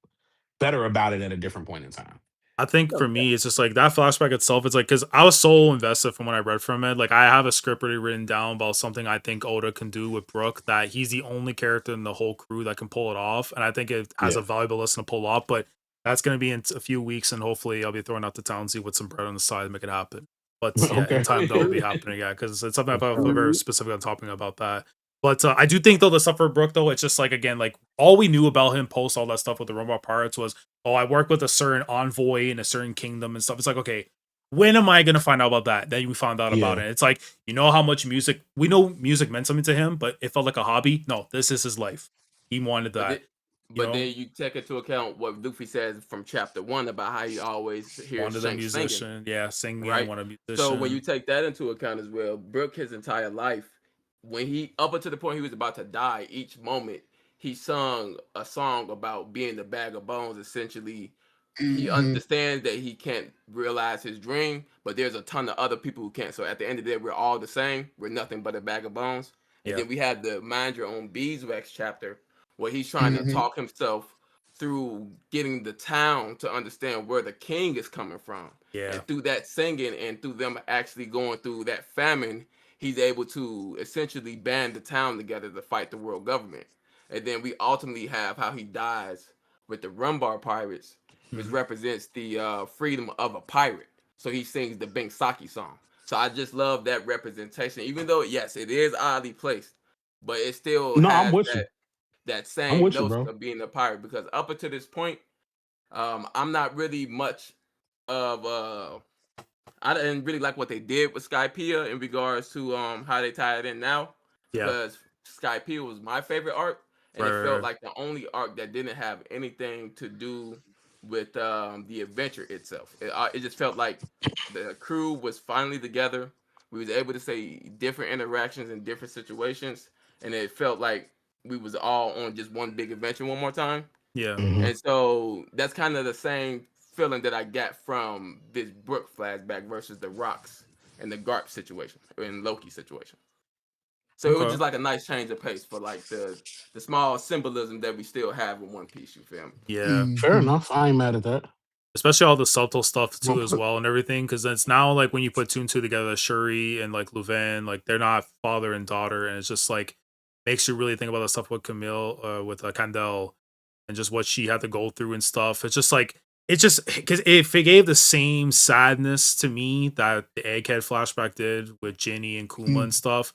better about it at a different point in time. I think for me, it's just like that flashback itself. It's like because I was so invested from when I read from it. Like I have a script already written down about something I think Oda can do with Brooke. That he's the only character in the whole crew that can pull it off, and I think it has a Yeah. valuable lesson to pull off. But that's gonna be in a few weeks, and hopefully I'll be throwing out to Townsy with some bread on the side to make it happen. But yeah, in Okay. time that will be happening. Yeah, because it's something I feel very Mhm. specific on talking about that. But I do think though the stuff for Brooke though, it's just like again, like all we knew about him post all that stuff with the Robot Pirates was, oh, I work with a certain envoy in a certain kingdom and stuff. It's like, okay, when am I gonna find out about that? Then we found out about Yeah. it. It's like, you know how much music we know music meant something to him, but it felt like a hobby. No, this is his life. He wanted but that, then, you but know, then you take into account what Luffy says from chapter 1 about how he always hears wanted a Shanks singing. musician, yeah, singing, Right? want a So when you musician. take that into account as well, Brooke his entire life, when he up until the point he was about to die, each moment he sung a song about being the bag of bones. Essentially, he Mhm. understands that he can't realize his dream, but there's a ton of other people who can't. So at the end of the day, we're all the same. We're nothing but a bag of bones. And Yeah, then we have the Mind Your Own Beeswax chapter where he's trying to Mhm. talk himself through getting the town to understand where the king is coming from. yeah, And through that singing and through them actually going through that famine, he's able to essentially band the town together to fight the world government. And then we ultimately have how he dies with the Rumbar pirates, which mhm, represents the freedom of a pirate. So he sings the Bink Saki song. So I just love that representation, even though yes, it is oddly placed, but it still No, I'm has with you. that I'm same with you, notion bro. of being a pirate. Because up until this point, I'm not really much of I didn't really like what they did with Skypiea in regards to how they tie it in now, yeah, because Skypiea was my favorite arc, and right, it right, felt right. like the only arc that didn't have anything to do with the adventure itself. It just felt like the crew was finally together. We was able to say different interactions in different situations, and it felt like we was all on just one big adventure one more time. Yeah, Mhm. And so that's kind of the same feeling that I got from this Brook flashback versus the Rocks and the Garp situation and Loki situation. So it was okay, just like a nice change of pace for like the small symbolism that we still have in One Piece. You feel me? yeah. Fair Mhm. enough. I ain't mad at that. Especially all the subtle stuff Well too as put. well and everything because it's now like when you put two and two together, Shuri and like Louvain, like they're not father and daughter, and it's just like makes you really think about the stuff with Camille, with Candel, and just what she had to go through and stuff. It's just like it's just because it gave the same sadness to me that the Egghead flashback did with Ginny and Kuma and Mhm. stuff.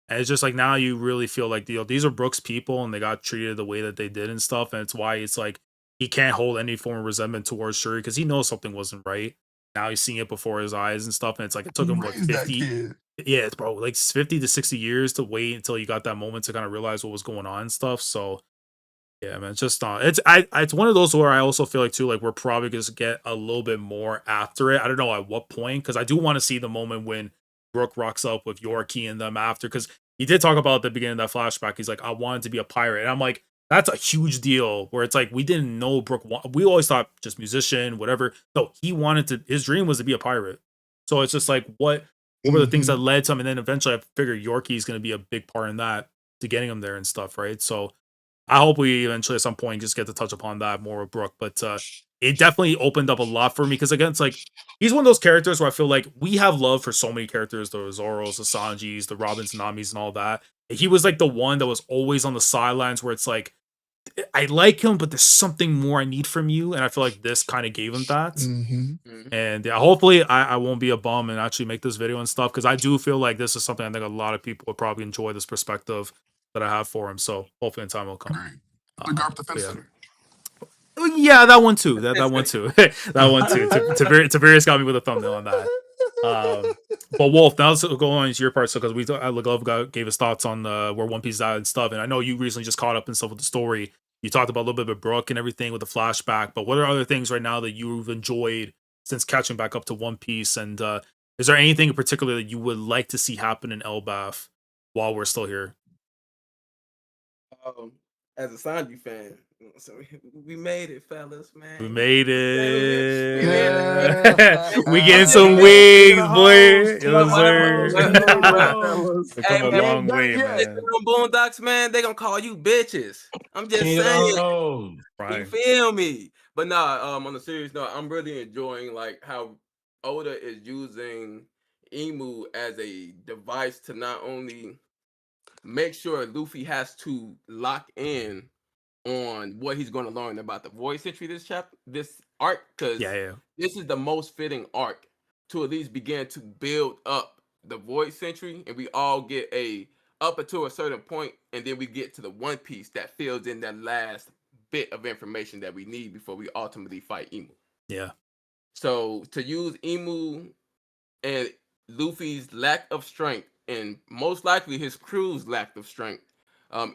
And it's just like now you really feel like these are Brooks people and they got treated the way that they did and stuff. And it's why it's like he can't hold any form of resentment towards Shuri because he knows something wasn't right. Now he's seeing it before his eyes and stuff. And it's like it took He him what raised that 50, kid. yeah, it's bro, like 50 to 60 years to wait until you got that moment to kind of realize what was going on and stuff. So Yeah, man. It's just not. It's one of those where I also feel like too, like we're probably gonna get a little bit more after it. I don't know at what point, because I do want to see the moment when Brooke rocks up with Yorkie and them after, because he did talk about at the beginning of that flashback. He's like, I wanted to be a pirate, and I'm like, that's a huge deal. Where it's like we didn't know Brooke. We always thought just musician, whatever. No, he wanted to. His dream was to be a pirate. So it's just like what were the things that led to him, and then eventually I figure Yorkie's gonna be a big part in that to getting him there and stuff, right? So I hope we eventually at some point just get to touch upon that more with Brooke. But it definitely opened up a lot for me, because again, it's like he's one of those characters where I feel like we have love for so many characters, the Zoros, the Sanjis, the Robins, Namis, and all that. He was like the one that was always on the sidelines where it's like, I like him, but there's something more I need from you. And I feel like this kind of gave him that. And yeah, hopefully I won't be a bum and actually make this video and stuff, because I do feel like this is something I think a lot of people would probably enjoy, this perspective that I have for him. So hopefully in time will come. Great. The Garp Defense yeah. Center. Yeah, that one too. That one too. That one too. Tiberius got me with a thumbnail on that. But Wolf, now let's go on to your part. So, because Love gave his thoughts on where One Piece is at and stuff, and I know you recently just caught up and stuff with the story. You talked about a little bit of Brooke and everything with the flashback, but what are other things right now that you've enjoyed since catching back up to One Piece? And is there anything in particular that you would like to see happen in Elbaf while we're still here? As a Sanji fan, so we made it, fellas, man. We made it. Yeah. We getting some wings, boy. Yes, sir. We've come a man, long way, yeah. man. Boondocks, man, they gonna call you bitches. I'm just King of the saying. Road. Right. You feel me? But nah, on a serious note, I'm really enjoying like how Oda is using Emu as a device to not only make sure Luffy has to lock in on what he's going to learn about the voice entry this arc, because Yeah. this is the most fitting arc to at least begin to build up the voice entry, and we all get up until a certain point, and then we get to the One Piece that fills in that last bit of information that we need before we ultimately fight Emu. Yeah. So to use Emu and Luffy's lack of strength, and most likely his crew's lack of strength,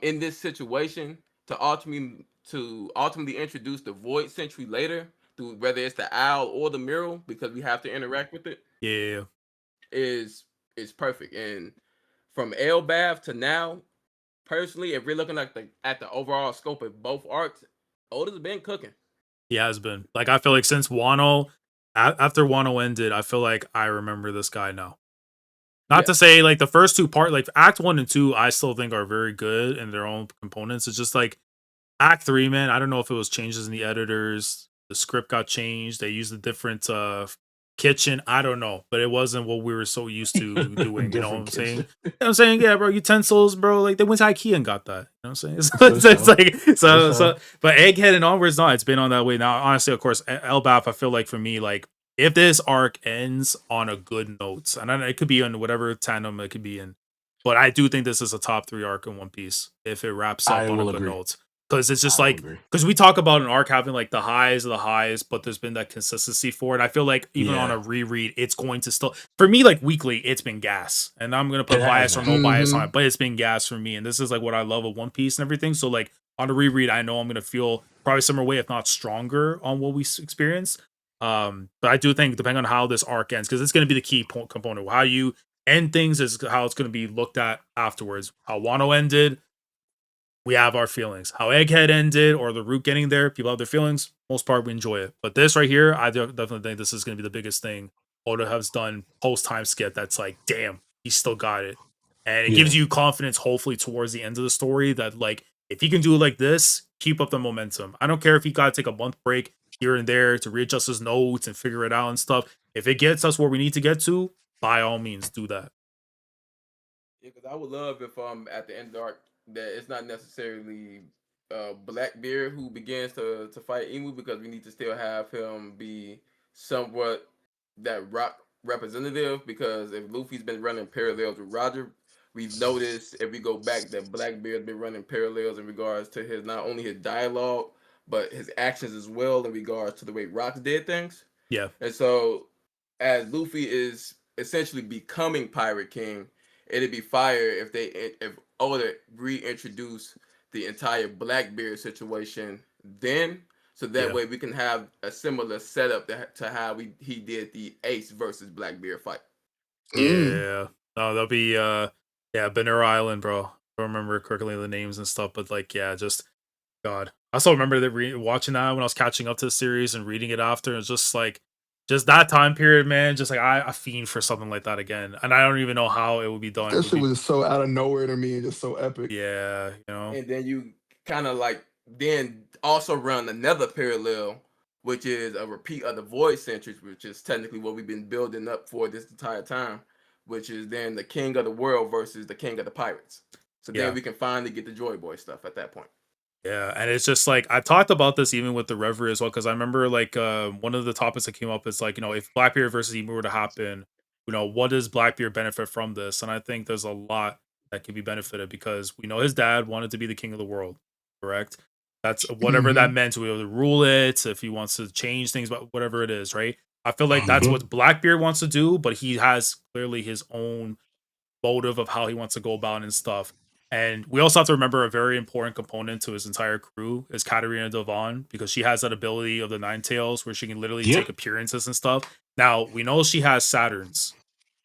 in this situation to ultimately introduce the Void Sentry later, through whether it's the owl or the mural, because we have to interact with it, Yeah. is perfect. And from Elbaf to now, personally, if we're looking at the overall scope of both arcs, Oda's been cooking. He has been. Like, I feel like since Wano, after Wano ended, I feel like I remember this guy now. Not to say like the first two like Act 1 and 2, I still think are very good in their own components. It's just like Act 3, man. I don't know if it was changes in the editors, the script got changed, they used a different kitchen. I don't know, but it wasn't what we were so used to doing. You know what I'm saying? You know what I'm saying? Yeah, bro, utensils, bro. Like they went to IKEA and got that. You know what I'm saying? It's like so. But Egghead and onwards, no, it's been on that way now. Honestly, of course, Elbaf. I feel like for me, like if this arc ends on a good note, and it could be on whatever tandem it could be in, but I do think this is a top 3 arc in One Piece if it wraps up on a good note. Because it's just because we talk about an arc having like the highs of the highs, but there's been that consistency for it. I feel like even on a reread, it's going to still, for me, like weekly, it's been gas. And I'm going to put bias or no bias on it, but it's been gas for me. And this is like what I love of One Piece and everything. So like on a reread, I know I'm going to feel probably similar way, if not stronger on what we experienced. But I do think depending on how this arc ends, because it's going to be the key component. How you end things is how it's going to be looked at afterwards. How Wano ended, we have our feelings. How Egghead ended or the root getting there, people have their feelings. Most part, we enjoy it. But this right here, I definitely think this is going to be the biggest thing Oda has done post time skip. That's like, damn, he still got it, and it gives you confidence. Hopefully, towards the end of the story, that like if he can do it like this, keep up the momentum. I don't care if he got to take a month break here and there to readjust his notes and figure it out and stuff. If it gets us where we need to get to, by all means, do that. Yeah, because I would love if at the end of the arc that it's not necessarily Blackbeard who begins to fight Emu, because we need to still have him be somewhat that rock representative, because if Luffy's been running parallels with Roger, we've noticed if we go back that Blackbeard's been running parallels in regards to his not only his dialogue but his actions as well in regards to the way Rocks did things. Yeah. And so as Luffy is essentially becoming Pirate King, it'd be fire if Oda reintroduce the entire Blackbeard situation then, so that way we can have a similar setup to how he did the Ace versus Blackbeard fight. Yeah. No, that'll be Banner Island, bro. I don't remember correctly the names and stuff, but like just God. I also remember that watching that when I was catching up to the series and reading it after. It's just like just that time period, man. Just like I fiend for something like that again, and I don't even know how it would be done. It That would shit be was so out of nowhere to me and just so epic. yeah, And then you kind of like then also run another parallel, which is a repeat of the Void Centuries, which is technically what we've been building up for this entire time, which is then the King of the World versus the King of the Pirates. So then we can finally get the Joy Boy stuff at that point. Yeah, and it's just like I talked about this even with the Reverie as well, because I remember like one of the topics that came up is like, if Blackbeard versus Emu were to happen, what does Blackbeard benefit from this? And I think there's a lot that can be benefited because we know his dad wanted to be the king of the world, correct? That's whatever that meant to be able to rule it, if he wants to change things, but whatever it is, right? I feel like that's what Blackbeard wants to do, but he has clearly his own motive of how he wants to go about and stuff. And we also have to remember a very important component to his entire crew is Katarina Devon, because she has that ability of the Nine Tails where she can literally take appearances and stuff. Now, we know she has Saturns.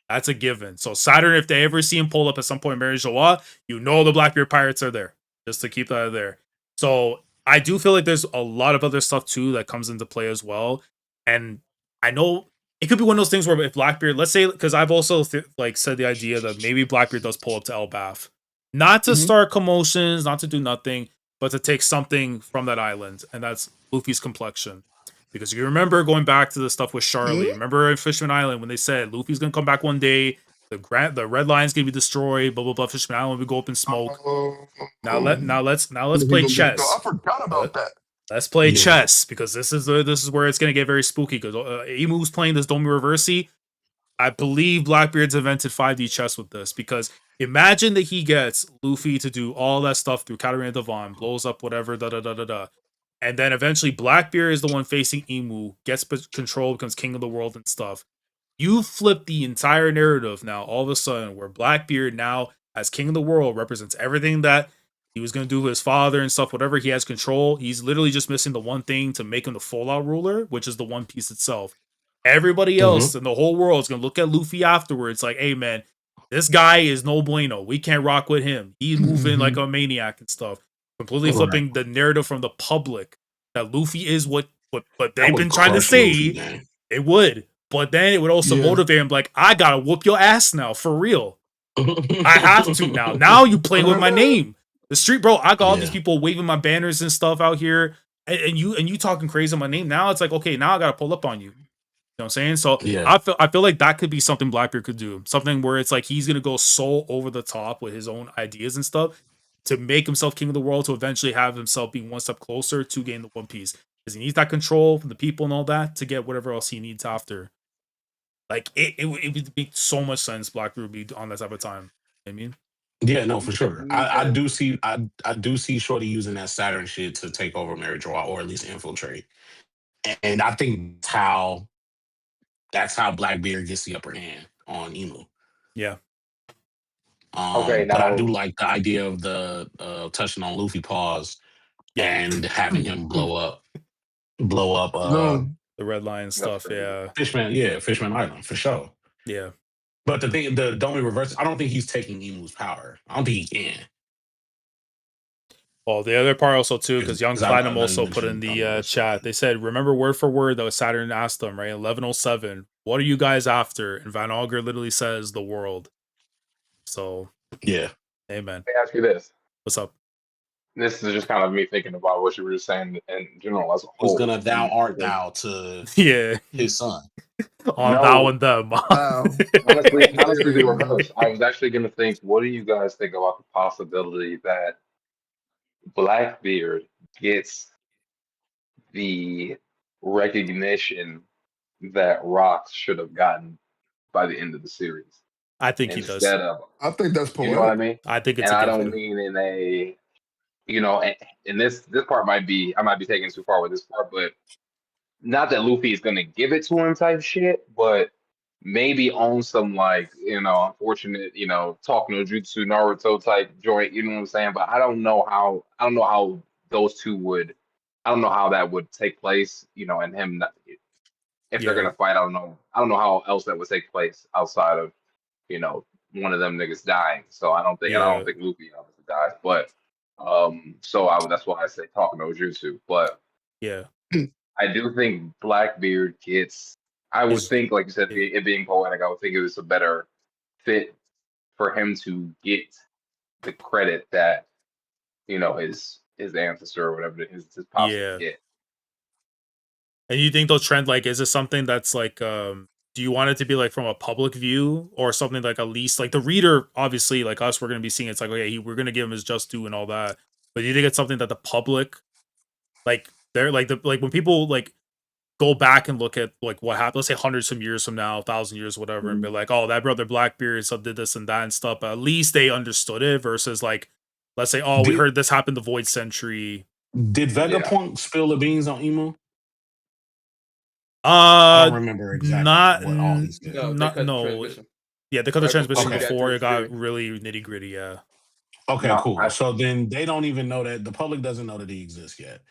That's a given. So Saturn, if they ever see him pull up at some point in Mary Joie, the Blackbeard Pirates are there. Just to keep that there. So I do feel like there's a lot of other stuff too that comes into play as well. And I know it could be one of those things where if Blackbeard, let's say, because I've also said the idea that maybe Blackbeard does pull up to Elbaf, not to start commotions, not to do nothing, but to take something from that island, and that's Luffy's complexion. Because you remember going back to the stuff with Charlie, remember in Fishman Island when they said Luffy's gonna come back one day, the red line's gonna be destroyed, blah blah blah. Fishman Island we go up in smoke. Now let's play chess. I forgot about that. Let's play chess because this is where it's gonna get very spooky. Because Emu's playing this Domi Reversi. I believe Blackbeard's invented 5D chess with this because imagine that he gets Luffy to do all that stuff through Katarina Devon, blows up whatever, and then eventually Blackbeard is the one facing Emu, gets control, becomes king of the world and stuff. You flip the entire narrative now, all of a sudden, where Blackbeard now, as king of the world, represents everything that he was going to do with his father and stuff, whatever he has control. He's literally just missing the one thing to make him the full-out ruler, which is the One Piece itself. Everybody else in the whole world is going to look at Luffy afterwards like, hey, man, this guy is no bueno. We can't rock with him. He's moving like a maniac and stuff. Completely flipping the narrative from the public that Luffy is what they've been trying to say. Luffy, it would. But then it would also motivate him like, I got to whoop your ass now, for real. I have to now. Now you playing with my name. The street, bro, I got all these people waving my banners and stuff out here. And you talking crazy on my name. Now it's like, okay, now I got to pull up on you. You know what I'm saying? So I feel like that could be something Blackbeard could do. Something where it's like he's gonna go so over the top with his own ideas and stuff to make himself king of the world to eventually have himself be one step closer to gain the One Piece. Because he needs that control from the people and all that to get whatever else he needs after. Like it would make so much sense Blackbeard would be on that type of time. You know what I mean? Yeah, no, for sure. I do see Shorty using that Saturn shit to take over Mary Joie or at least infiltrate. And I think that's how Blackbeard gets the upper hand on Emu. Yeah. Okay, but I now do like the idea of the touching on Luffy pause and having him blow up the red line stuff. Yeah. Fishman Island for sure. Yeah. But the thing, the Domi reverse, I don't think he's taking Emu's power. I don't think he can. Well, the other part also too, because Young Platinum also put in the chat. They said, "Remember word for word that Saturn asked them, right? 1107. What are you guys after?" And Van Auger literally says, "The world." So yeah, amen. Let me ask you this. What's up? This is just kind of me thinking about what you were just saying in general as a whole. Who's gonna thou art thou to his son? On thou and them. honestly, the reverse. I was actually gonna think, what do you guys think about the possibility that Blackbeard gets the recognition that Rocks should have gotten by the end of the series? I think he does. I think that's poetic. You know what I mean? I think it's. And I don't mean in a, and this part I might be taking too far with this part, but not that Luffy is gonna give it to him type shit, but maybe on some like, unfortunate, talk no jutsu Naruto type joint, you know what I'm saying? But I don't know how those two would, I don't know how that would take place, and him if they're Yeah. gonna fight, I don't know how else that would take place outside of, you know, one of them niggas dying. So I don't Yeah. think Luffy obviously dies, but that's why I say talk no jutsu. But Yeah. I do think Blackbeard gets. I would Is think, like you said, it, it being poetic, I would think it was a better fit for him to get the credit that his ancestor or whatever his pops would yeah. get. And you think they'll trend like is it something that's like do you want it to be like from a public view or something like at least like the reader obviously like us we're gonna be seeing it's like okay we're gonna give him his just due and all that. But do you think it's something that the public like they're like when people like go back and look at like what happened, let's say hundreds of years from now, 1,000 years, whatever, and be like, oh, that brother Blackbeard so did this and that and stuff. But at least they understood it versus like, let's say, oh, we Did heard this happened the Void Century. did Yeah. Vegapunk spill the beans on Emu? I Uh, don't remember exactly not, what all he said. No, they cut the no. transmission Yeah, they cut the right before transmission we Okay. got to before his it got theory. really nitty gritty. Yeah, Okay, No, cool. So then they don't even know that the public doesn't know that he exists yet.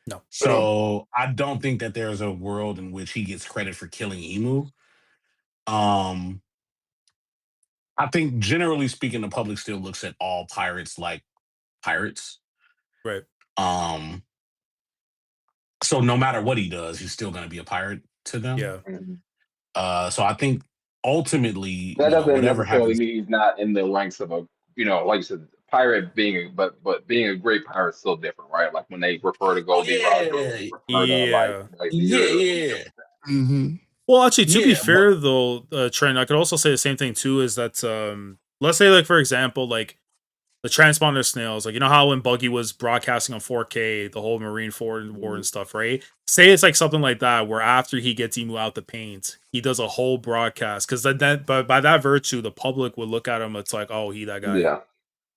no, So I don't think that there's a world in which he gets credit for killing Emu. Um, I think generally speaking, the public still looks at all pirates like pirates. right, Um, so no matter what he does, he's still going to be a pirate to them. yeah, Mhm. So I think ultimately, That doesn't whatever necessarily happens, mean he's not in the ranks of a, like you said, pirate being, but being a great pirate is still different, right? Like when they refer to oh Goldie Roger, yeah, refer to like yeah. yeah, Whitebeard or something yeah, like that. Mm-hmm. Well, actually, to be yeah, but fair though, Trent, I could also say the same thing too. Is that let's say like for example, like the transponder snails, like you know how when Buggy was broadcasting on 4K, the whole Marine War Mhm. and stuff, right? Say it's like something like that, where after he gets Emu out the paint, he does a whole broadcast, because but by that virtue, the public would look at him. It's like, oh, he that guy, Yeah,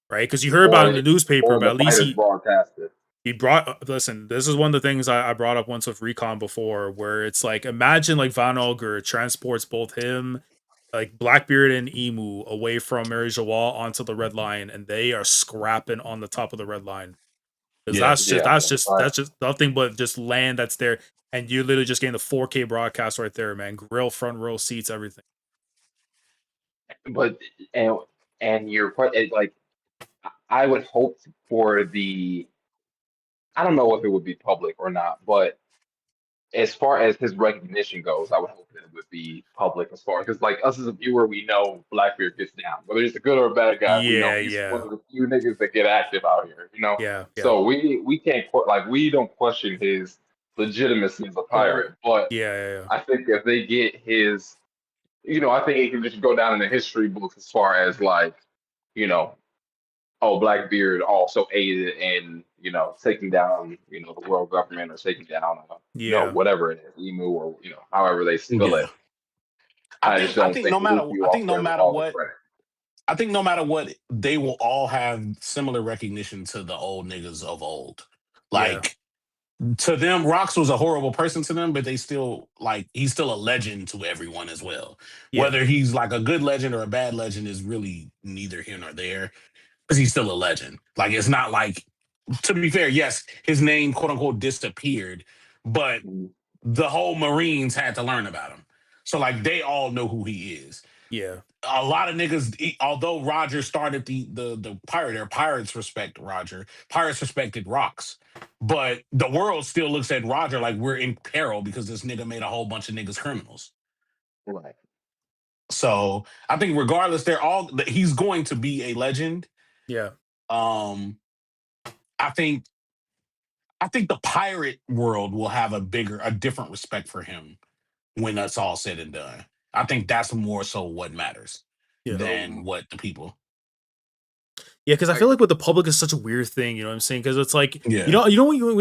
right? Because you heard about it in or the newspaper, or but the at least fighters broadcasted. he brought. Listen, this is one of the things I brought up once with Recon before, where it's like imagine like Van Olger transports both him like Blackbeard and Emu away from Mary Jawal onto the Red Line, and they are scrapping on the top of the Red Line because yeah, Yeah, right. that's just nothing but just land that's there, and you're literally just getting the 4K broadcast right there, man. Grill, front row seats, everything. But and you're quite like I would hope for the. I don't know if it would be public or not, but as far as his recognition goes, I would hope that it would be public as far because like us as a viewer, we know Blackbeard gets down. Whether he's a good or a bad guy, we know Yeah, he's one yeah, of the few niggas that get active out here, yeah, yeah, So we can't like we don't question his legitimacy as a Right. pirate, but yeah, yeah, yeah. I think if they get his, I think he can just go down in the history books as far as like, you know, oh, Blackbeard also aided in, taking down, the world government or taking down, Yeah. whatever it is, Emu or, however they spill yeah. it. I just I don't think think no matter Luffy I think walks no away with matter all the what credit. I think no matter what, they will all have similar recognition to the old niggas of old. Yeah. Like to them, Rox was a horrible person to them, but they still like he's still a legend to everyone as well. Yeah. Whether he's like a good legend or a bad legend is really neither here nor there, because he's still a legend. Like it's not like, to be fair, yes, his name quote unquote disappeared, but Mhm. the whole Marines had to learn about him. So like they all know who he is. Yeah. A lot of niggas, although Roger started the pirate, their pirates respect Roger. Pirates respected Rocks. But the world still looks at Roger like we're in peril because this nigga made a whole bunch of niggas criminals. Right. So I think regardless, he's going to be a legend. Yeah. Um, I think the pirate world will have a different respect for him when that's all said and done. I think that's more so what matters Yeah. than what the people. Yeah, because I Like, feel like with the public is such a weird thing, you know what I'm saying? Because it's like, Yeah. we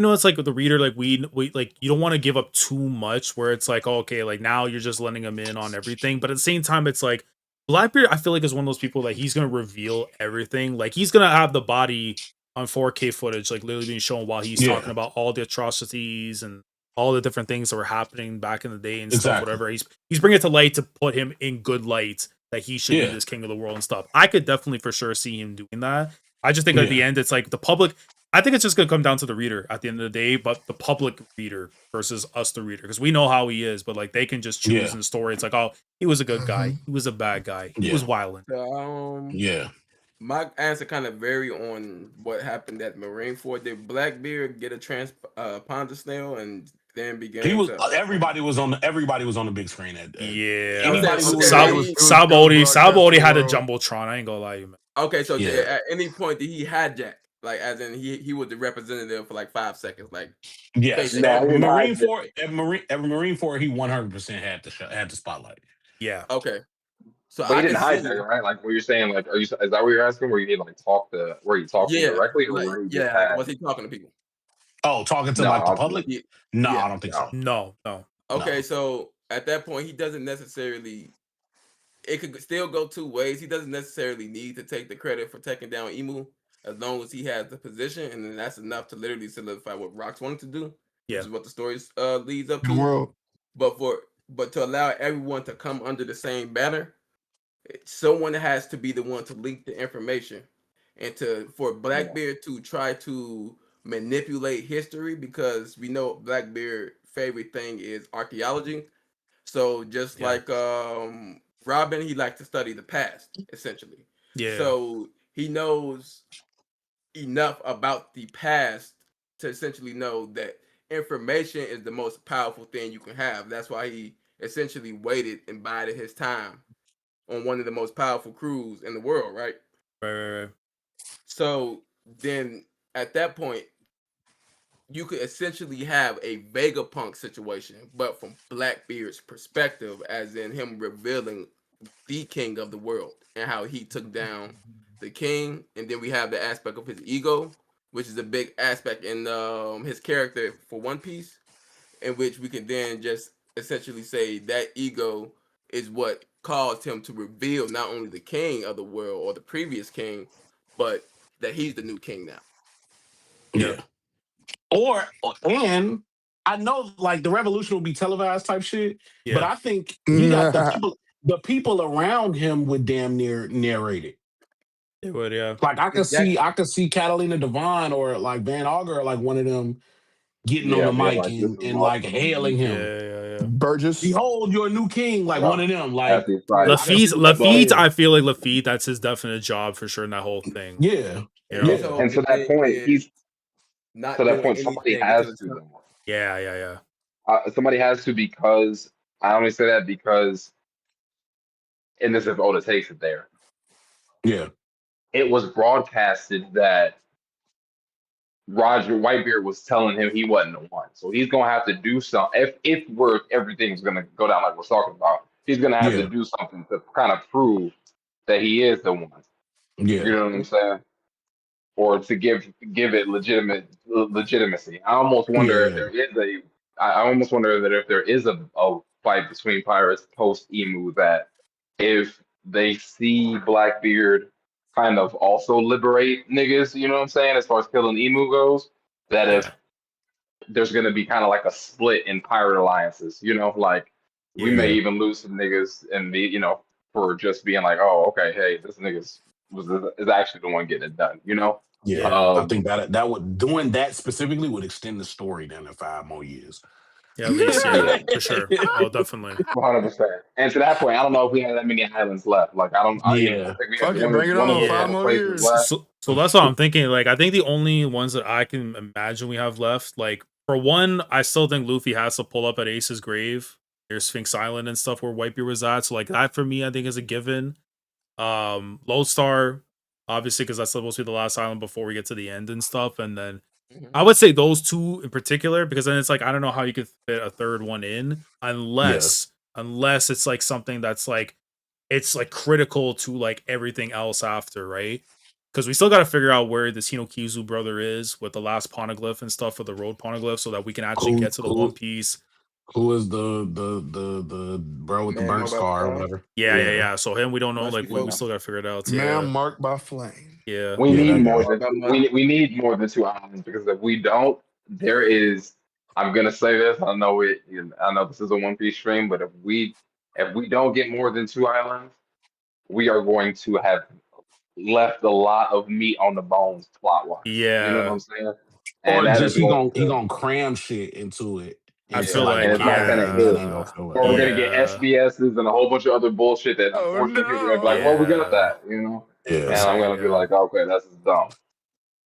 know it's like with the reader, like we like you don't want to give up too much, where it's like, oh, okay, like now you're just letting him in on everything, but at the same time, it's like Blackbeard. I feel like is one of those people that he's gonna reveal everything. Like he's gonna have the body on 4K footage, like literally being shown while he's talking Yeah. about all the atrocities and all the different things that were happening back in the day and stuff, Exactly. whatever. He's bringing it to light to put him in good light that he should be Yeah. this king of the world and stuff. I could definitely for sure see him doing that. I just think at the Yeah. end, it's like the public. I think it's just gonna come down to the reader at the end of the day, but the public reader versus us, the reader, because we know how he is, but like they can just choose Yeah. in the story. It's like, oh, he was a good guy, Mhm. he was a bad guy, he Yeah. was wilding. Yeah. My answer kind of vary on what happened at Marineford. Did Blackbeard get a transponder snail and then began He was. to? Everybody was on the big screen at. Yeah, Anybody who Okay, was so there. it was Sal still Bodhi broadcast had a to the world. jumbotron. I ain't gonna lie to you, man. Okay, so Yeah. at any point did he hijack? Like, as in he was the representative for like 5 seconds. Like, Yes. basically. No, At he didn't hide Marineford, at Marineford, he 100% had the spotlight. Yeah, Okay, so But I he didn't can hide see. that, right? Like what you're saying, like is that what you're asking? Where you like where you talked to him Yeah, directly, or like where he just like had? was he talking to people? Oh, talking to No, like the I don't think public? Yeah. No, Yeah. I don't think so. no. Okay, No. so at that point, he doesn't necessarily. It could still go 2 ways. He doesn't necessarily need to take the credit for taking down Emu, as long as he has the position, and then that's enough to literally solidify what Rox wanted to do, Yeah. which is what the story leads up In the to. world. But to allow everyone to come under the same banner, someone has to be the one to leak the information, and for Blackbeard to try to manipulate history, because we know Blackbeard's favorite thing is archaeology. So just Yeah. like Robin, he likes to study the past, essentially. Yeah. So he knows enough about the past to essentially know that information is the most powerful thing you can have. That's why he essentially waited and bided his time on one of the most powerful crews in the world, right? Right. So then at that point, you could essentially have a Vegapunk situation, but from Blackbeard's perspective, as in him revealing the king of the world and how he took down the king. And then we have the aspect of his ego, which is a big aspect in his character for One Piece, in which we can then just essentially say that ego is what caused him to reveal not only the king of the world or the previous king, but that he's the new king now. Yeah. And I know like the revolution will be televised type shit, but Yeah. I think he got the people around him would damn near narrate it. It would, yeah. Like I could Exactly. see Catalina Devine or like Van Auger or like one of them getting on Yeah, the being mic like this is and like awesome. hailing him. Yeah. Burgess. Behold your new king, like Yeah. one of them. Like At the side, Lafitte, I feel like Lafitte, that's his definite job for sure in that whole thing. Yeah. You know? His whole and to that thing point, is not doing somebody anything has until to. it's time. Yeah. Somebody has to, because I only say that because, and this is Oda takes it there. Yeah. It was broadcasted that Roger Whitebeard was telling him he wasn't the one, so he's gonna have to do something. If everything's gonna go down like we're talking about, he's gonna have to do something to kind of prove that he is the one. Yeah. You know what I'm saying? Or to give it legitimacy. I almost wonder if there is I almost wonder that if there is a fight between pirates post Emu, that if they see Blackbeard kind of also liberate niggas, you know what I'm saying, as far as killing Emu goes, that if there's gonna be kind of like a split in pirate alliances, you know, like we may even lose some niggas and for just being like, oh, okay, hey, this nigga's is actually the one getting it done, you know? Yeah. I think that would, doing that specifically would extend the story down to 5 more years. Yeah, at least, for sure. Oh, definitely. 100%. And to that point, I don't know if we have that many islands left. Like I think we have Fuck it, bring it one on. of 5 more places years. left. So that's what I'm thinking. Like, I think the only ones that I can imagine we have left, like, for one, I still think Luffy has to pull up at Ace's grave. There's Sphinx Island and stuff where Whitebeard was at. So, like, that for me, I think is a given. Lodestar, obviously, because that's supposed to be the last island before we get to the end and stuff. And then I would say those two in particular, because then it's like, I don't know how you could fit a third one in unless it's like something that's like, it's like critical to like everything else after, right? Because we still got to figure out where this Hinokizu brother is with the last poneglyph and stuff for the road poneglyph, so that we can actually get to the One Piece. Who is the bro with the burnt scar or whatever? Yeah. So him, we don't know. Like we still got to figure it out. Man marked by flame. Yeah. We need more than we need more than 2 islands, because if we don't, there is I'm gonna say this. I know it. I know this is a One Piece stream, but if we don't get more than 2 islands, we are going to have left a lot of meat on the bones plot wise. You know what Yeah, I'm saying? And Or that just is going he to, gonna cram shit into it, I into feel yeah, like and like one it's not island, gonna and then hit. it ain't gonna yeah, feel Or right. we're gonna get yeah, SBSs and a whole bunch of other bullshit that Oh unfortunately people are gonna be like, no! well, we got yeah. that, you know? Yeah. And I'm gonna be Yeah. like, okay, that's just dumb.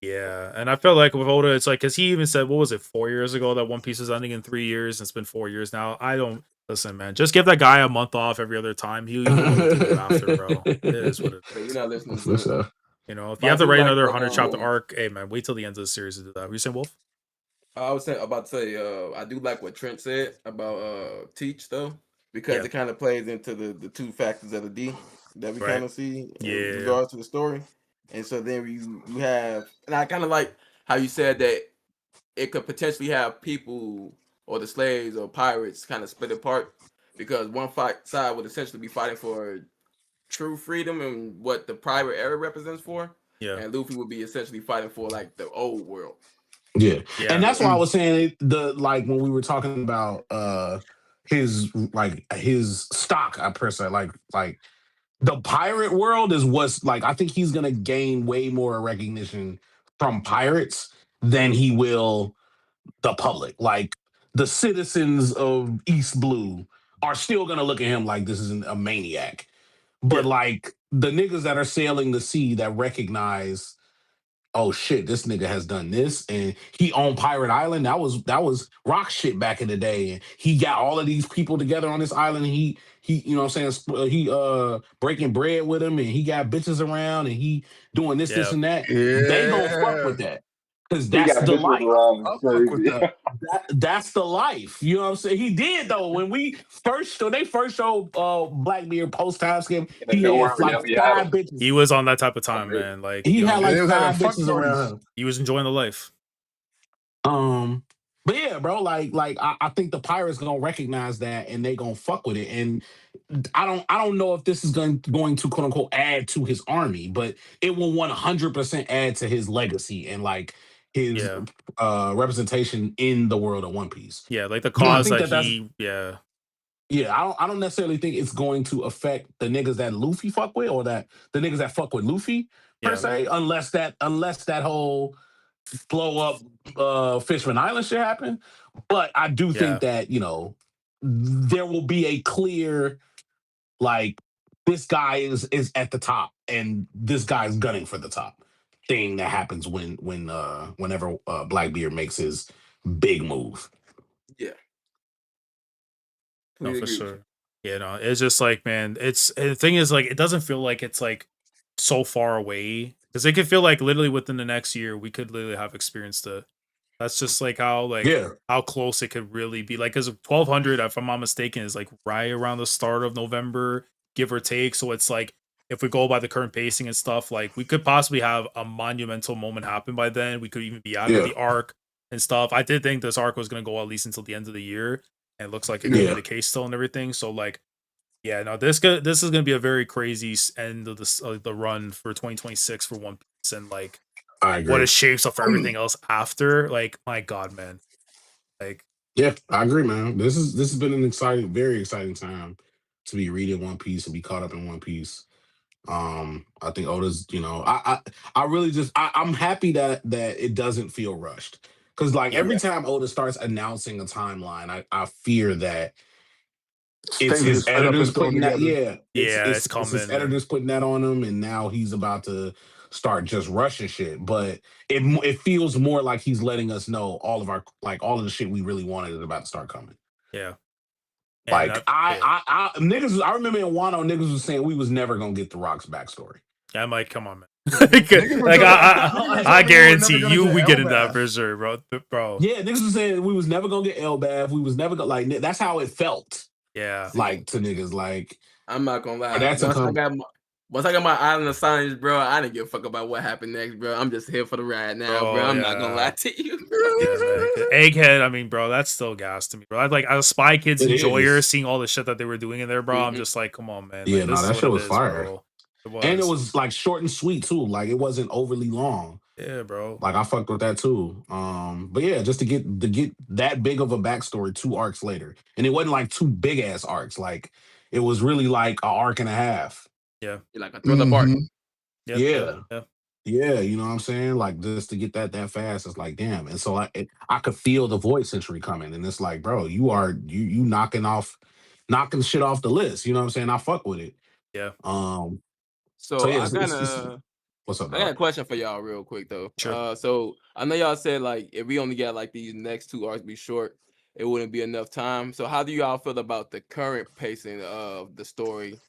Yeah, and I feel like with Oda, it's like because he even said, what was it, 4 years ago that One Piece is ending in 3 years, and it's been 4 years now. I don't listen, man. Just give that guy a month off every other time. He'll know what to do after, bro. It is what it But you're not is. listening For to it. sure. You know, if you But I have to do write like another what 100 chapter arc, hey man, wait till the end of the series to do that. Were you saying Wolf? I was about to say, I do like what Trent said about Teach though, because Yeah, it kind of plays into the two factors of the D that we right. kind of see in Yeah, regards to the story. And so then you have, and I kind of like how you said that it could potentially have people or the slaves or pirates kind of split apart because one side would essentially be fighting for true freedom and what the pirate era represents for, yeah, and Luffy would be essentially fighting for like the old world. Yeah. And yeah, that's why I Mm. was saying the like when we were talking about his stock, I per se, like the pirate world is what's like I think he's gonna gain way more recognition from pirates than he will the public. Like the citizens of East Blue are still gonna look at him like this isn't a maniac. But yeah, like the niggas that are sailing the sea that recognize, oh shit, this nigga has done this, and he owned Pirate Island. That was rock shit back in the day. And he got all of these people together on this island. And he you know what I'm saying, he breaking bread with him, and he got bitches around, and he doing this yeah. and that. They gonna fuck Yeah, with that because He that's got the bitches life. around is I fuck with crazy. that. That's the life. You know what I'm saying? He did though. When they first showed Blackbeard post time skip, In the he new had world, like yeah, he had five him. bitches. He was on that type of I time, mean, man. Like, He had And like they was having five fuck bitches around parties. him. he was enjoying the life. Um, but yeah, bro, like I think the pirates gonna recognize that and they gonna fuck with it. And I don't know if this is going to quote unquote add to his army, but it will 100% add to his legacy and like his Yeah, representation in the world of One Piece. yeah. Like the So I cause think that that's he, yeah, yeah, I don't necessarily think it's going to affect the niggas that Luffy fuck with or that the niggas that fuck with Luffy per yeah, se, unless that whole blow up Fishman Island shit happen. But I do think yeah, that, there will be a clear like this guy is at the top and this guy's gunning for the top thing that happens whenever Blackbeard makes his big move. Yeah, no, completely for agree with you. sure. Yeah, no, it's just like, man, it's and the thing is, like, it doesn't feel like it's like so far away because it could feel like literally within the next year we could literally have experienced it. That's just like Yeah. how close it could really be. Like, because 1200, if I'm not mistaken, is like right around the start of November, give or take. So it's like if we go by the current pacing and stuff, like we could possibly have a monumental moment happen by then. We could even be out of Yeah. the arc and stuff. I did think this arc was going to go at least until the end of the year, and it looks like it could be Yeah. the case still and everything. So like, yeah, no, this is going to be a very crazy end of this the run for 2026 for One Piece, and like I what agree. it shapes up for everything else after. Like, my God, man. Like, Yeah, I agree, man. This has been an exciting, very exciting time to be reading One Piece and be caught up in One Piece. I think Oda's, I really I'm happy that it doesn't feel rushed. Cause like yeah, every time Oda starts announcing a timeline, I fear that it's Things get his sped up editors and thrown putting that, together. yeah, yeah, it's it's his coming, and editors putting that on him, and now he's about to start just rushing shit. But it feels more like he's letting us know all of the shit we really wanted is about to start coming. yeah, and Like that, yeah, I remember in Wano niggas was saying we was never gonna get the Rock's backstory. I'm like, come on, man. Niggas were Like, telling, I, niggas were I, I telling me we were guarantee never gonna you, get we get in that Elbaf. for sure, bro. yeah, niggas was saying we was never gonna get Elbaf. We was never gonna like that's how it felt Yeah, See, like to niggas like I'm not gonna for lie. that to come. Once I got my island assigned, bro, I didn't give a fuck about what happened next, bro. I'm just here for the ride now, bro. bro, I'm not gonna lie yeah. to you. Yeah, man. 'Cause Egghead, I mean, bro, that's still gas to me, bro. Like, as a Spy Kids It enjoyer, is. seeing all the shit that they were doing in there, bro, I'm Mhm. just like, come on, man. Yeah, Like, no, this is that what shit it was is, fire. bro. It And it was. was like short and sweet too. Like it wasn't overly long. Yeah, bro. Like I fucked with that too. But yeah, just to get that big of a backstory 2 arcs later, and it wasn't like 2 big ass arcs. Like it was really like an arc and a half. Yeah. Like a thriller bark. Mm-hmm. Yep. Yep. Yeah. Yep. Yeah, you know what I'm saying? Like just to get that fast, it's like damn. And so I could feel the voice entry coming, and it's like, bro, you knocking shit off the list. You know what I'm saying? I fuck with it. Yeah. So So yeah, it's what's up, I got a dog? question for y'all real quick though. Sure. So I know y'all said like if we only got like these next 2 arcs be short, it wouldn't be enough time. So how do y'all feel about the current pacing of the story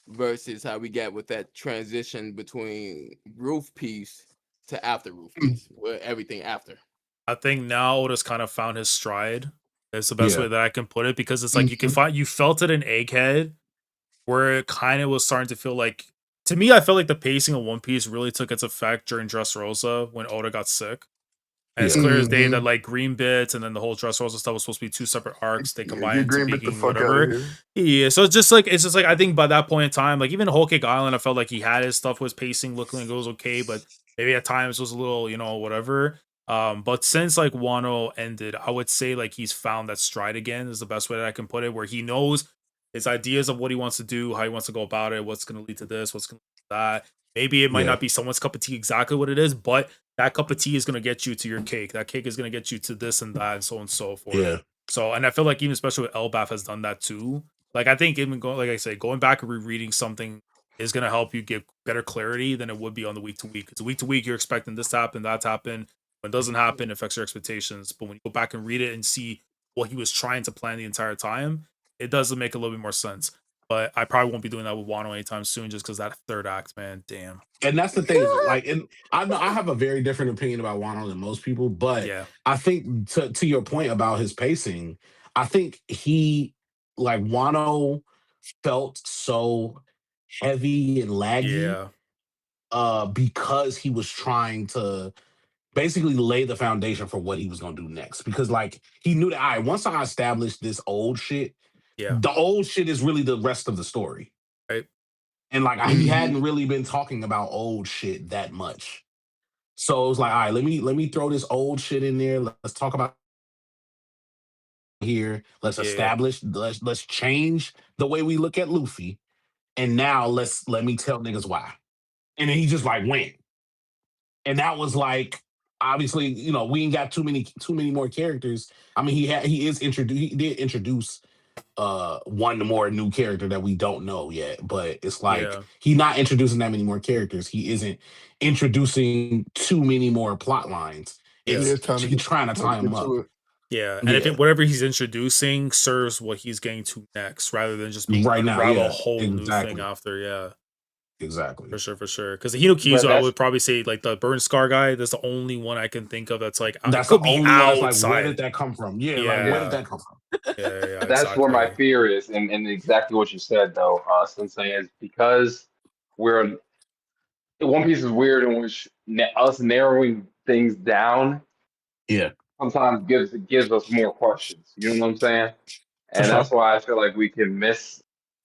versus how we got with that transition between Roof Piece to after Roof Piece, where everything after? I think now Oda's kind of found his stride. It's the best way Yeah, that I can put it because it's like you felt it in Egghead where it kind of was starting to feel like to me I felt like the pacing of One Piece really took its effect during Dressrosa when Oda got sick. And it's yeah, clear as day Mm-hmm. that like Green Bits and then the whole Dressrosa stuff was supposed to be 2 separate arcs. They Yeah, combined get into Green Bit the being fuck out of whatever. here. Yeah, so it's just like I think by that point in time, like even Whole Cake Island, I felt like he had his stuff was pacing, looking like it was okay, but maybe at times was a little, whatever. But since like Wano ended, I would say like he's found that stride again is the best way that I can put it, where he knows his ideas of what he wants to do, how he wants to go about it, what's going to lead to this, what's going to lead to that. Maybe it might yeah, not be someone's cup of tea exactly what it is, but that cup of tea is going to get you to your cake. That cake is going to get you to this and that, and so on and so forth. yeah. So, and I feel like even especially with Elbaf has done that too. Like I think even going, like I say, going back and rereading something is going to help you get better clarity than it would be on the week to week. Because week to week, you're expecting this to happen, that to happen. When it doesn't happen, it affects your expectations. But when you go back and read it and see what he was trying to plan the entire time, it does make a little bit more sense. But I probably won't be doing that with Wano anytime soon, just because that third act, man, damn. And that's the thing. Like, and I know I have a very different opinion about Wano than most people, but Yeah, I think to your point about his pacing, I think he like Wano felt so heavy and laggy yeah, because he was trying to basically lay the foundation for what he was gonna do next. Because like he knew that once I established this old shit, yeah, the old shit is really the rest of the story. right, And like he Mm-hmm. hadn't really been talking about old shit that much. So it was like, all right, let me throw this old shit in there. Let's talk about here. Let's yeah, establish. Let's change the way we look at Luffy. And now let me tell niggas why. And then he just like went. And that was like obviously, we ain't got too many more characters. I mean, he did introduce one more new character that we don't know yet, but it's like yeah, he's not introducing that many more characters. He isn't introducing too many more plot lines. yeah. Yeah, It's it's time to he's get trying to time to tie them get up. to it. Yeah, and if Yeah, whatever he's introducing serves what he's getting to next, rather than just being right now, unravel a yeah, whole new thing exactly, after. Yeah, exactly. for sure. Because the Hinokizu, But I that's would probably say like the burn scar guy. That's the only one I can think of that's like it That's the could be only one that's like, where did outside. that come from? Yeah, like where did Yeah, that come from? yeah, that's where my exactly. fear is, and exactly what you said though, Sensei, is because we're One Piece is weird in which us narrowing things down Yeah, sometimes gives us more questions. You know what I'm saying? for And sure. that's why I feel like we can miss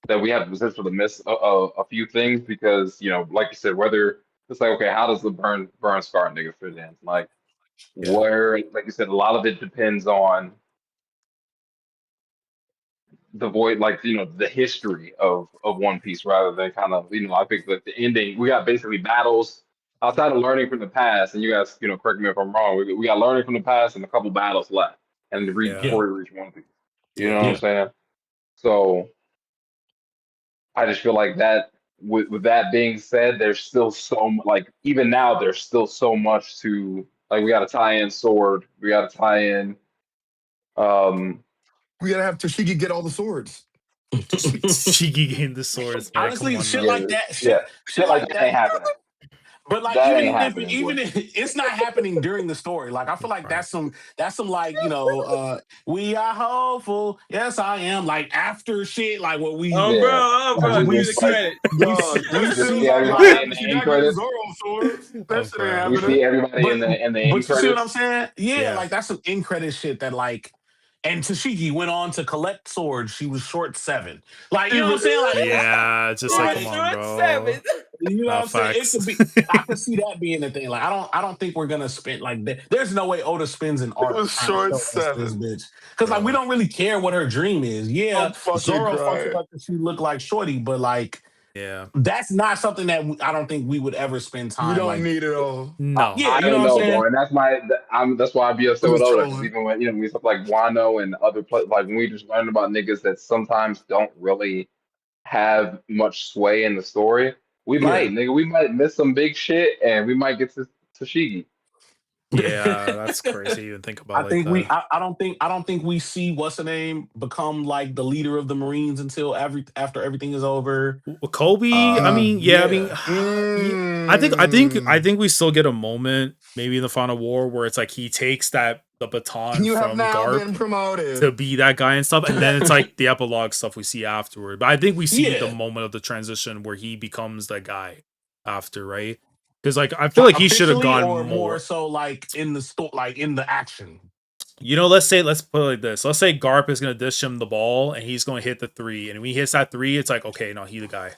that we have the potential to miss a few things because like you said, whether it's like okay, how does the burn scar nigga fit in? Like Yeah, where, like you said, a lot of it depends on the void, like the history of One Piece rather than kind of I think that the ending we got basically battles outside of learning from the past, and you guys correct me if I'm wrong. We got learning from the past and a couple battles left, and to read yeah, Yeah, before you reach One Piece. You know what yeah, I'm yeah. saying? So I just feel like that. With that being said, there's still like even now there's still so much to like. We got to tie in Sword. We got to tie in. Um, We gotta have Toshiki get all the swords. Shiki gained the swords, man. Come Honestly, on shit now. like yeah, that, yeah, shit shit like like that that. ain't happening. But like That ain't happening, boy. even if it's not happening during the story, like I feel like Right. that's some like we are hopeful. Yes, I am. Like after shit, like what Yeah, Bro, give we me the see credit. Dog, we just still see not gonna everybody like in happen. the She end not getting credits. Zoro swords. That I'm shit ain't crying. We see happening. everybody but in the end you see what I'm credits. saying? Yeah, Yeah, like that's some in credit shit that like. And Tashiki went on to collect swords. She was short 7. Like you know what I'm saying? Like it's yeah. It's just He like, was come like on, short bro. 7. You know what Nah, I'm saying? It facts. could be. I could see that being the thing. Like, I don't think we're gonna spend like that. There's no way Oda spends an It arc was trying to short show us this 7. bitch because like we Bro. don't really care what her dream is. Yeah, I'm fucking Zoro fucked with crying. her because she looked like Shorty, but like Yeah. that's not something that I don't think we would ever spend We time don't like. need it all. No. Yeah, I you know don't what I'm know, saying? bro, and that's why I be upset I'm with just Oda, because trolling. even when we stuff like Wano and other like when we just learn about niggas that sometimes don't really have much sway in the story, we Yeah. might miss some big shit, and we might get to Tashigi. Yeah, that's crazy to even think about I like think we. that. I don't think we see what's the name become like the leader of the Marines until after everything is over. Kobe, I mean, yeah, I mean, Yeah. yeah, I Mm. think we still get a moment, maybe in the final war, where it's like he takes the baton You have from now Garp been promoted. to be that guy and stuff, and then it's like the epilogue stuff we see afterward. But I think we see the Yeah. moment of the transition where he becomes the guy after, right? Because like I feel like he should have Officially, gone or more more. so like in the store, like in the action. You know, let's put it like this. Let's say Garp is gonna dish him the ball and he's gonna hit the 3, and when he hits that 3, it's like, okay, no, he the guy.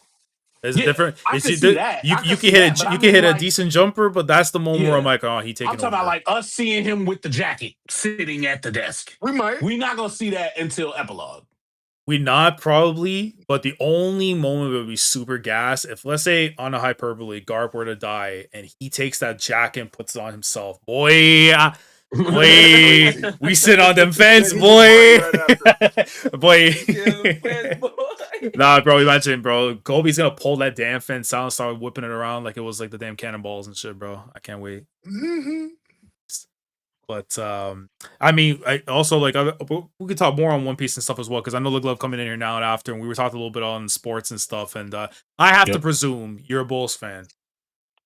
There's a Yeah, different. I It's could see that. I you could can see hit that, but I you can mean, hit a like, decent jumper, but that's the moment where I'm yeah, like, oh, he I'm taking talking about over. like us seeing him with the jacket sitting at the desk. We might. We're not gonna see that until epilogue. We not probably, but the only moment would be super gas if, let's say, on a hyperbole, Garp were to die and he takes that jacket and puts it on himself. Boy, That's boy, crazy. we sit on them fence, Then he get boy, buried right after. boy. Yeah, fans, boy. Nah, bro, imagine, bro. Kobe's gonna pull that damn fence out and start whipping it around like it was like the damn cannonballs and shit, bro. I can't wait. Mhm. But I mean, I also like we could talk more on One Piece and stuff as well, because I know Look Love coming in here now and after, and we were talking a little bit on sports and stuff. And I have to Yep. presume you're a Bulls fan,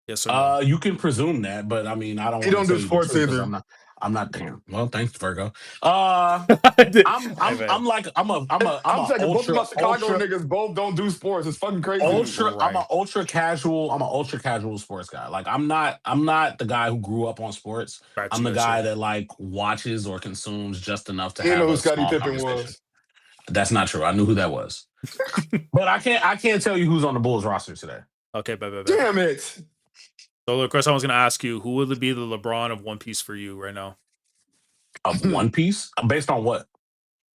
yes or no? You can presume that, but I mean, I don't He want don't to do tell you the sports truth because either. I'm not damn. Well, thanks, Virgo. I'm Hey, man. like I'm I'm a checking both of my Chicago ultra niggas both don't do sports. It's fucking crazy. I'm Right. an ultra casual sports guy. Like I'm not the guy who grew up on sports. I'm the guy that like watches or consumes just enough to He didn't know have who a Scottie small Pippen conversation. was. That's not true. I knew who that was. But I can't tell you who's on the Bulls roster today. Okay, bet. Damn it. So the question I was gonna ask you, who would be the LeBron of One Piece for you right now? Of One Piece? Based on what?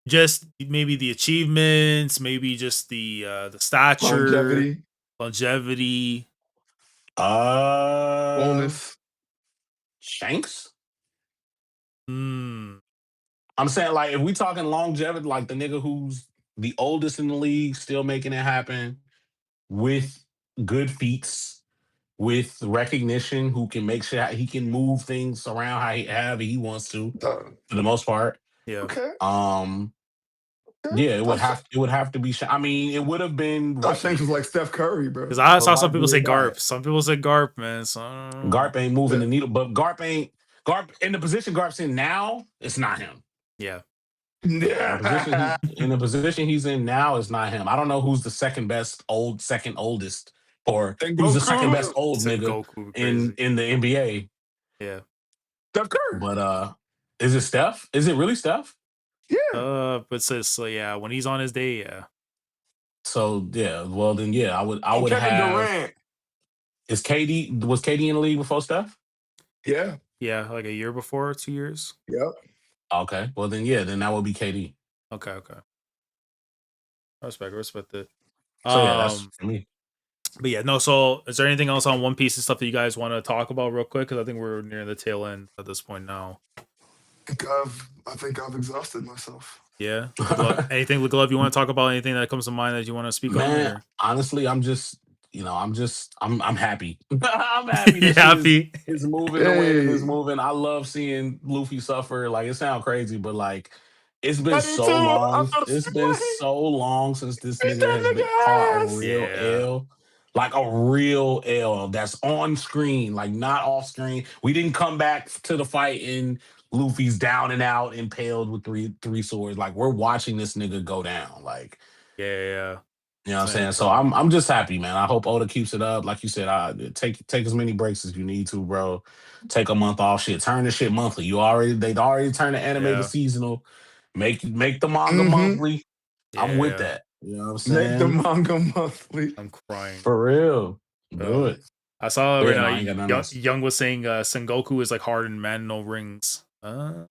Just maybe the achievements, maybe just the stature, longevity. Bonus. Shanks? Hmm. I'm saying, like, if we talking longevity, like the nigga who's the oldest in the league, still making it happen with good feats, with recognition, who can make sure he can move things around however he wants to, for the most part. Yeah. Okay. Yeah, it would have to be. I mean, it would have been. Shanks was like Steph Curry, bro. Because I saw But some why people do say it that? Garp. Some people say Garp, man. So Garp ain't moving the needle, but Garp in the position Garp's in now. It's not him. yeah. Yeah. In the position he's in now is not him. I don't know who's the second oldest, or who's the second best old nigga Goku, in the NBA. Yeah. Steph Curry. But is it Steph? Is it really Steph? Yeah. But so yeah, when he's on his day, yeah. So yeah, well then yeah, I would Kevin have. Durant. Was KD in the league before Steph? Yeah. Yeah, like a year before, 2 years. Yep. Okay, well then yeah, then that would be KD. Okay. Respect it. So yeah, that's for me. But yeah, no. So, is there anything else on One Piece and stuff that you guys want to talk about real quick? Because I think we're near the tail end at this point now. I think I've exhausted myself. Yeah. Anything, Look Love, you want to talk about? Anything that comes to mind that you want to speak on? Or? Honestly, I'm happy. I'm happy that happy? Is moving the way it is moving. I love seeing Luffy suffer. Like, it sounds crazy, but like, it's been so long. It's been so long since this nigga has been caught a real L. Like a real L that's on screen, like not off screen. We didn't come back to the fight and Luffy's down and out, impaled with three swords. Like, we're watching this nigga go down. Like, yeah. You know what I'm saying? So I'm just happy, man. I hope Oda keeps it up. Like you said, take as many breaks as you need to, bro. Take a month off. Shit, turn the shit monthly. They'd already turned the anime to seasonal. Make the manga monthly. I'm with that. You know what I'm saying? Make the manga monthly. I'm crying for real. Good. I saw Yeah, right no, now I ain't got nothing else. Young was saying Sengoku is like hardened man, no rings. Damn.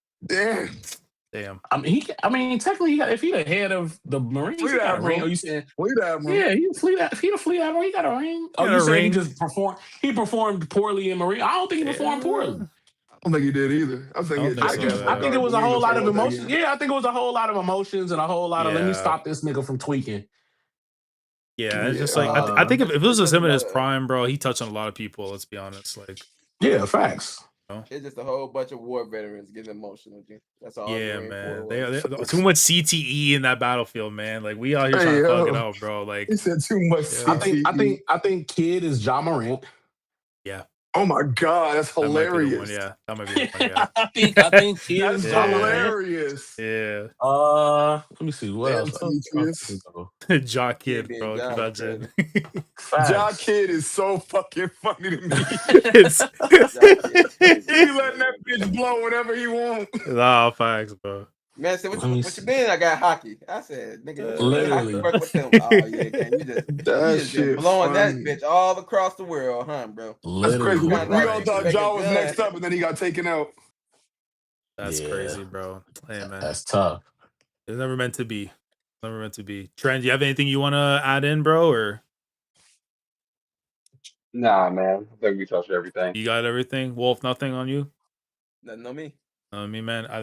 Damn. I mean, technically, if he the head of the Marines, Fleet he got a ring. Admiral. Are you saying? Fleet Admiral. Yeah, if he the fleet admiral, he got a ring. Oh, Got you a saying he ring. just performed? He performed poorly in Marine. I don't think he performed poorly. I don't think he did either. I think, I don't think I so, think yeah. I think it started was a believing whole him lot for of one thing. emotions. Yeah, I think it was a whole lot of emotions and a whole lot of let me Yeah. stop this nigga from tweaking. Yeah, it's just Yeah. like I think if it was just him in his Another- prime, bro, he touched on a lot of people. Let's be honest. Like, Yeah, facts. It's just a whole bunch of war veterans getting emotional. G. That's all. yeah, Marine man, Corps was. they too much CTE in that battlefield, man. Like we out here trying Hey, to thug it yo. out, bro. Like, He said too much Yeah. CTE. I think Kid is Ja Morant. yeah, Oh my God, that's that might be the one. hilarious. Yeah, that might be the one. Yeah, I think Kid That's is Ja Ja Morant. hilarious. yeah. Let me see what Damn, else. Demetrius. Jock Kid Kid, being bro. John Imagine. Ja Facts. Kid is so fucking funny to me. It's He letting that bitch blow whenever he wants. nah, facts, bro. Man said, Let what me you see. mean? I got hockey. I said, nigga, what you mean? Hockey Literally. work with them. Oh yeah, can you just That been shit blowing funny. that bitch all across the world, huh, bro? That's crazy. Literally, Kinda We like all you thought make a Ja was gun. next up, and then he got taken out. That's Yeah. crazy, bro. Hey, man, That's tough. it's never meant to be. Never meant to be. Trent, do you have anything you want to add in, bro, or Nah, man. I think we touched everything. you got everything? Wolf, nothing on you? Nothing on me. Me, man. I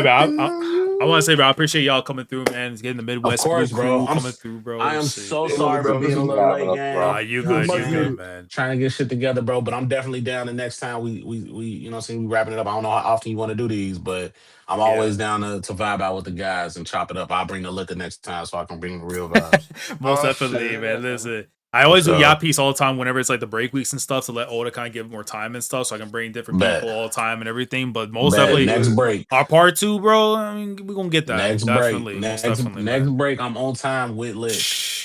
Nothing on you. want to say, bro, I appreciate y'all coming through, man. It's getting the Of Midwest Blue course, bro. crew coming through, bro. I am Shit. so Yeah, sorry bro, for this being a is little having late, us, bro. gang. You You know what I'm good, you much saying? needed. good, man. Trying to get shit together, bro. But I'm definitely down the next time we you know what I'm saying, we wrapping it up. I don't know how often you want to do these, but I'm always down to vibe out with the guys and chop it up. I'll bring the liquor next time so I can bring the real vibes. Most Oh definitely, shit. man. Listen, I For always do sure. Yap Piece all the time whenever it's like the break weeks and stuff to let Oda kind of give more time and stuff so I can bring different Bet. people all the time and everything. But most Bet. definitely, Next break. our part 2, bro. I mean, we're going to get that. Next Definitely. break. Most definitely, Next man. break. I'm on time with lick.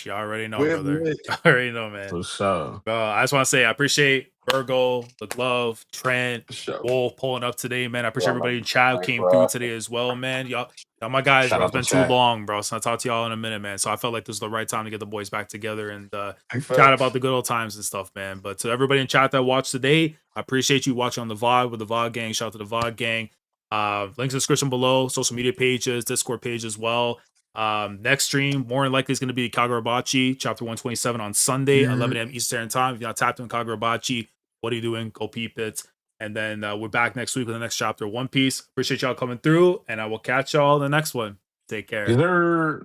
You already know, With brother. Lick. You already know, man. For sure. I just want to say I appreciate Virgo, the glove, Trent, For sure. Wolf pulling up today, man. I appreciate Yeah, everybody man. in chat who Thanks came for through asking. today as well, man. Y'all my guys, Shout bro. out It's been to too chat. long, bro. So I'll talk to y'all in a minute, man. So I felt like this was the right time to get the boys back together and Big chat facts. about the good old times and stuff, man. But to everybody in chat that watched today, I appreciate you watching on the VOD with the VOD gang. Shout out to the VOD gang. Links in the description below, social media pages, Discord page as well. Next stream, more than likely, is going to be Kagurabachi, chapter 127 on Sunday, 11 a.m. Eastern time. If you're not tapped in Kagurabachi, what are you doing? Go peep it. And then we're back next week with the next chapter of One Piece. Appreciate y'all coming through, and I will catch y'all in the next one. Take care. Is there